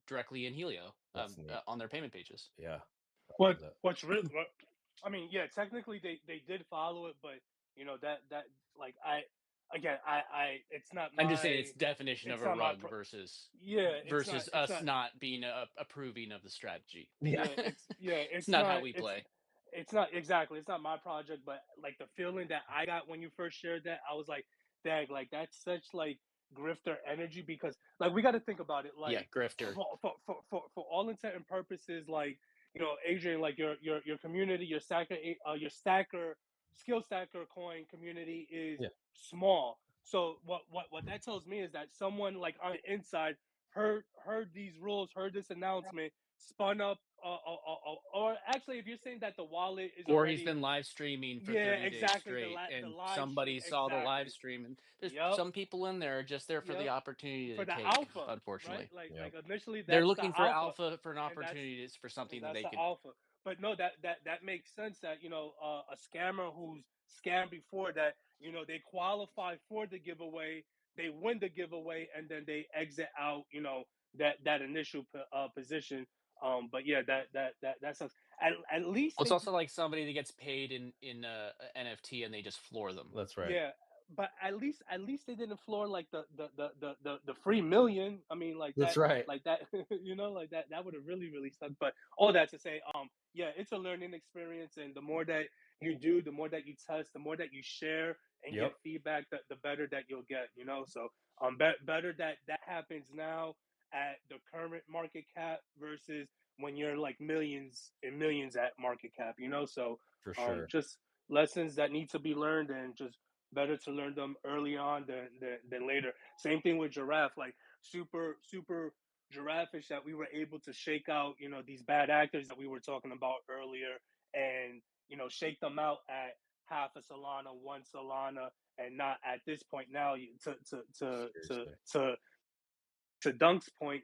directly in Helio That's neat. on their payment pages. Yeah, I What love that. what's real? What, I mean, yeah, technically they did follow it, but that like it's not I'm just saying it's my definition of it's a not my rug yeah, versus it's us not not being approving of the strategy. Yeah. It's not how we play. it's not exactly it's not my project, but like the feeling that I got when you first shared that, I was like, dang, like that's such like grifter energy, because like we got to think about it, Yeah, like grifter. for all intent and purposes, like Adrian, like your community, your stacker skill stacker coin community is Yeah, small. So what that tells me is that someone like on the inside heard these rules, heard this announcement, spun up, or actually, if you're saying that the wallet is Or he's already, been live streaming for yeah, 30 days exactly, straight, the and live stream, somebody saw the live exactly. stream, and there's Yep, some people in there are just there for the yep. opportunity For to the take, alpha, right? unfortunately. yeah. Like initially They're that's the looking for alpha, alpha for an and that's opportunity for and something that that's they the could. alpha. But no, that makes sense that a scammer who's scammed before that, they qualify for the giveaway, they win the giveaway, and then they exit out, that initial position. But yeah, that sucks. At least Well, it's they, also like somebody that gets paid in NFT and they just floor them. That's right. yeah, but at least they didn't floor like the free million. I mean, That's right. like that, like that would have really sucked. But all that to say, yeah, it's a learning experience, and the more that you do, the more that you test, the more that you share and give Yep. feedback, the better that you'll get. So better that that happens now at the current market cap versus when you're like millions and millions at market cap. So For sure. just lessons that need to be learned, and just better to learn them early on than later. Same thing with Giraffe, like super Giraffe that we were able to shake out, these bad actors that we were talking about earlier, and shake them out at half a Solana, one Solana, and not at this point now, Seriously. to Dunk's point,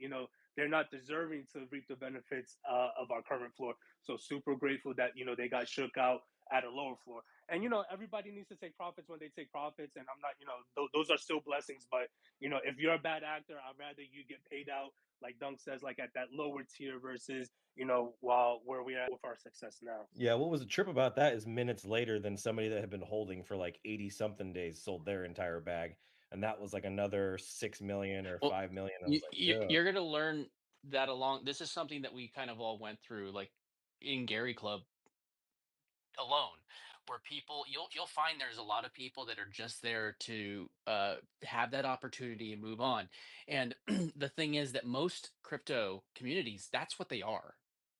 they're not deserving to reap the benefits of our current floor. So super grateful that they got shook out at a lower floor. And everybody needs to take profits when they take profits. And I'm not, those are still blessings. But if you're a bad actor, I'd rather you get paid out, like Dunk says, like at that lower tier versus while where we at with our success now. Yeah, what was a trip about that is minutes later than somebody that had been holding for like 80 something days sold their entire bag. And that was like another 6 million or Well, 5 million. I was like, yeah, you're gonna learn that along. This is something that we kind of all went through, like in Gary Club alone, where people you'll find there's a lot of people that are just there to have that opportunity and move on. And the thing is that most crypto communities, that's what they are.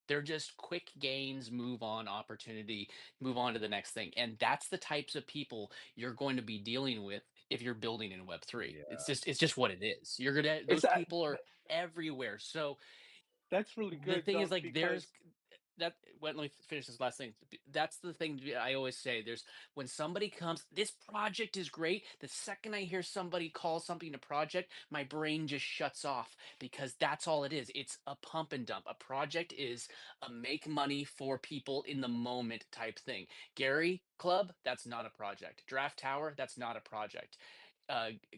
They're just quick gains, move on opportunity, move on to the next thing. And that's the types of people you're going to be dealing with if you're building in Web3. yeah, It's just what it is. You're gonna It's those people are everywhere. So That's really the good, thing is, Dunk, like, because that let me finish this last thing. That's the thing I always say. There's when somebody comes, this project is great. The second I hear somebody call something a project, my brain just shuts off because that's all it is. It's a pump and dump. A project is a make money for people in the moment type thing. Gary Club, that's not a project. Draft Tower, that's not a project.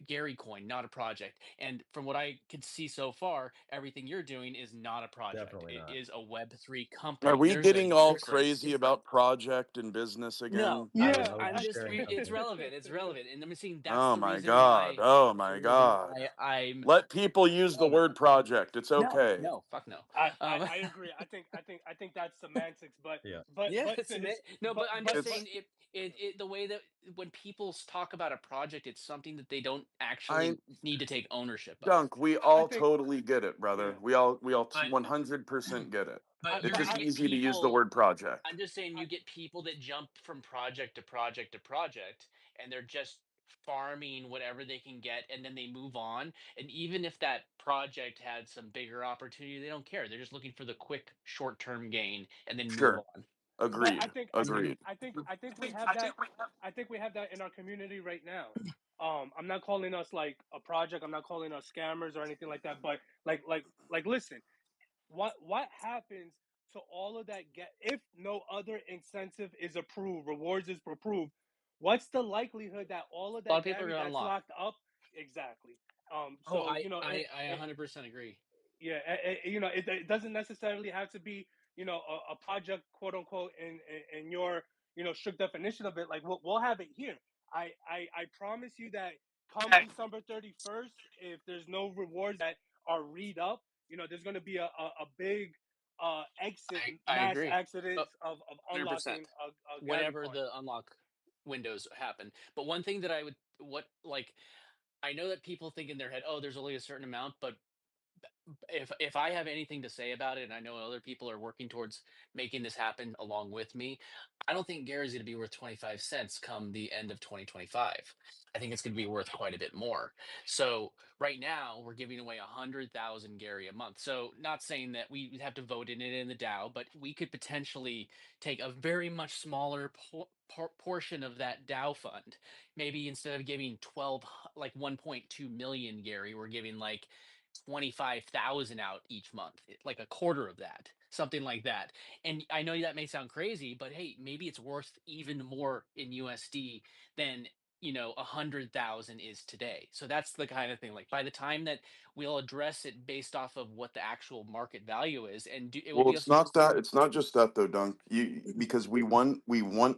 Gary coin, not a project. And from what I could see so far, everything you're doing is not a project. Definitely It not. is a Web3 Are company. we There's a getting all difference. crazy about project and business No, again? I Yeah, was I'm just just sharing it's something. relevant. It's relevant, and I'm saying that's Oh the my reason god. why. Oh The my reason god. why I'm Let people use the relevant. word project. It's No, okay. no, fuck no. I agree. I think that's semantics, but Yeah. but Yeah, but it's since no, but I'm just but saying it the way that when people talk about a project, it's something that they don't I actually need to take ownership of. Dunk, we I all think totally get it, brother. yeah. We all But 100% get it. It's you're But gonna just I get easy to use the people. word project. I'm just saying I you get people that jump from project to project to project, and they're just farming whatever they can get, and then they move on. And even if that project had some bigger opportunity, they don't care. They're just looking for the quick short term gain and then move Sure. on. but Agreed. Agreed. I think we have that. I think we have that in our community right now. I'm not calling us like a project. I'm not calling us scammers or anything like that. But listen, what happens to all of that get if no other incentive is approved, rewards is approved? What's the likelihood that all of A lot of that people are Gary gonna that's unlock. locked up exactly? Oh, So you know I it 100% agree. yeah, it doesn't necessarily have to be a project, quote unquote, in your strict definition of it. Like we'll have it here. I promise you that come December 31st, if there's no rewards that are read up, there's going to be a big I mass agree. exodus Oh, of 100%. unlocking a Gary Whenever coin. the unlock windows happen. But one thing that I would what like I know that people think in their head, oh, there's only a certain amount, but if I have anything to say about it, and I know other people are working towards making this happen along with me, I don't think Gary's going to be worth 25 cents come the end of 2025. I think it's going to be worth quite a bit more. So right now we're giving away 100,000 Gary a month. So not saying that we have to vote in it in the DAO, but we could potentially take a very much smaller portion of that DAO fund. Maybe instead of giving 12 like 1.2 million Gary, we're giving like 25,000 out each month, like a quarter of that, something like that. And I know that may sound crazy, but hey, maybe it's worth even more in USD than 100,000 is today. So that's the kind of thing. Like by the time that we'll address it based off of what the actual market value is, and it will Well, be it's us. not that. It's not just that though, Dunk. Because we want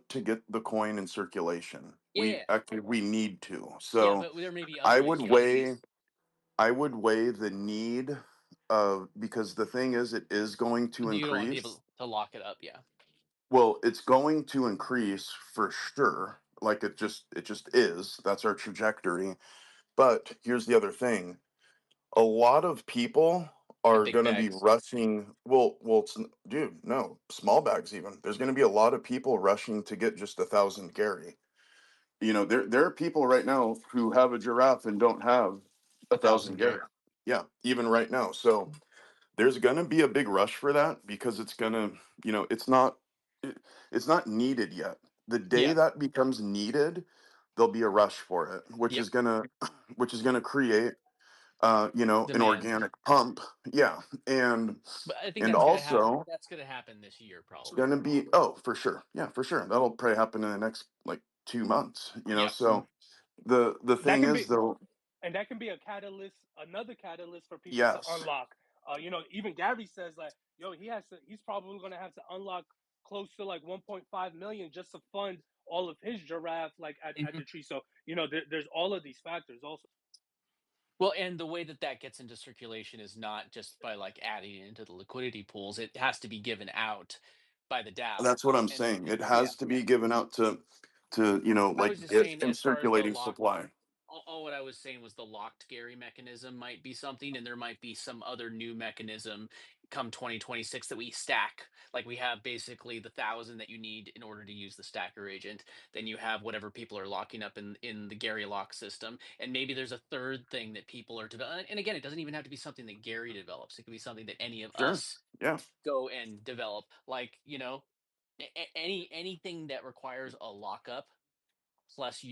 to get the coin in circulation. We Yeah, actually we need to. yeah, So but there may be I other would excuses. weigh I would weigh the need of, because the thing is it is going to You don't want increase. people to lock it up. Yeah, Well, it's going to increase for sure. Like it just is. That's our trajectory. But here's the other thing. A lot of people have are big going to be bags. rushing. Dude, no, small bags even. There's going to be a lot of people rushing to get just 1,000 Gary. There are people right now who have a giraffe and don't have a A thousand thousand Gary. Gary. Yeah, even right now. So there's going to be a big rush for that because it's going to, it's not needed yet. The day Yeah, that becomes needed, there'll be a rush for it, which yep. is going to which is going to create an Demand. organic pump. Yeah. But I think And that's gonna happen. also That's gonna happen this year, it's probably. going to be, oh, for sure. Yeah, for sure. That'll probably happen in the next like 2 months, Yep. so the That thing can is be though, and that can be a catalyst, another catalyst for people to yes. unlock. Even Gary says like, yo, he's probably gonna have to unlock close to like 1.5 million just to fund all of his giraffe like at Mhm. the tree. So there's all of these factors also. Well, and the way that that gets into circulation is not just by like adding it into the liquidity pools. It has to be given out by the DAO. That's what I'm And saying. It yeah, has to be given out to I was like just get saying, in as far as the circulating locked, supply. all what I was saying was the locked Gary mechanism might be something, and there might be some other new mechanism come 2026 that we stack. Like we have basically the 1,000 that you need in order to use the stacker agent. Then you have whatever people are locking up in the Gary lock system, and maybe there's a third thing that people are developing. And again, it doesn't even have to be something that Gary develops. It could be something that any of Sure. us Yeah. go and develop. Like anything that requires a lockup plus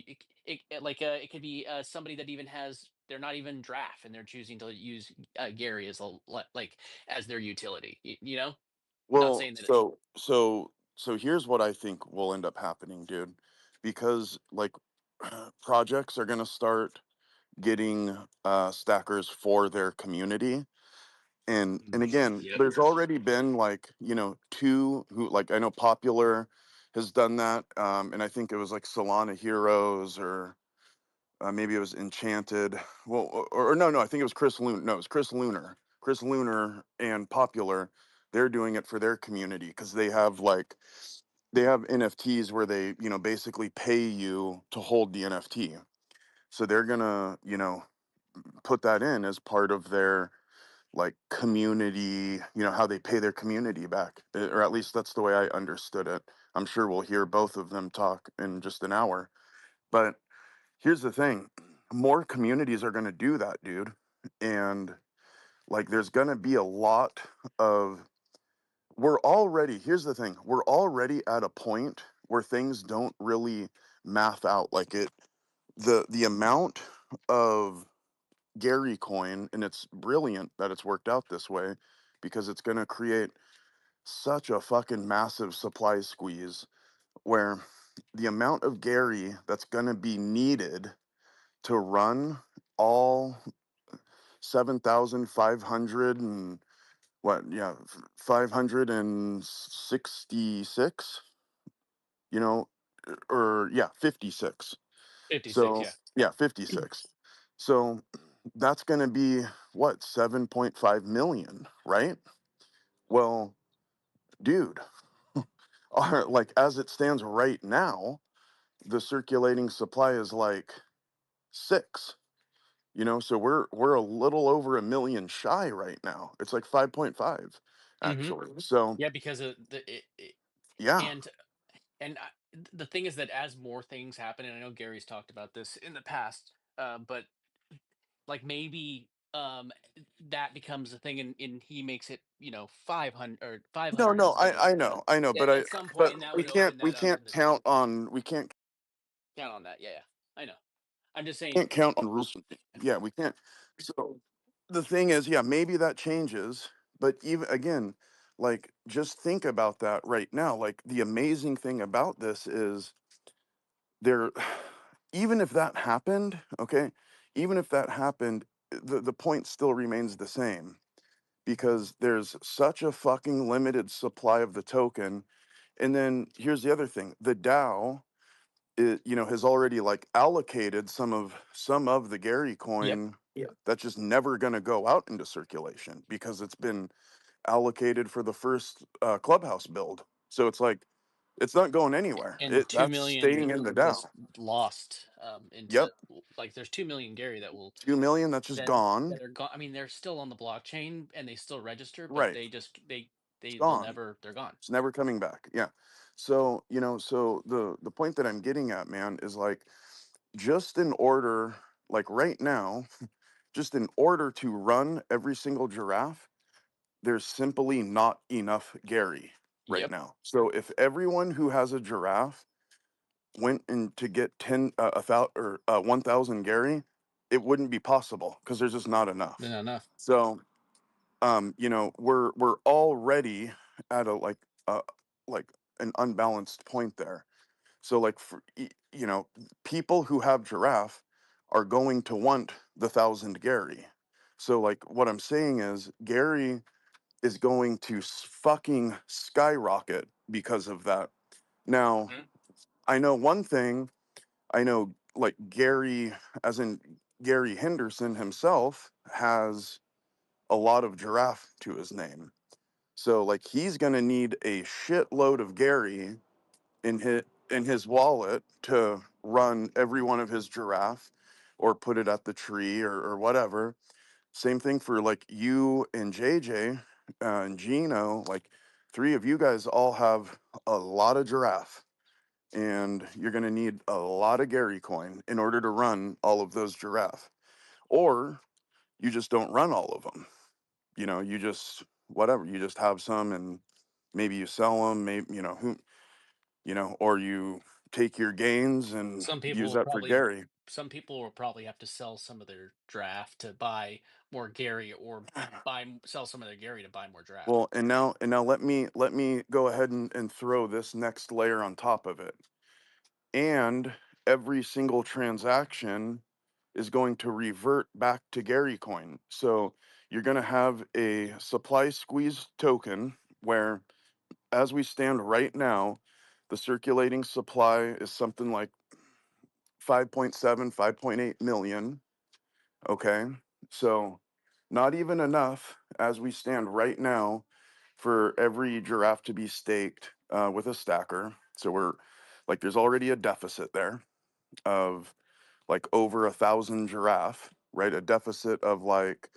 it could be somebody that even has they're not even draft and they're choosing to use Gary as like as their utility, not Well, saying that so here's what I think will end up happening, dude. Because like projects are going to start getting stackers for their community. And again, Yep. there's already been like, two who, like, I know Popular has done that, and I think it was like Solana Heroes, or maybe it was Enchanted. Well, or no, I think it was Chris Lunar. No, it was Chris Lunar. Chris Lunar and Popular, they're doing it for their community because they have NFTs where they, basically pay you to hold the NFT. So they're gonna, put that in as part of their like community, how they pay their community back. Or at least that's the way I understood it. I'm sure we'll hear both of them talk in just an hour. But here's the thing, more communities are going to do that, dude. And like there's going to be a lot of here's the thing, we're already at a point where things don't really math out like it. The amount of Gary coin, and it's brilliant that it's worked out this way because it's going to create such a fucking massive supply squeeze where the amount of Gary that's going to be needed to run all 7,500 and what, yeah, 566, you know, or yeah, 56. 56, So, yeah. yeah, 56. So that's going to be what, 7.5 million, right? Well, dude, like as it stands right now, the circulating supply is like 6. So we're a little over a million shy right now. It's like 5.5 Hmm. actually. So, Yeah, because of yeah. and the thing is that as more things happen, and I know Gary's talked about this in the past, but like maybe that becomes a thing, and he makes it 500 or No, 500 no, instead of I know, but at some point, and that would open we that up can't for the count on we can't count on that. Yeah, yeah, I know. I'm just saying. can't count on rules. Yeah, we can't. So the thing is, yeah, maybe that changes, but even again, like just think about that right now. Like the amazing thing about this is there, even if that happened, okay, even if that happened, the point still remains the same because there's such a fucking limited supply of the token. And then here's the other thing: the DAO, has already like allocated some of the Gary Yep. coin. Yeah. That's just never going to go out into circulation because it's been allocated for the first clubhouse build. So it's like it's not going anywhere. And two That's million staying in the was DAO. lost Yep, into, like, there's 2 million Gary that will 2 million. That's just that gone. that are gone. I mean, they're still on the blockchain and they still register, but Right, they just it's they'll gone. never, they're gone. It's never coming back. Yeah. So so the point that I'm getting at, man, is like just in order, like right now, just in order to run every single giraffe, there's simply not enough Gary right Yep. now. So if everyone who has a giraffe went in to get 10 a thousand or 1,000 Gary, it wouldn't be possible because there's just not enough. Not enough. So we're already at a like an unbalanced point there. So like people who have giraffe are going to want the 1,000 Gary. So like what I'm saying is Gary is going to fucking skyrocket because of that. Now, Mhm. I know one thing. I know like Gary, as in Gary Henderson himself, has a lot of giraffe to his name. So like he's gonna need a shitload of Gary in his wallet to run every one of his giraffe or put it at the tree or whatever. Same thing for like you and JJ and Gino. Like three of you guys all have a lot of giraffe, and you're gonna need a lot of Gary coin in order to run all of those giraffe. Or you just don't run all of them. You just whatever. You just have some, and maybe you sell them. Maybe or you take your gains and Some people use will that for probably Gary. have to sell some of their draft to buy more Gary, or sell some of their Gary to buy more draft. Well, and now let me go ahead and throw this next layer on top of it. And every single transaction is going to revert back to Gary coin. So you're going to have a supply squeeze token where, as we stand right now, the circulating supply is something like 5.7, 5.8 million. Okay. So not even enough as we stand right now for every giraffe to be staked with a stacker. So we're like, there's already a deficit there of like over 1,000 giraffe, right? A deficit of like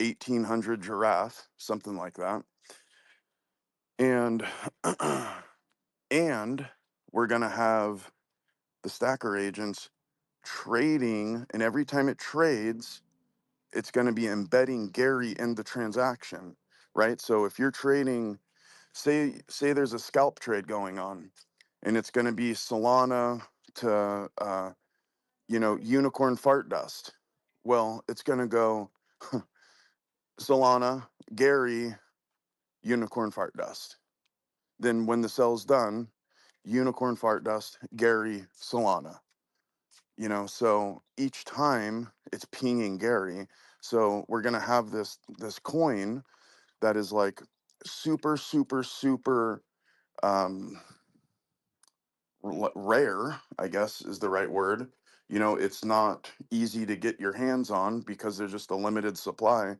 1,800 giraffe, something like that. And and we're gonna have the stacker agents trading, and every time it trades, it's going to be embedding Gary in the transaction, right? So if you're trading, say there's a scalp trade going on, and it's going to be Solana to unicorn fart dust. Well, it's going to go Solana, Gary, unicorn fart dust. Then when the sell's done, unicorn fart dust, Gary, Solana. So each time it's pinging Gary. So we're gonna have this coin that is like super super super um rare, I guess is the right word. It's not easy to get your hands on because there's just a limited supply,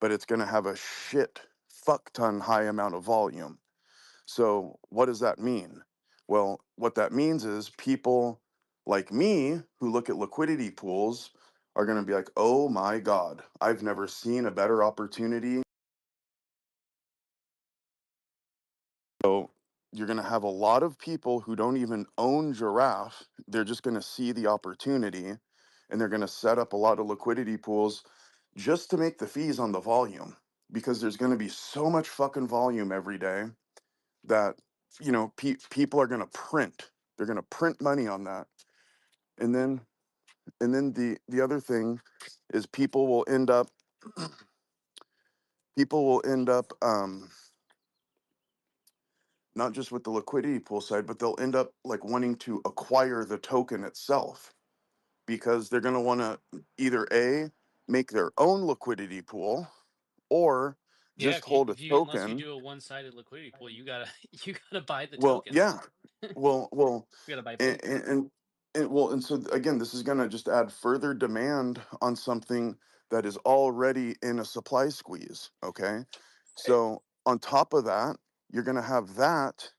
but it's gonna have a shit fuck ton high amount of volume. So what does that mean? Well, what that means is people like me who look at liquidity pools are going to be like, "Oh my god, I've never seen a better opportunity." So you're going to have a lot of people who don't even own Giraffe. They're just going to see the opportunity, and they're going to set up a lot of liquidity pools just to make the fees on the volume, because there's going to be so much fucking volume every day that people are going to print. They're going to print money on that. And then the other thing is people will end up not just with the liquidity pool side, but they'll end up like wanting to acquire the token itself, because they're going to want to either a make their own liquidity pool, or Yeah, just hold a unless you token. do a one-sided liquidity pool, you gotta you gotta buy the Well, tokens. yeah. Well, You gotta buy and both. and so again, this is going to just add further demand on something that is already in a supply squeeze. Okay, so on top of that, you're going to have that,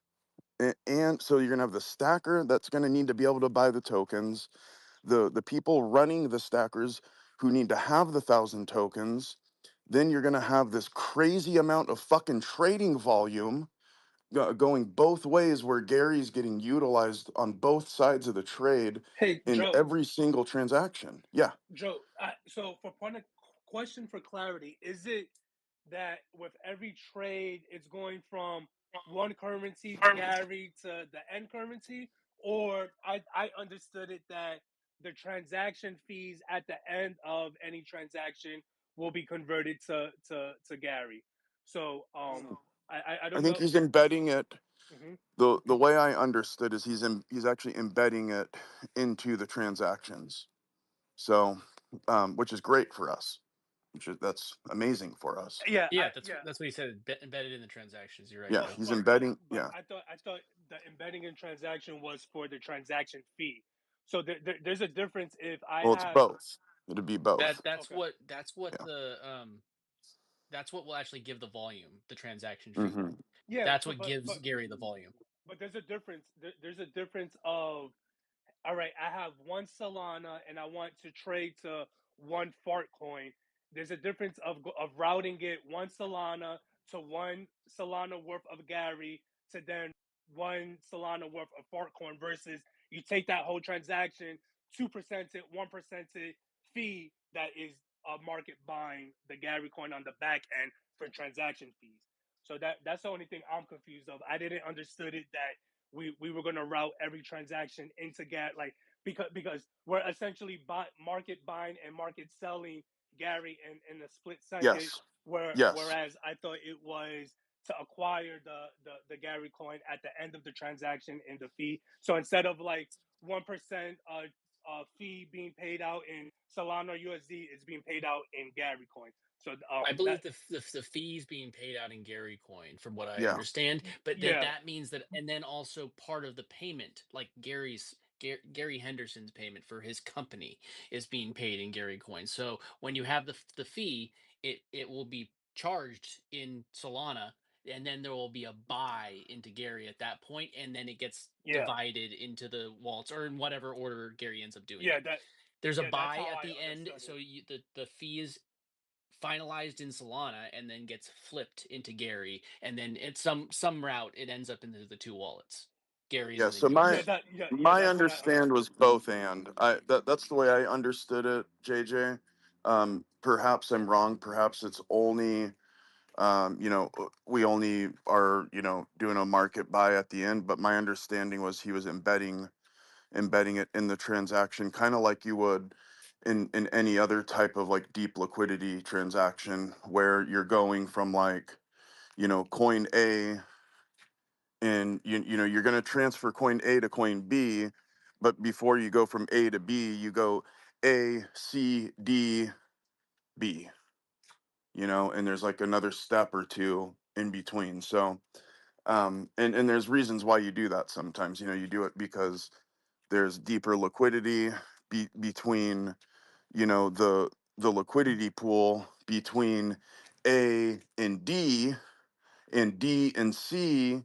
and so you're going to have the stacker that's going to need to be able to buy the tokens, the people running the stackers who need to have the 1,000 tokens. Then you're going to have this crazy amount of fucking trading volume going both ways, where Gary's getting utilized on both sides of the trade Hey, in Joe. every single transaction. Yeah. Joe, so for point of question for clarity, is it that with every trade it's going from one currency, Gary, to the end currency, or I understood it that the transaction fees at the end of any transaction will be converted to Gary. So I I don't think know. he's embedding it. Hmm. The way I understood is he's actually embedding it into the transactions. So, which is great for us. That's amazing for us. Yeah, Yeah, yeah. that's what he said. Embedded in the transactions. You're right, Yeah, Joe. he's But embedding. but Yeah. I thought the embedding in transaction was for the transaction fee. So there's a difference if I Well, it's have. both. It'd be both. Okay. Yeah. that's what will actually give the volume, the transaction fee. Hmm. Yeah, That's but what gives Gary the volume. there's a difference. There's a difference of, all right, I have one Solana and I want to trade to one fart coin. There's a difference of routing it one Solana to one Solana worth of Gary to then one Solana worth of fart coin versus you take that whole transaction, 2% it, 1% it fee that is market buying the Gary coin on the back end for transaction fees. So that's the only thing I'm confused of. I didn't understood it that we were going to route every transaction into like, because we're essentially market buying and market selling Gary in a split second, Yes. Yes. whereas I thought it was to acquire the Gary coin at the end of the transaction in the fee. So instead of like 1% fee being paid out in Solana USD, it's being paid out in Gary coin. So I that believe the fees being paid out in Gary coin, from what I Yeah. understand, but yeah that means that, and then also part of the payment, like Gary Henderson's payment for his company is being paid in Gary coin. So when you have the fee, it will be charged in Solana, and then there will be a buy into Gary at that point, and then it gets yeah divided into the wallets, or in whatever order Gary ends up doing yeah it. that There's a yeah that's buy how at I the end, understood so it. the fee is finalized in Solana and then gets flipped into Gary, and then it's some route it ends up into the two wallets, Gary's Yeah. and then So yours. Yeah, my that's what I understand was understood. both, and that's the way I understood it, JJ. Perhaps I'm wrong. Perhaps it's only we only are doing a market buy at the end. But my understanding was he was embedding it in the transaction, kind of like you would in any other type of like deep liquidity transaction, where you're going from like coin A, and you're going to transfer coin A to coin B, but before you go from A to B, you go A, C, D, B, and there's like another step or two in between. So and there's reasons why you do that. Sometimes you do it because there's deeper liquidity between the liquidity pool between A and D and C,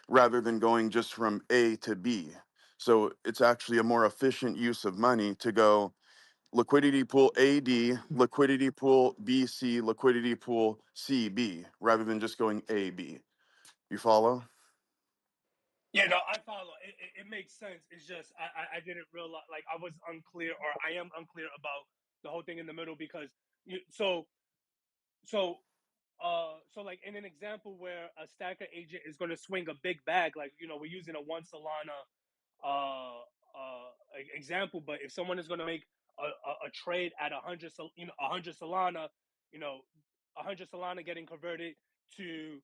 rather than going just from A to B. So it's actually a more efficient use of money to go liquidity pool AD, liquidity pool BC, liquidity pool CB, rather than just going AB. You follow? Yeah, no, I follow. It makes sense. It's just I didn't realize, like I was unclear, or I am unclear about the whole thing in the middle, because so so like in an example where a stacker agent is going to swing a big bag, like we're using a one Solana example, but if someone is going to make a trade at 100 100 Solana, you know 100 Solana getting converted to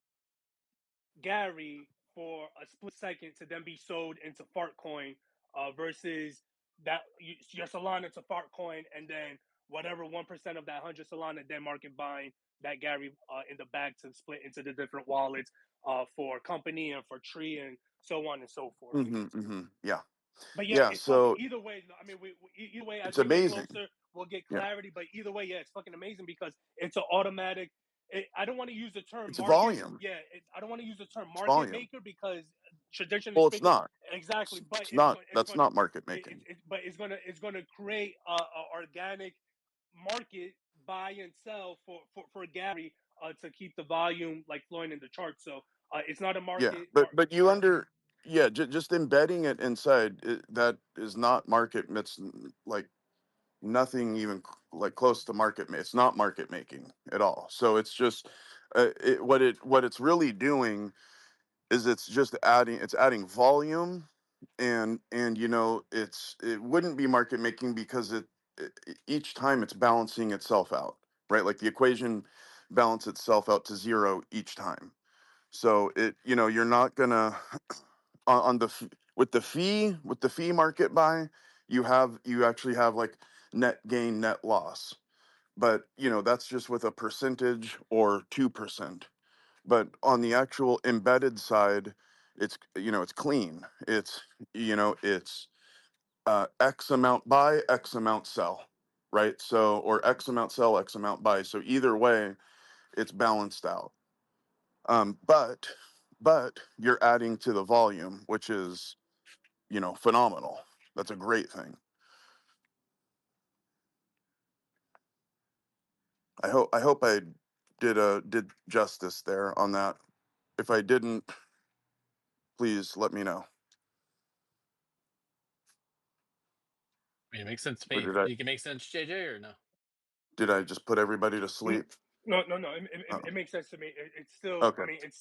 Gary for a split second to then be sold into fart coin, versus that your Solana to fart coin, and then whatever 1% of that 100 Solana then market buying that Gary in the back to split into the different wallets for company and for tree and so on and so forth. Yeah. But yeah, Yeah. it's fucking So either way. I mean, either way, as it's we get amazing. closer, we'll get Yeah. clarity. But either way, yeah, it's fucking amazing because it's an automatic. I don't want to use the term It's market. volume. Yeah, I don't want to use the term It's market volume. maker because traditionally Well, it's speaking, not. exactly. But It's it's not. going. It's That's going to. not market making. But it's gonna create a organic market buy and sell for Gary to keep the volume like flowing in the chart. So it's not a Yeah, market. but yeah, just embedding it inside that is not market. It's like nothing even like close to market. It's not market making at all. So it's just what it's really doing is it's adding volume, and it wouldn't be market making because each time it's balancing itself out, right? Like the equation balance itself out to zero each time. So you're not gonna on the with the fee market buy, you actually have like net gain, net loss. But that's just with a percentage or 2%. But on the actual embedded side, it's clean. It's X amount buy, X amount sell, right? So, or X amount sell, X amount buy. So either way, it's balanced out. But you're adding to the volume, which is phenomenal. That's a great thing. I hope I did justice there on that. If I didn't, please let me know. I mean, it makes sense to Or me. You can make sense, JJ, or no? did I just put everybody to No, sleep? no. Oh, It makes sense to me. It's still. I okay. mean, it's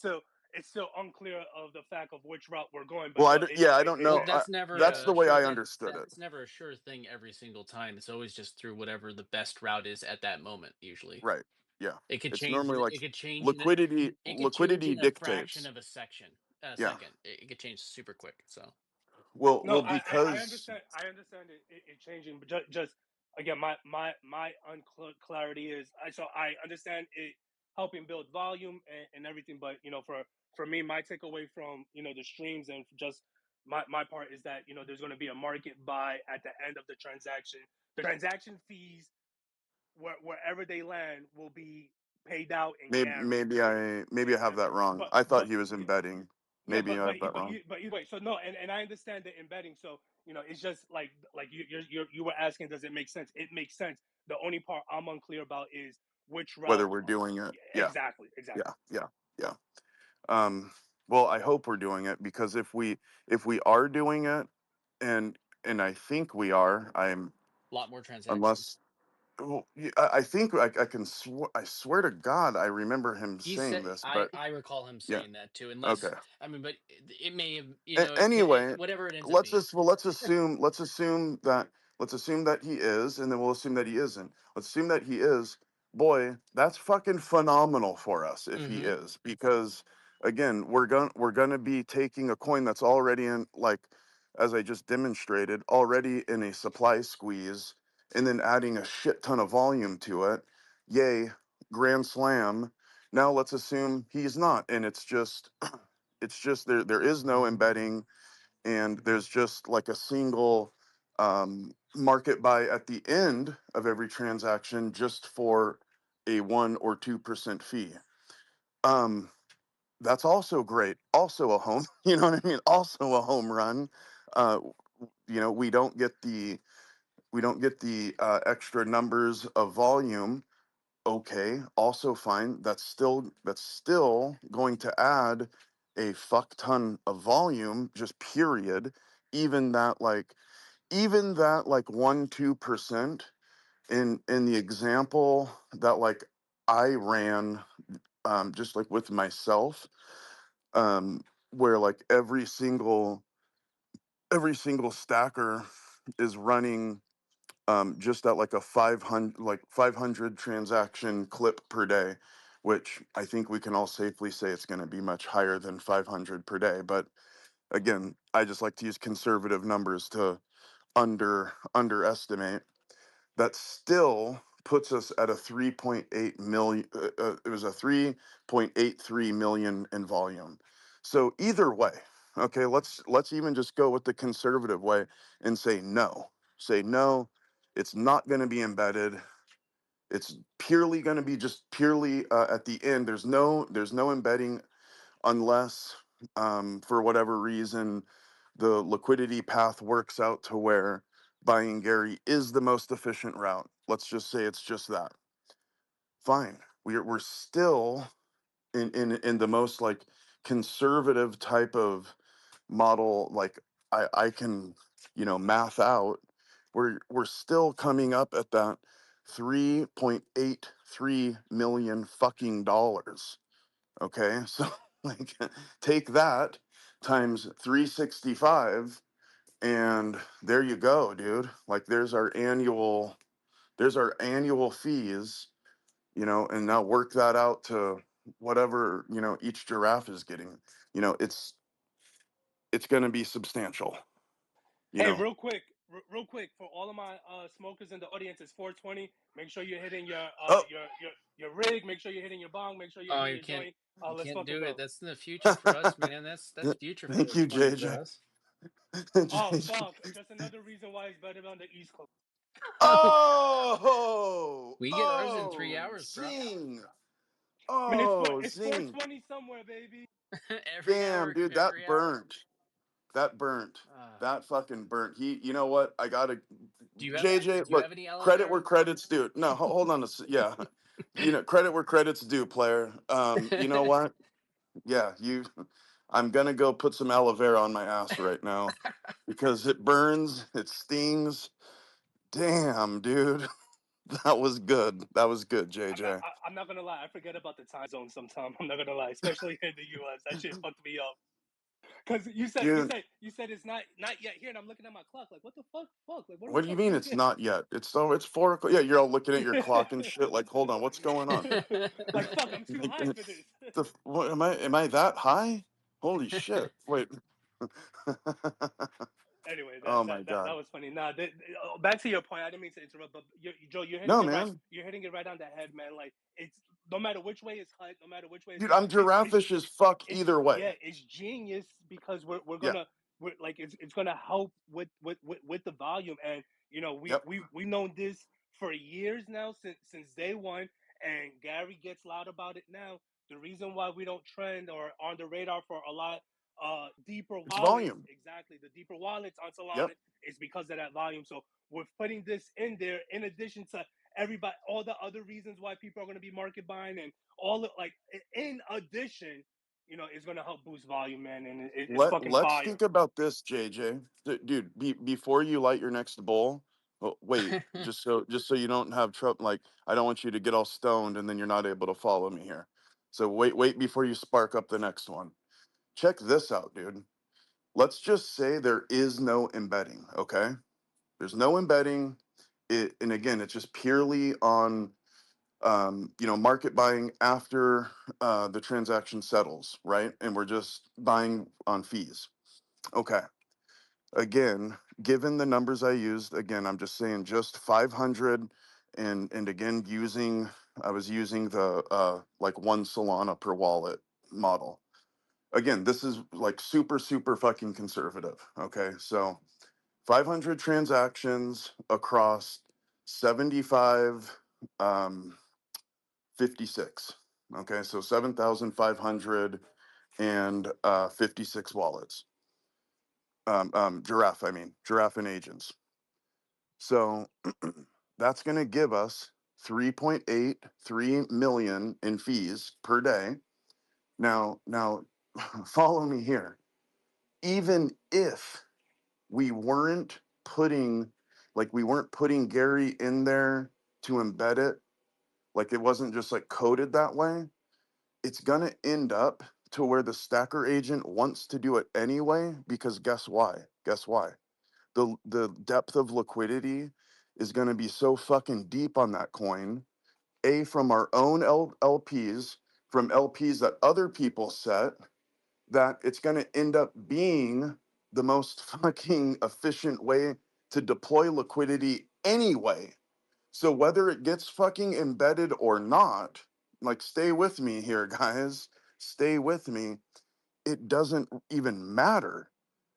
still unclear of the fact of which route we're going. But Well, no, yeah, I don't Well, know. that's never That's the a way sure I understood it. that's never a sure thing every single time. It's always just through whatever the best route is at that moment. Usually, Right. Yeah. it could It's change. normally like It could change in liquidity a fraction dictates. of a Yeah. second. It could change super quick. So well, I because understand. I understand it changing, but just again, my unclarity is I understand it helping build volume and everything, but for me, my takeaway from the streams and just my part is that there's going to be a market buy at the end of the transaction. The transaction fees wherever they land will be paid out and maybe guaranteed. maybe I have that wrong. I thought But he was embedding. yeah, Maybe I have that wrong. but either way, so no, and I understand the embedding. So it's just like you were asking, does it make sense? It makes sense. The only part I'm unclear about is which Whether route. we're doing it. Yeah, Exactly, yeah, exactly. yeah, yeah. Well, I hope we're doing it, because if we are doing it, and I think we are, A lot more transactions. unless, well, I think I can I swear to God I remember him He saying said, this, but I recall him yeah, saying that too. okay. Unless, I mean, but it may have, Anyway, whatever it ends up being. let's assume that he is, and then we'll assume that he isn't. Let's assume that he is. Boy, that's fucking phenomenal for us if he Mm-hmm. is, because again, we're gonna be taking a coin that's already in, like, as I just demonstrated, already in a supply squeeze, and then adding a shit ton of volume to it. Yay, grand slam. Now let's assume he's not, and it's just there is no embedding, and there's just like a single market buy at the end of every transaction, just for a 1 or 2% fee. um that's also great, also a home you know what I mean, also a home run. uh we don't get the extra numbers of volume. Okay, also fine. That's still going to add a fuck ton of volume, just period. Even that, even that 1-2%, in the example that, like, I ran, just like with myself, where like every single stacker is running, just at like a 500 transaction clip per day, which I think we can all safely say it's going to be much higher than 500 per day. But again, I just like to use conservative numbers to underestimate. That still puts us at a 3.8 million. It was a 3.83 million in volume. So either way, okay, let's even just go with the conservative way and say no. Say no. It's not going to be embedded. It's purely going to be just purely, at the end. There's no embedding, unless, for whatever reason, the liquidity path works out to where buying Gary is the most efficient route. Let's just say it's just that. Fine. We're still in the most, like, conservative type of model, like, I can, math out. We're still coming up at that 3.83 million fucking dollars. Okay, so like, take that times 365, and there you go, dude. Like, there's our annual fees, and now work that out to whatever, each giraffe is getting. It's going to be substantial. You Hey, know. real quick, for all of my smokers in the audience, it's 420. Make sure you're hitting your Oh, your rig. Make sure you're hitting your bong. Make sure you're Oh, hitting your joint. you Let's can't fucking do it. go. That's in the future for us, man. That's future thank you, 420 for JJ. us. Oh JJ. fuck! Just another reason why it's better on the East Coast. Oh, We get ours in 3 hours, bro. zing. I mean, Oh, it's zing. 420 somewhere, baby. Every Damn, hour, dude, every that hour. burnt. That burnt. Uh, That fucking burnt. You know what? I gotta, JJ. do you Look, have any aloe credit where vera? credit's due. No, hold on yeah. Credit where credit's due, player. You know what? Yeah, I'm gonna go put some aloe vera on my ass right now, because it burns. It stings. Damn, dude. That was good. That was good, JJ. I'm not gonna lie. I forget about the time zone sometimes. I'm not gonna lie, especially in the U.S. That shit fucked me up. Cause Dude, you said it's not yet here, and I'm looking at my clock like, what the fuck, like, what are we what do you talking mean about it's here? not yet? It's 4 o'clock. Yeah, you're all looking at your clock and shit. Like, hold on, what's going on? Like fuck, I'm too Like, high for this. what am I? Am I that high? Holy shit! Wait. Anyway, Oh my that god. was funny. Nah, back to your point. I didn't mean to interrupt, but Joe, you're hitting No, it right. man. You're hitting it right on the head, man. Like it's no matter which way it's cut, no matter which way it's Dude, cut, I'm giraffish as fuck it's either way. yeah, it's genius because we're Yeah. gonna we're like it's gonna help with the volume, and you know Yep. we've known this for years now since day one, and Gary gets loud about it now. The reason why we don't trend or on the radar for a lot deeper It's wallets, volume. exactly, the deeper wallets on Solana Yep. is because of that volume. So we're putting this in there in addition to everybody, all the other reasons why people are going to be market buying, and all the like in addition, you know, it's going to help boost volume, man, and it's fucking Let's fire. think about this, JJ. Dude, before you light your next bowl, oh, wait, just so you don't have trouble. Like, I don't want you to get all stoned and then you're not able to follow me here. So wait before you spark up the next one. Check this out, dude. Let's just say there is no embedding. Okay, there's no embedding. And again, it's just purely on market buying after the transaction settles, right? And we're just buying on fees. Okay. Again, given the numbers I used, again, I'm just saying just 500, and again I was using the like one Solana per wallet model. Again, this is like super fucking conservative. Okay, so 500 transactions across 75, 56. Okay, so 7,556 wallets. Giraffe, I mean, Giraffe and agents. So that's going to give us 3.83 million in fees per day. Now, follow me here. Even if we weren't putting Gary in there to embed it, like it wasn't just like coded that way, it's going to end up to where the stacker agent wants to do it anyway, because guess why? Guess why? The depth of liquidity is going to be so fucking deep on that coin, from our own LPs, from LPs that other people set, that it's going to end up being the most fucking efficient way to deploy liquidity anyway. So whether it gets fucking embedded or not, like, stay with me here, guys. Stay with me. It doesn't even matter,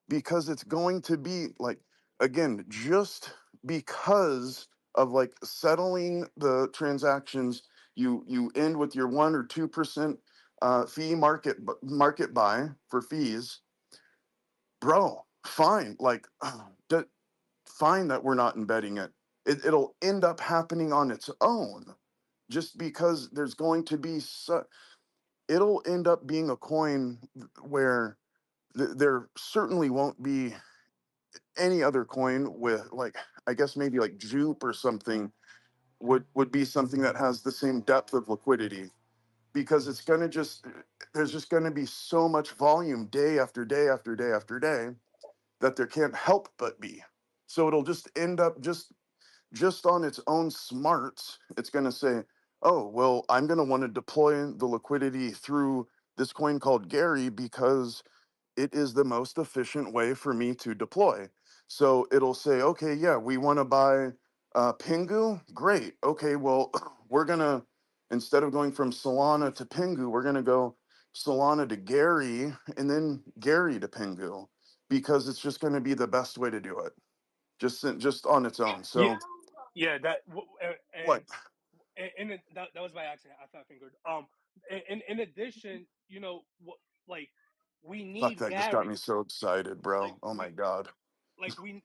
because it's going to be like, again, just because of like settling the transactions, you end with your 1 or 2% fee market buy for fees, bro. Fine, like, fine that we're not embedding it. It'll end up happening on its own, just because there's going to be it'll end up being a coin where there certainly won't be any other coin with, like, I guess maybe like Jupe or something would be something that has the same depth of liquidity, because it's going to just there's just going to be so much volume day after day after day after day that there can't help but be. So it'll just end up just on its own smarts, it's going to say, oh, well, I'm going to want to deploy the liquidity through this coin called Gary because it is the most efficient way for me to deploy. So it'll say, okay, yeah, we want to buy Pingu. Great. Okay, well, we're going to, instead of going from Solana to Pingu, we're going to go Solana to Gary and then Gary to Pingu, because it's just going to be the best way to do it, just on its own. Yeah, So, yeah, what? that was by accident. I fat fingered. In addition, you know, like we Fuck, need that just got Gary. me so excited, Like bro. Oh my God. we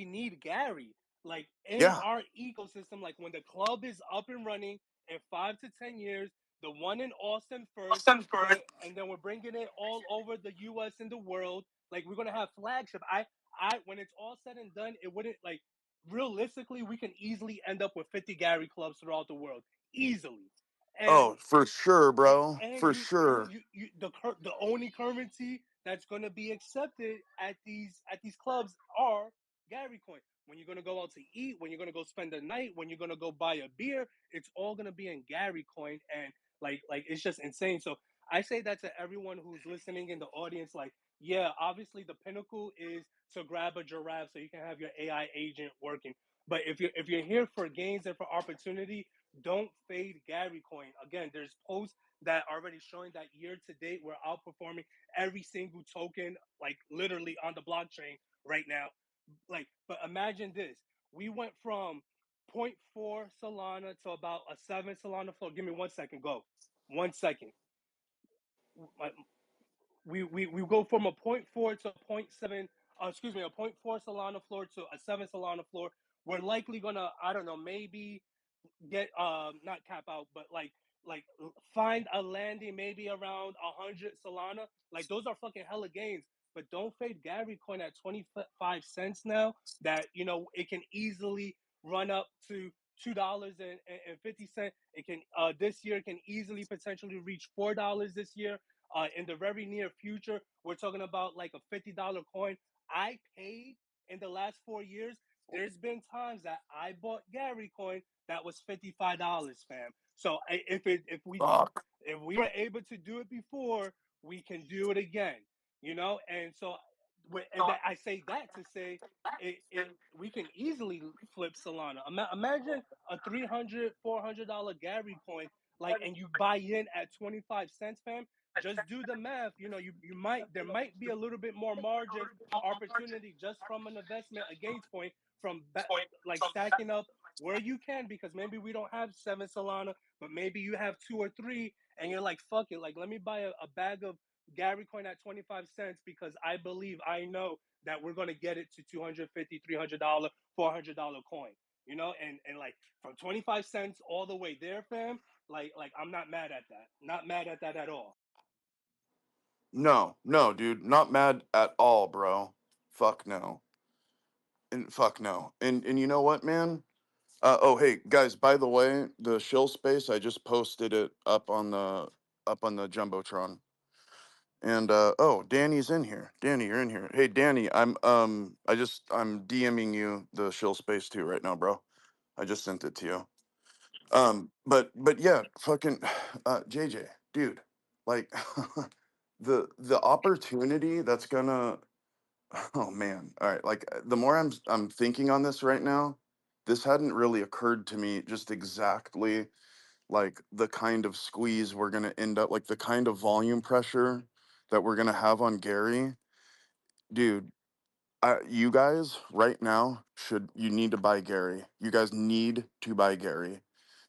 need Gary like in Yeah. our ecosystem. Like when the club is up and running in 5 to 10 years, the one in Austin first, and then we're bringing it all over the U.S. and the world. Like we're gonna have flagship. I when it's all said and done, it wouldn't like realistically we can easily end up with 50 Gary clubs throughout the world easily, and Oh, for sure, and, bro. and For sure. the only currency that's gonna be accepted at these clubs are Gary coin. When you're gonna go out to eat, when you're gonna go spend the night, when you're gonna go buy a beer, it's all gonna be in Gary coin, and like it's just insane. So I say that to everyone who's listening in the audience, like yeah, obviously the pinnacle is to grab a giraffe so you can have your AI agent working. But if you're here for gains and for opportunity, don't fade Gary Coin. Again, there's posts that are already showing that year to date we're outperforming every single token, like literally on the blockchain right now. Like, but imagine this: we went from zero point 0.4 Solana to about a 7 Solana floor. Give me 1 second. Go. 1 second. We go from a zero point 0.4 to a zero point 0.7, excuse me, a zero point 0.4 Solana floor to a 7 Solana floor. We're likely gonna, I don't know, maybe get not cap out, but like find a landing maybe around 100 Solana. Like those are fucking hella gains. But don't fade Gary Coin at 25 cents now. That it can easily run up to $2.50. It can this year can easily potentially reach $4 this year. In the very near future, we're talking about like a $50 coin. I paid in the last 4 years. There's been times that I bought Gary Coin that was $55, fam. So Fuck. if we were able to do it before, we can do it again. And so and that I say that to say it we can easily flip Solana. Imagine a 300 $400 Gary coin, like, and you buy in at 25 cents, fam. Just do the math. You might there might be a little bit more margin opportunity just from an investment, a gains point from like stacking up where you can, because maybe we don't have 7 Solana, but maybe you have two or three, and you're like, fuck it, like let me buy a bag of Gary coin at 25 cents because I know that we're gonna get it to $250, $300, $400 coin. And like from 25 cents all the way there, fam. Like I'm not mad at that. Not mad at that at all. No, no, dude, not mad at all, bro. Fuck no, and fuck no, and you know what, man? Oh, hey guys, by the way, the shill space, I just posted it up on the jumbotron. And oh, Danny's in here. Danny, you're in here. Hey, Danny, I'm DMing you the shill space too right now, bro. I just sent it to you. But yeah, fucking JJ, dude, like the opportunity that's gonna oh man. All right, like the more I'm thinking on this right now, this hadn't really occurred to me just exactly like the kind of squeeze we're going to end up, like the kind of volume pressure that we're going to have on Gary. Dude, you guys right now you need to buy Gary. You guys need to buy Gary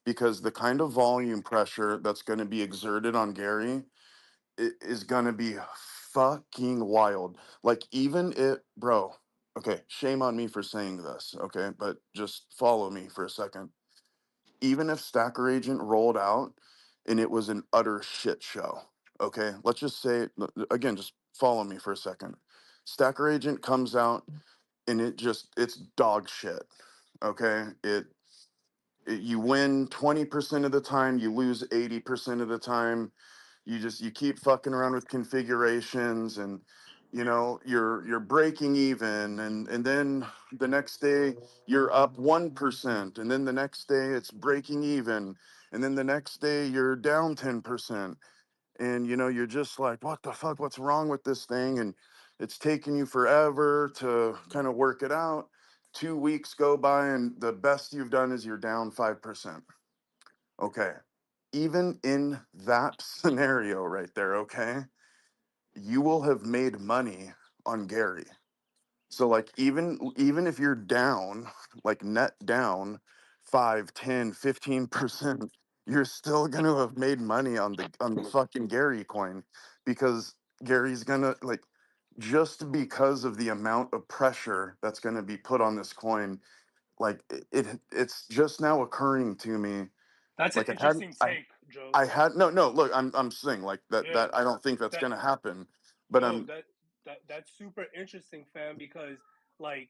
because the kind of volume pressure that's going to be exerted on Gary is going to be fucking wild. Like even it, bro. Okay, shame on me for saying this, okay? But just follow me for a second. Even if Stacker Agent rolled out and it was an utter shit show, okay? Let's just say, again, just follow me for a second. Stacker Agent comes out and it's dog shit, okay? You win 20% of the time, you lose 80% of the time. You keep fucking around with configurations, and you're breaking even, and then the next day you're up 1%, and then the next day it's breaking even, and then the next day you're down 10%. And you're just like, what the fuck, what's wrong with this thing? And it's taking you forever to kind of work it out. 2 weeks go by and the best you've done is you're down 5%. Okay, even in that scenario right there, okay, you will have made money on Gary. So like even if you're down, like net down 5, 10, 15%, you're still gonna have made money on the fucking Gary coin, because Gary's gonna, like, just because of the amount of pressure that's gonna be put on this coin. Like it's just now occurring to me. That's an Like I hadn't interesting take, Joe. I had no, look, I'm saying like that Yeah, I don't think that's that gonna happen. But no, I'm that's super interesting, fam, because like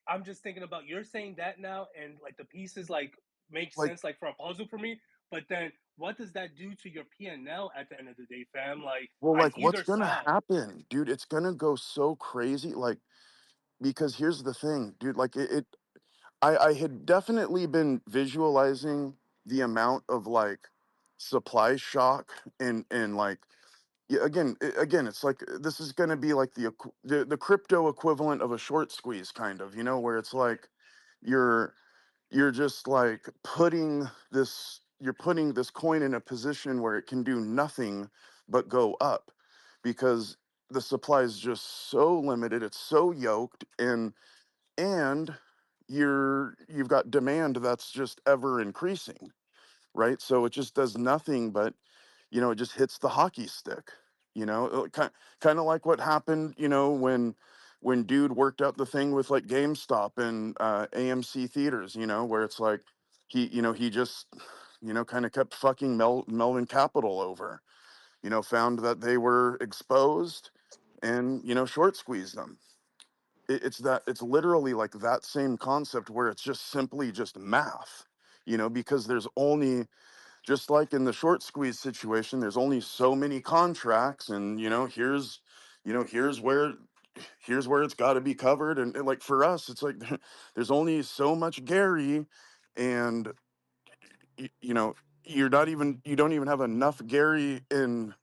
I'm just thinking about, you're saying that now, and like the pieces like make like, sense like for a puzzle for me. But then what does that do to your P&L at the end of the day, fam? Like well, on like what's either gonna side. happen, dude? It's gonna go so crazy. Like, because here's the thing, dude. Like I had definitely been visualizing the amount of like supply shock and like yeah, again, it's like this is going to be like the crypto equivalent of a short squeeze, kind of, where it's like you're you're just like putting this coin in a position where it can do nothing but go up, because the supply is just so limited, it's so yoked, and you've got demand that's just ever increasing, right? So it just does nothing but, it just hits the hockey stick, kind of like what happened, when dude worked out the thing with like GameStop and AMC theaters, where it's like he just, kind of kept fucking Melvin Capital over, found that they were exposed and, short squeezed them. It's literally like that same concept where it's just simply just math, because there's only, just like in the short squeeze situation, there's only so many contracts, and here's where it's got to be covered, and like for us it's like there's only so much Gary, and y- you know you don't even have enough Gary in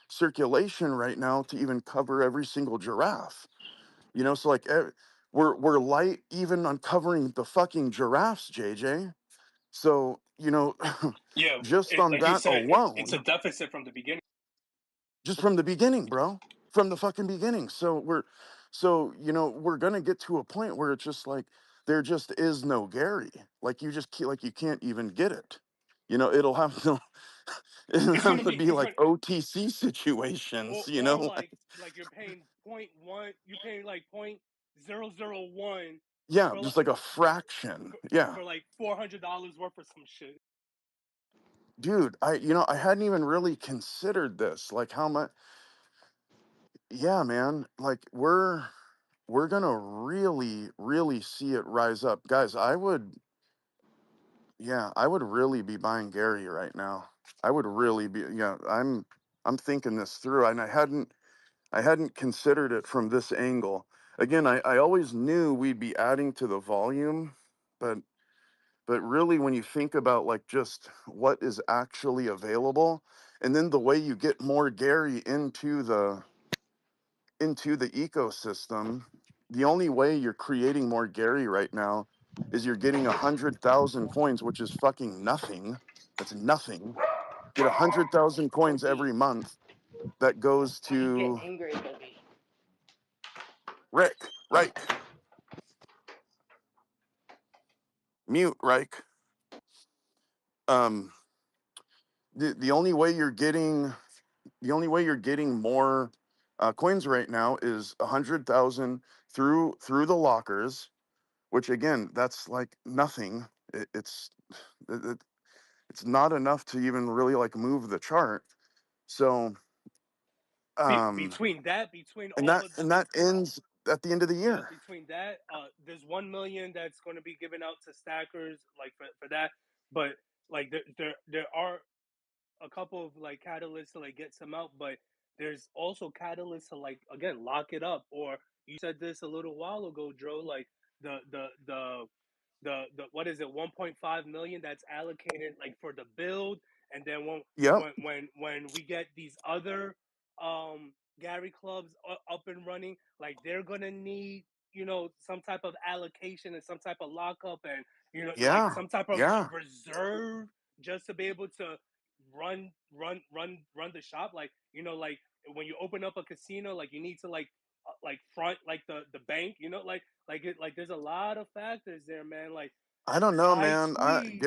circulation right now to even cover every single giraffe, so like we're light even on covering the fucking giraffes, JJ. So, Yeah, just on like he that said, it's a alone, deficit from the beginning. just from the beginning, bro, from the fucking beginning. We're gonna get to a point where it's just like there just is no Gary. Like like you can't even get it. It'll have to it'll It's gonna have to be be it's like gonna OTC situations, or like like you're paying point one, you're paying like 0.001 yeah, for like just like a fraction. Yeah. for like $400 worth of some shit. Dude, I hadn't even really considered this. Like how much, yeah, man. Like we're gonna really, really see it rise up. Guys, I would really be buying Gary right now. I would really be, yeah, I'm thinking this through, and I hadn't considered it from this angle. Again, I always knew we'd be adding to the volume, but really when you think about like just what is actually available, and then the way you get more Gary into the ecosystem, the only way you're creating more Gary right now is you're getting 100,000 coins, which is fucking nothing. That's nothing. Get 100,000 coins every month. That goes to Rick. Reich. Mute. Reich. Um, the only way you're getting more coins right now is 100,000 through the lockers, which again, that's like nothing. It, it's not enough to even really like move the chart. So Between and all that of and that ends at the end of the yeah, year. between that, there's 1 million that's going to be given out to stackers, like for that. But like there are a couple of like catalysts to like get some out, but there's also catalysts to like again lock it up. Or you said this a little while ago, Dro, like the the the the what is it, 1.5 million that's allocated like for the build, and then Yep. when we get these other Gary clubs up and running, like they're gonna need, some type of allocation and some type of lockup, and like Yeah. some type of Yeah. reserve just to be able to run the shop, like like when you open up a casino, like you need to like front like the bank, like there's a lot of factors there, man. Like I don't know, tight man. squeeze.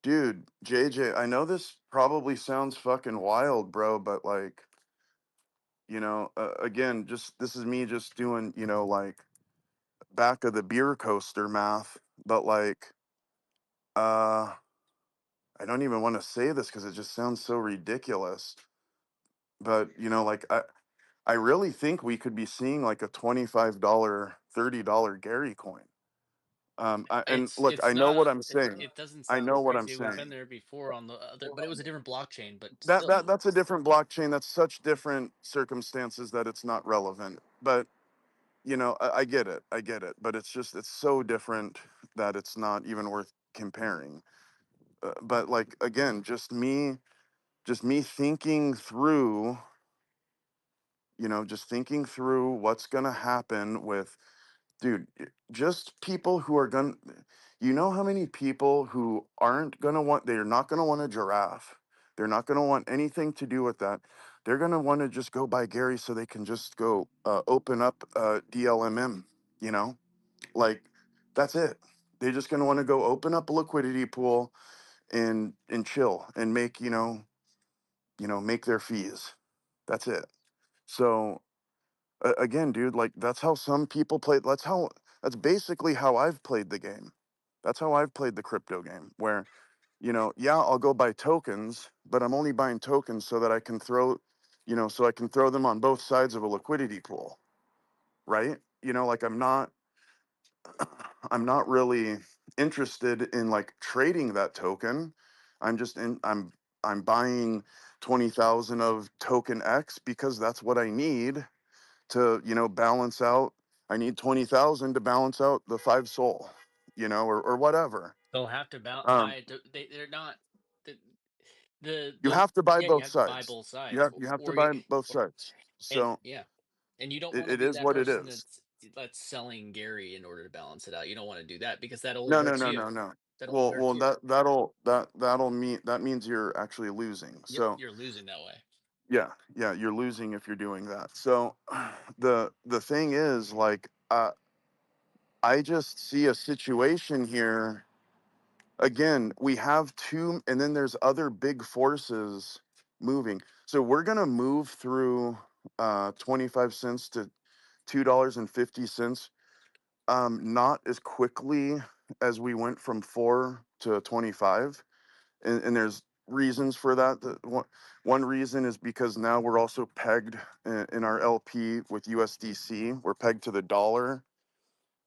Dude, JJ, I know this probably sounds fucking wild, bro, but like, again, just this is me just doing, like back of the beer coaster math, but like, uh, I don't even want to say this because it just sounds so ridiculous. But like I really think we could be seeing like a $25, $30 Gary coin. And look, It's I know what not I'm saying. it doesn't I sound know what I'm crazy. We've saying. been there before on the other, but it was a different blockchain, but That still. that that's a different blockchain. That's such different circumstances that it's not relevant. But I get it. I get it. But it's so different that it's not even worth comparing. But like again, just me. just me thinking through, just thinking through what's going to happen with, dude, just people who are going to, how many people who aren't going to want, they're not going to want a giraffe. They're not going to want anything to do with that. They're going to want to just go buy Gary so they can just go open up DLMM, you know, like that's it. They're just going to want to go open up a liquidity pool and chill and make, make their fees. That's it. So again, dude, like that's how some people play. That's basically how I've played the game. That's how I've played the crypto game where, yeah, I'll go buy tokens, but I'm only buying tokens so that I can throw, so I can throw them on both sides of a liquidity pool, right? Like I'm not really interested in like trading that token. I'm just in I'm buying 20,000 of token X because that's what I need to, balance out. I need 20,000 to balance out the 5 soul, or whatever. They'll have to Um buy it. They're not the you have to buy yeah. You both have to buy sides. both You sides, have you have to or buy both or sides. and So yeah, and you don't want to it be is that what it person is. that's selling Gary in order to balance it out. You don't want to do that because that only No, no, hurts no, you. no, no. That only Well, hurts well, you. that means you're actually losing. Yep, So you're losing that way. yeah, you're losing if you're doing that. So the thing is, like, I just see a situation here. Again, we have two, and then there's other big forces moving. So we're gonna move through 25 cents to $2.50, not as quickly as we went from 4 to 25, and there's reasons for that. One reason is because now we're also pegged in our LP with USDC. We're pegged to the dollar,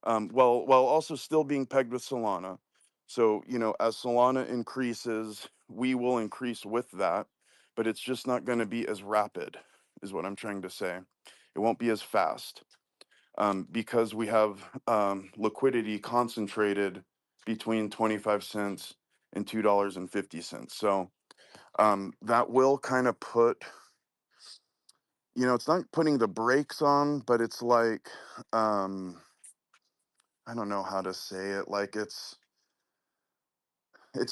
while also still being pegged with Solana. So, as Solana increases, we will increase with that, but it's just not going to be as rapid, is what I'm trying to say. It won't be as fast, because we have liquidity concentrated between 25 cents and $2.50. So that will kind of put, it's not putting the brakes on, but it's like, I don't know how to say it. Like it's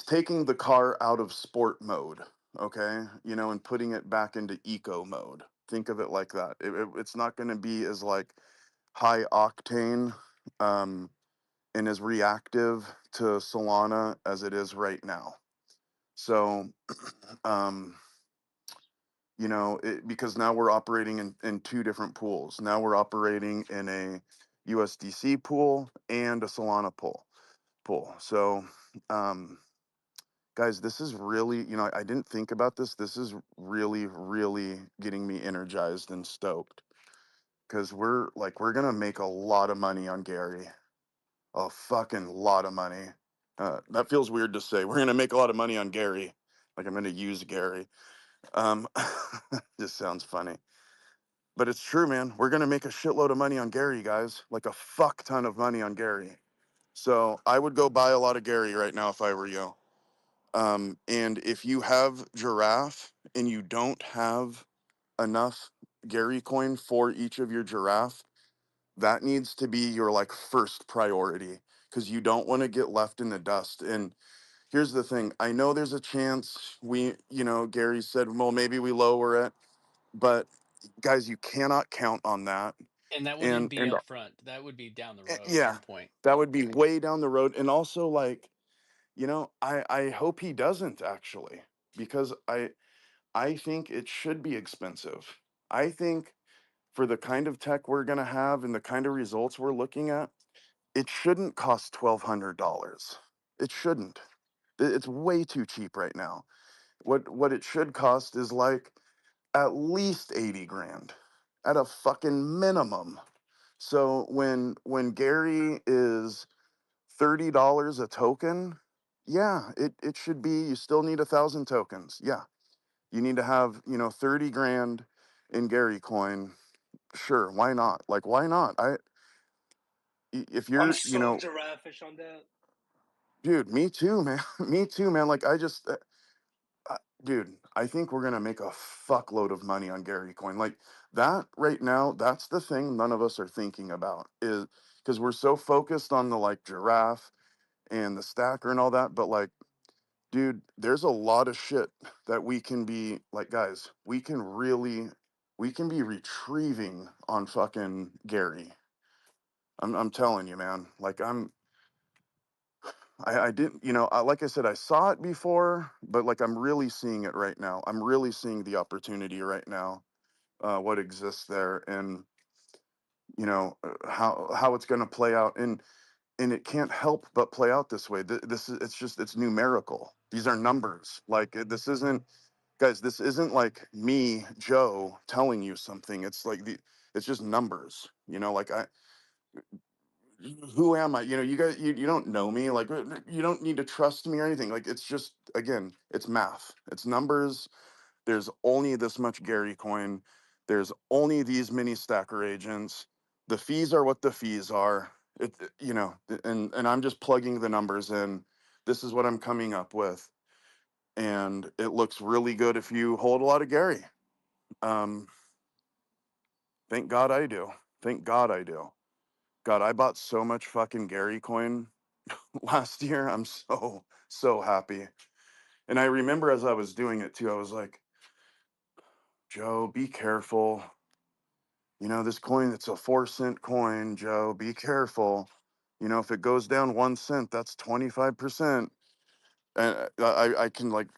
taking the car out of sport mode, okay? And putting it back into eco mode. Think of it like that. It's not going to be as like high octane, um, and as reactive to Solana as it is right now. So, um, because now we're operating in two different pools. Now we're operating in a USDC pool and a Solana pool. So, um, guys, this is really, I didn't think about this. This is really, really getting me energized and stoked because we're gonna make a lot of money on Gary, a fucking lot of money. That feels weird to say. We're gonna make a lot of money on Gary, like I'm gonna use Gary. Um, just sounds funny, but it's true, man. We're gonna make a shitload of money on Gary, guys. Like a fuck ton of money on Gary. So I would go buy a lot of Gary right now if I were you. And if you have Giraffe and you don't have enough Gary coin for each of your Giraffe, that needs to be your like first priority because you don't want to get left in the dust. And here's the thing, I know there's a chance Gary said, well, maybe we lower it, but guys, you cannot count on that. And that wouldn't And be and up front. That would be down the road at yeah, some point. that would be way down the road. And also like, I hope he doesn't actually, because I think it should be expensive. I think for the kind of tech we're going to have and the kind of results we're looking at, it shouldn't cost $1,200. It shouldn't. It's way too cheap right now. What it should cost is like at least 80 grand at a fucking minimum. So when Gary is $30 a token, yeah, it should be, you still need 1,000 tokens. Yeah. You need to have, 30 grand in Gary coin. Sure, why not? Like, why not? If I'm you're, so giraffe-ish on that. dude, me too, man. Me too, man. Like, I just, dude, I think we're gonna make a fuckload of money on Gary Coin. Like that right now, that's the thing none of us are thinking about is because we're so focused on the like giraffe and the stacker and all that. But like, dude, there's a lot of shit that we can be like, guys, we can be retrieving on fucking Gary. I'm telling you, man. Like I didn't, like I said, I saw it before, but like I'm really seeing it right now. I'm really seeing the opportunity right now, what exists there, and how it's going to play out, and it can't help but play out this way. This is it's numerical. These are numbers. Like this isn't, guys. This isn't like me, Joe, telling you something. It's like it's just numbers. Like who am I? You guys, you don't know me. Like, you don't need to trust me or anything. Like, it's just, again, it's math, it's numbers. There's only this much Gary coin. There's only these many stacker agents. The fees are what the fees are. And I'm just plugging the numbers in. This is what I'm coming up with. And it looks really good if you hold a lot of Gary. Um, thank God I do. Thank God I do. God, I bought so much fucking Gary coin last year. I'm so happy. And I remember as I was doing it too, I was like, Joe, be careful. This coin, it's a 4 cent coin, Joe, be careful. If it goes down 1 cent, that's 25%. And I can like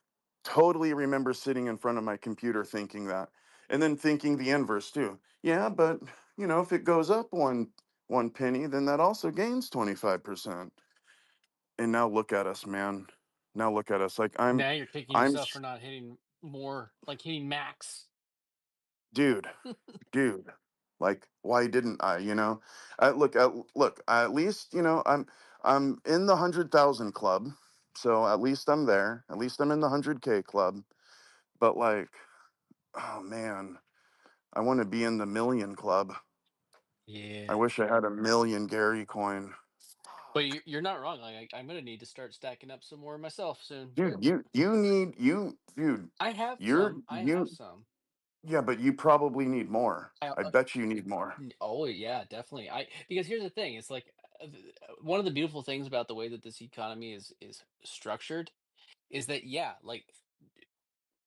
totally remember sitting in front of my computer thinking that. And then thinking the inverse too. Yeah, but if it goes up one penny, then that also gains 25%. And now look at us, man. Now look at us. Like Now you're kicking I'm, yourself for not hitting more, like hitting max. dude, dude. Like, why didn't I? Look. At least I'm in the 100,000 club, so at least I'm there. At least I'm in the 100K club. But like, oh man, I want to be in the million club. I Yeah. wish I had a million Gary coin. But Fuck. you're not wrong. Like I'm gonna need to start stacking up some more myself soon. Dude, you need dude. I have You're some. I have you some. Yeah, but you probably need more. I I bet you need more. Oh yeah, definitely. I Because here's the thing. It's like one of the beautiful things about the way that this economy is structured is that yeah, like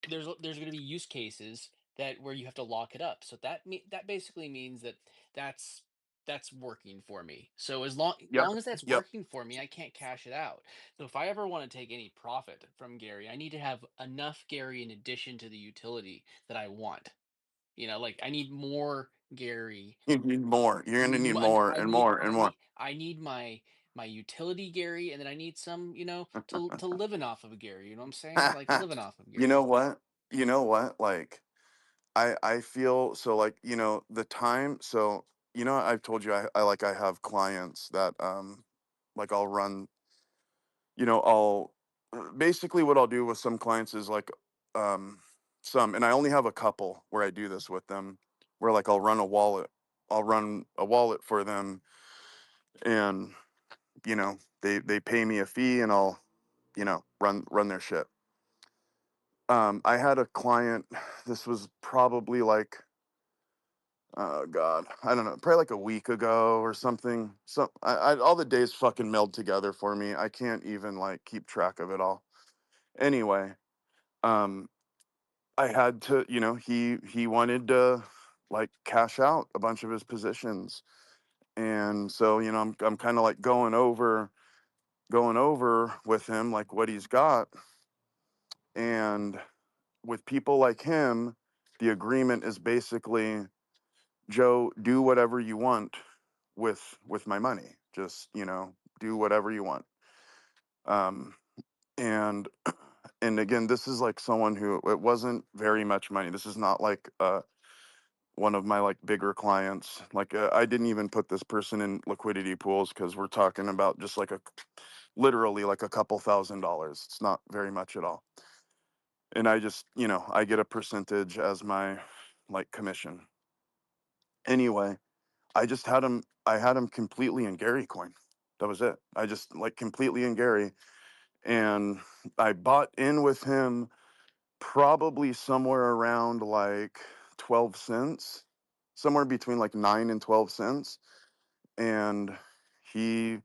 there's going to be use cases that where you have to lock it up. So that basically means that that's that's working for me. So as Yep. long as that's Yep. working for me, I can't cash it out. So if I ever want to take any profit from Gary, I need to have enough Gary in addition to the utility that I want. Like I need more Gary. You need more. You're gonna need more and more and more. I need my utility Gary, and then I need some, to living off of Gary. You know what I'm saying? Like living off of You know Gary. what? You know what? Like I feel so like, the time, so I've told you I have clients that like I'll run, I'll basically what I'll do with some clients is like and I only have a couple where I do this with them where like I'll run a wallet for them, and they pay me a fee, and I'll run their shit. I had a client, this was probably like, oh God, I don't know, probably like a week ago or something. So all the days fucking meld together for me. I can't even like keep track of it all. Anyway, um, I had to, he wanted to like cash out a bunch of his positions. And so, I'm kind of like going over with him like what he's got. And with people like him, the agreement is basically, Joe, do whatever you want with my money. Just, do whatever you want. Um, and and again, this is like someone who, it wasn't very much money. This is not like one of my like bigger clients. Like I didn't even put this person in liquidity pools because we're talking about just like literally like a couple $1,000s. It's not very much at all. And I just, I get a percentage as my like commission. Anyway, I had him completely in Gary coin. That was it. I just like completely in Gary. And I bought in with him probably somewhere around like 12 cents, somewhere between like 9 and 12 cents. And he,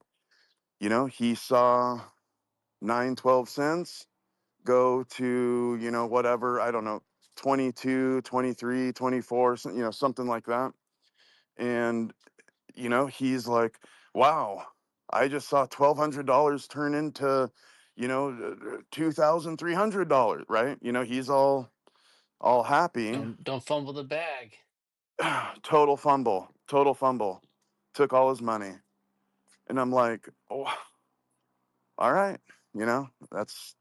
he saw 9, 12 cents go to, whatever, I don't know, 22, 23, 24, something like that. And, he's like, wow, I just saw $1,200 turn into, $2,300, right? He's all happy. Don't fumble the bag. Total fumble, total fumble. Took all his money. And I'm like, oh, all right, that's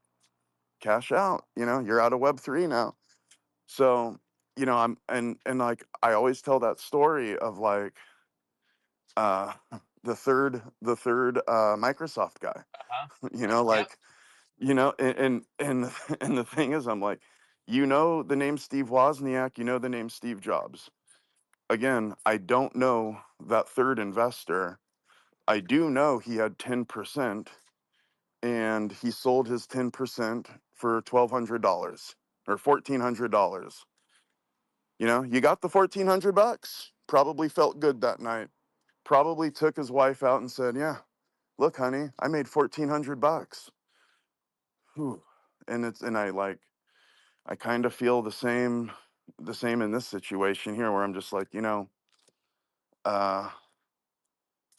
cash out. You're out of Web3 now. So, I'm and like I always tell that story of like uh the third Microsoft guy. Uh-huh. Yep. Like, and and the thing is, I'm like, the name Steve Wozniak, the name Steve Jobs. Again, I don't know that third investor. I do know he had 10%, and he sold his 10% for $1,200 or $1,400. You got the $1,400. Probably felt good that night. Probably took his wife out and said, "Yeah, look, honey, I made $1,400." Whew. And I kind of feel the same in this situation here, where I'm just like, uh,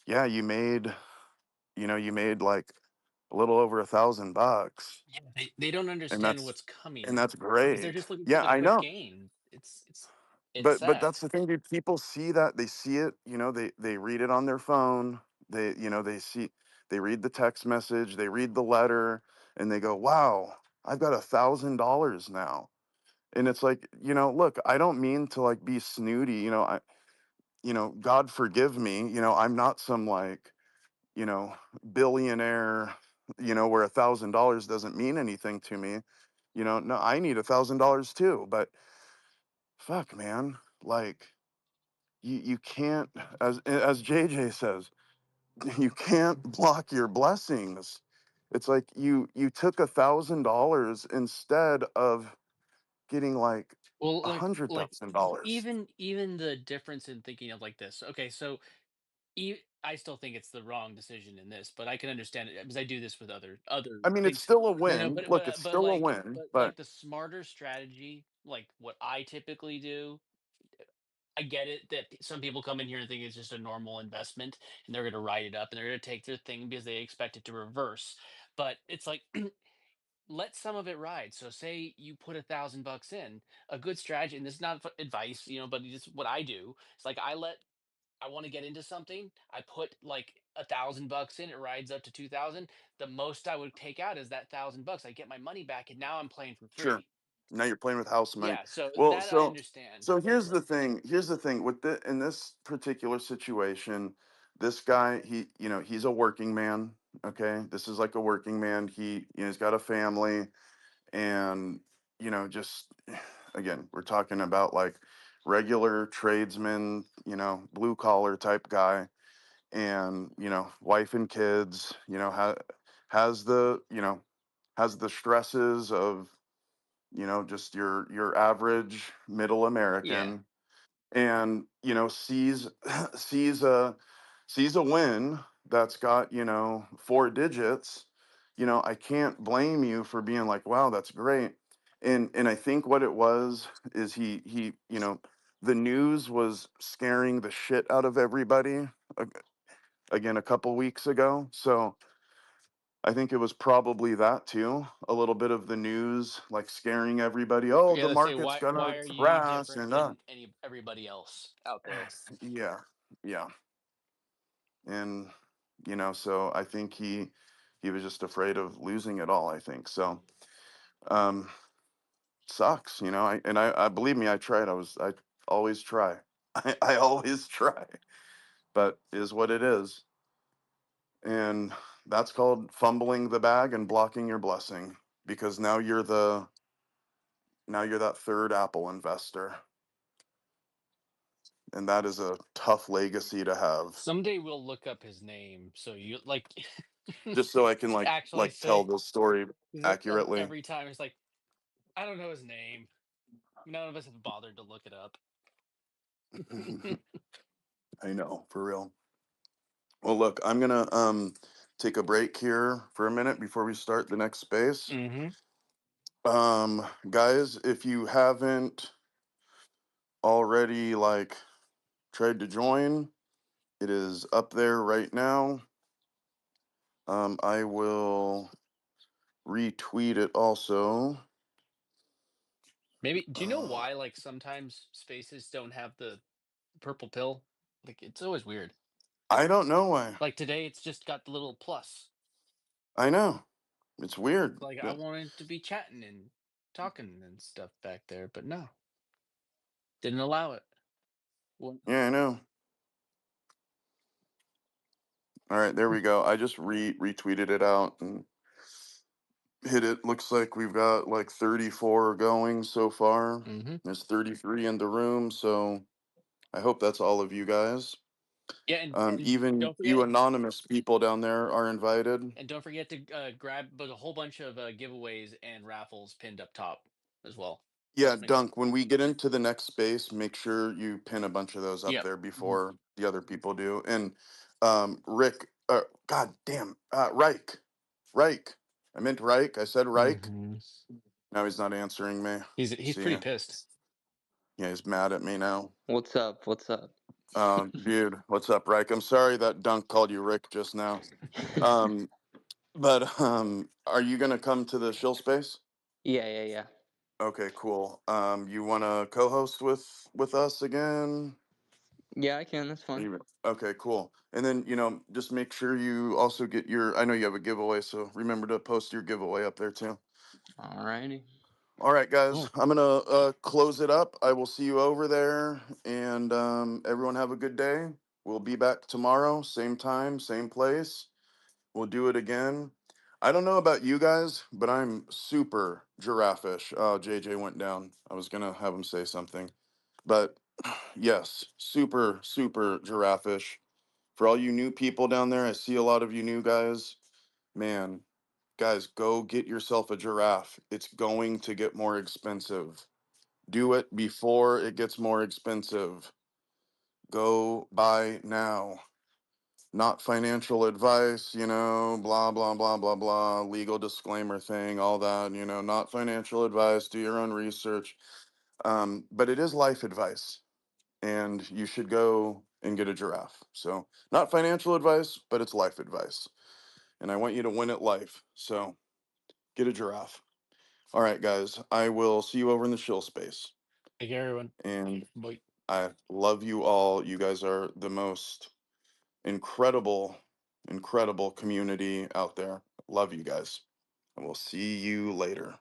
yeah, you made like a little over $1,000, Yeah, they don't and understand that's what's and coming that's because they're great. just looking for Yeah, the I quick know. gain. It's But sad. that's the thing, dude. People see that, they see it, they read it on their phone. They read the text message, they read the letter, and they go, "Wow, I've got $1,000 now." And it's like, look, I don't mean to like be snooty, God forgive me, I'm not some like, billionaire, where $1,000 doesn't mean anything to me. No, I need $1,000 too, but fuck, man, like you can't, as JJ says, you can't block your blessings. It's like you took $1,000 instead of getting like Well, a hundred like thousand dollars. even the difference in thinking of like this. Okay, so I still think it's the wrong decision in this, but I can understand it because I do this with other I mean, it's things. still a No, no, win. but Look, it's but but still a like win, but but like the smarter strategy, like what I typically do. I get it that some people come in here and think it's just a normal investment and they're going to write it up and they're going to take their thing because they expect it to reverse. But it's like let some of it ride. So say you put $1,000 in, a good strategy, and this is not advice, but it's what I do. It's like I want to get into something. I put like $1,000 in, it rides up to 2,000. The most I would take out is that $1,000. I get my money back, and now I'm playing for sure. free. Now you're playing with house money. Yeah, so Well, that I so understand. so here's the thing. Here's the thing with in this particular situation, this guy, he's a working man. Okay, this is like a working man. He's got a family, and just again, we're talking about like regular tradesman, blue collar type guy, and wife and kids, has the has the stresses of just your average middle Yeah. American, and sees sees a sees a win that's got 4 digits. I can't blame you for being like, wow, that's great. And I think what it was is he the news was scaring the shit out of everybody, again, a couple weeks ago. So I think it was probably that too. A little bit of the news like scaring everybody. Oh, Yeah, the let's say market's why gonna are you crash, different and than everybody else out there? yeah, yeah. And so I think he was just afraid of losing it all, I think. So um sucks, I believe me, I always try. I always try, but is what it is. And that's called fumbling the bag and blocking your blessing, because now you're that third Apple investor, and that is a tough legacy to have. Someday we'll look up his name so you like Just so I can actually like tell say the story is it like accurately. every time it's like I don't know his name. None of us have bothered to look it up. I know, for real. Well, look, I'm gonna take a break here for a minute before we start the next space. Mm-hmm. Guys, if you haven't already like tried to join, it is up there right now. I will retweet it also. Maybe. Do you know Uh, why? Like sometimes spaces don't have the purple pill. Like it's always weird. I don't know why. Like today, it's just got the little plus. I know it's weird. Like I wanted to be chatting and talking and stuff back there, but no, didn't allow it. Well, Yeah, I know. All right, there we go. I just retweeted it out and hit it. Looks like we've got like 34 going so far. mm-hmm. There's 33 in the room, so I hope that's all of you guys. Yeah, and Even don't you forget anonymous people down there are invited. and don't forget to grab but a whole bunch of giveaways and raffles pinned up top as well. Yeah, Just make sure. Dunk, when we get into the next space, make sure you pin a bunch of those up Yep. there Mhm. before the other people do. And Rick, God damn, Reich. I meant Reich. I said Reich. Mhm. Now he's not answering me. He's See, pretty pissed. yeah, he's mad at me now. What's up? What's up? Dude, what's up, Reich? I'm sorry that Dunk called you Rick just now. Um, but are you gonna come to the shill space? Yeah. Okay, cool. You wanna co-host with us again? Yeah, I can. That's fine. Okay, cool. And then, just make sure you also get I know you have a giveaway, so remember to post your giveaway up there too. Alrighty. All right, guys, Cool. I'm gonna close it up. I will see you over there, and everyone have a good day. We'll be back tomorrow, same time, same place. We'll do it again. I don't know about you guys, but I'm super giraffe-ish. Oh, JJ went down. I was gonna have him say something, but yes, super, super giraffe-ish. For all you new people down there, I see a lot of you new guys. Man, guys, go get yourself a giraffe. It's going to get more expensive. Do it before it gets more expensive. Go buy now. Not financial advice, blah, blah, blah, blah, blah, legal disclaimer thing, all that, not financial advice. Do your own research. But it is life advice, and you should go and get a giraffe. So, not financial advice, but it's life advice. And I want you to win at life. So, get a giraffe. All right, guys, I will see you over in the shill space. Take care, everyone. And Bye. I love you all. You guys are the most incredible, incredible community out there. Love you guys. And we'll see you later.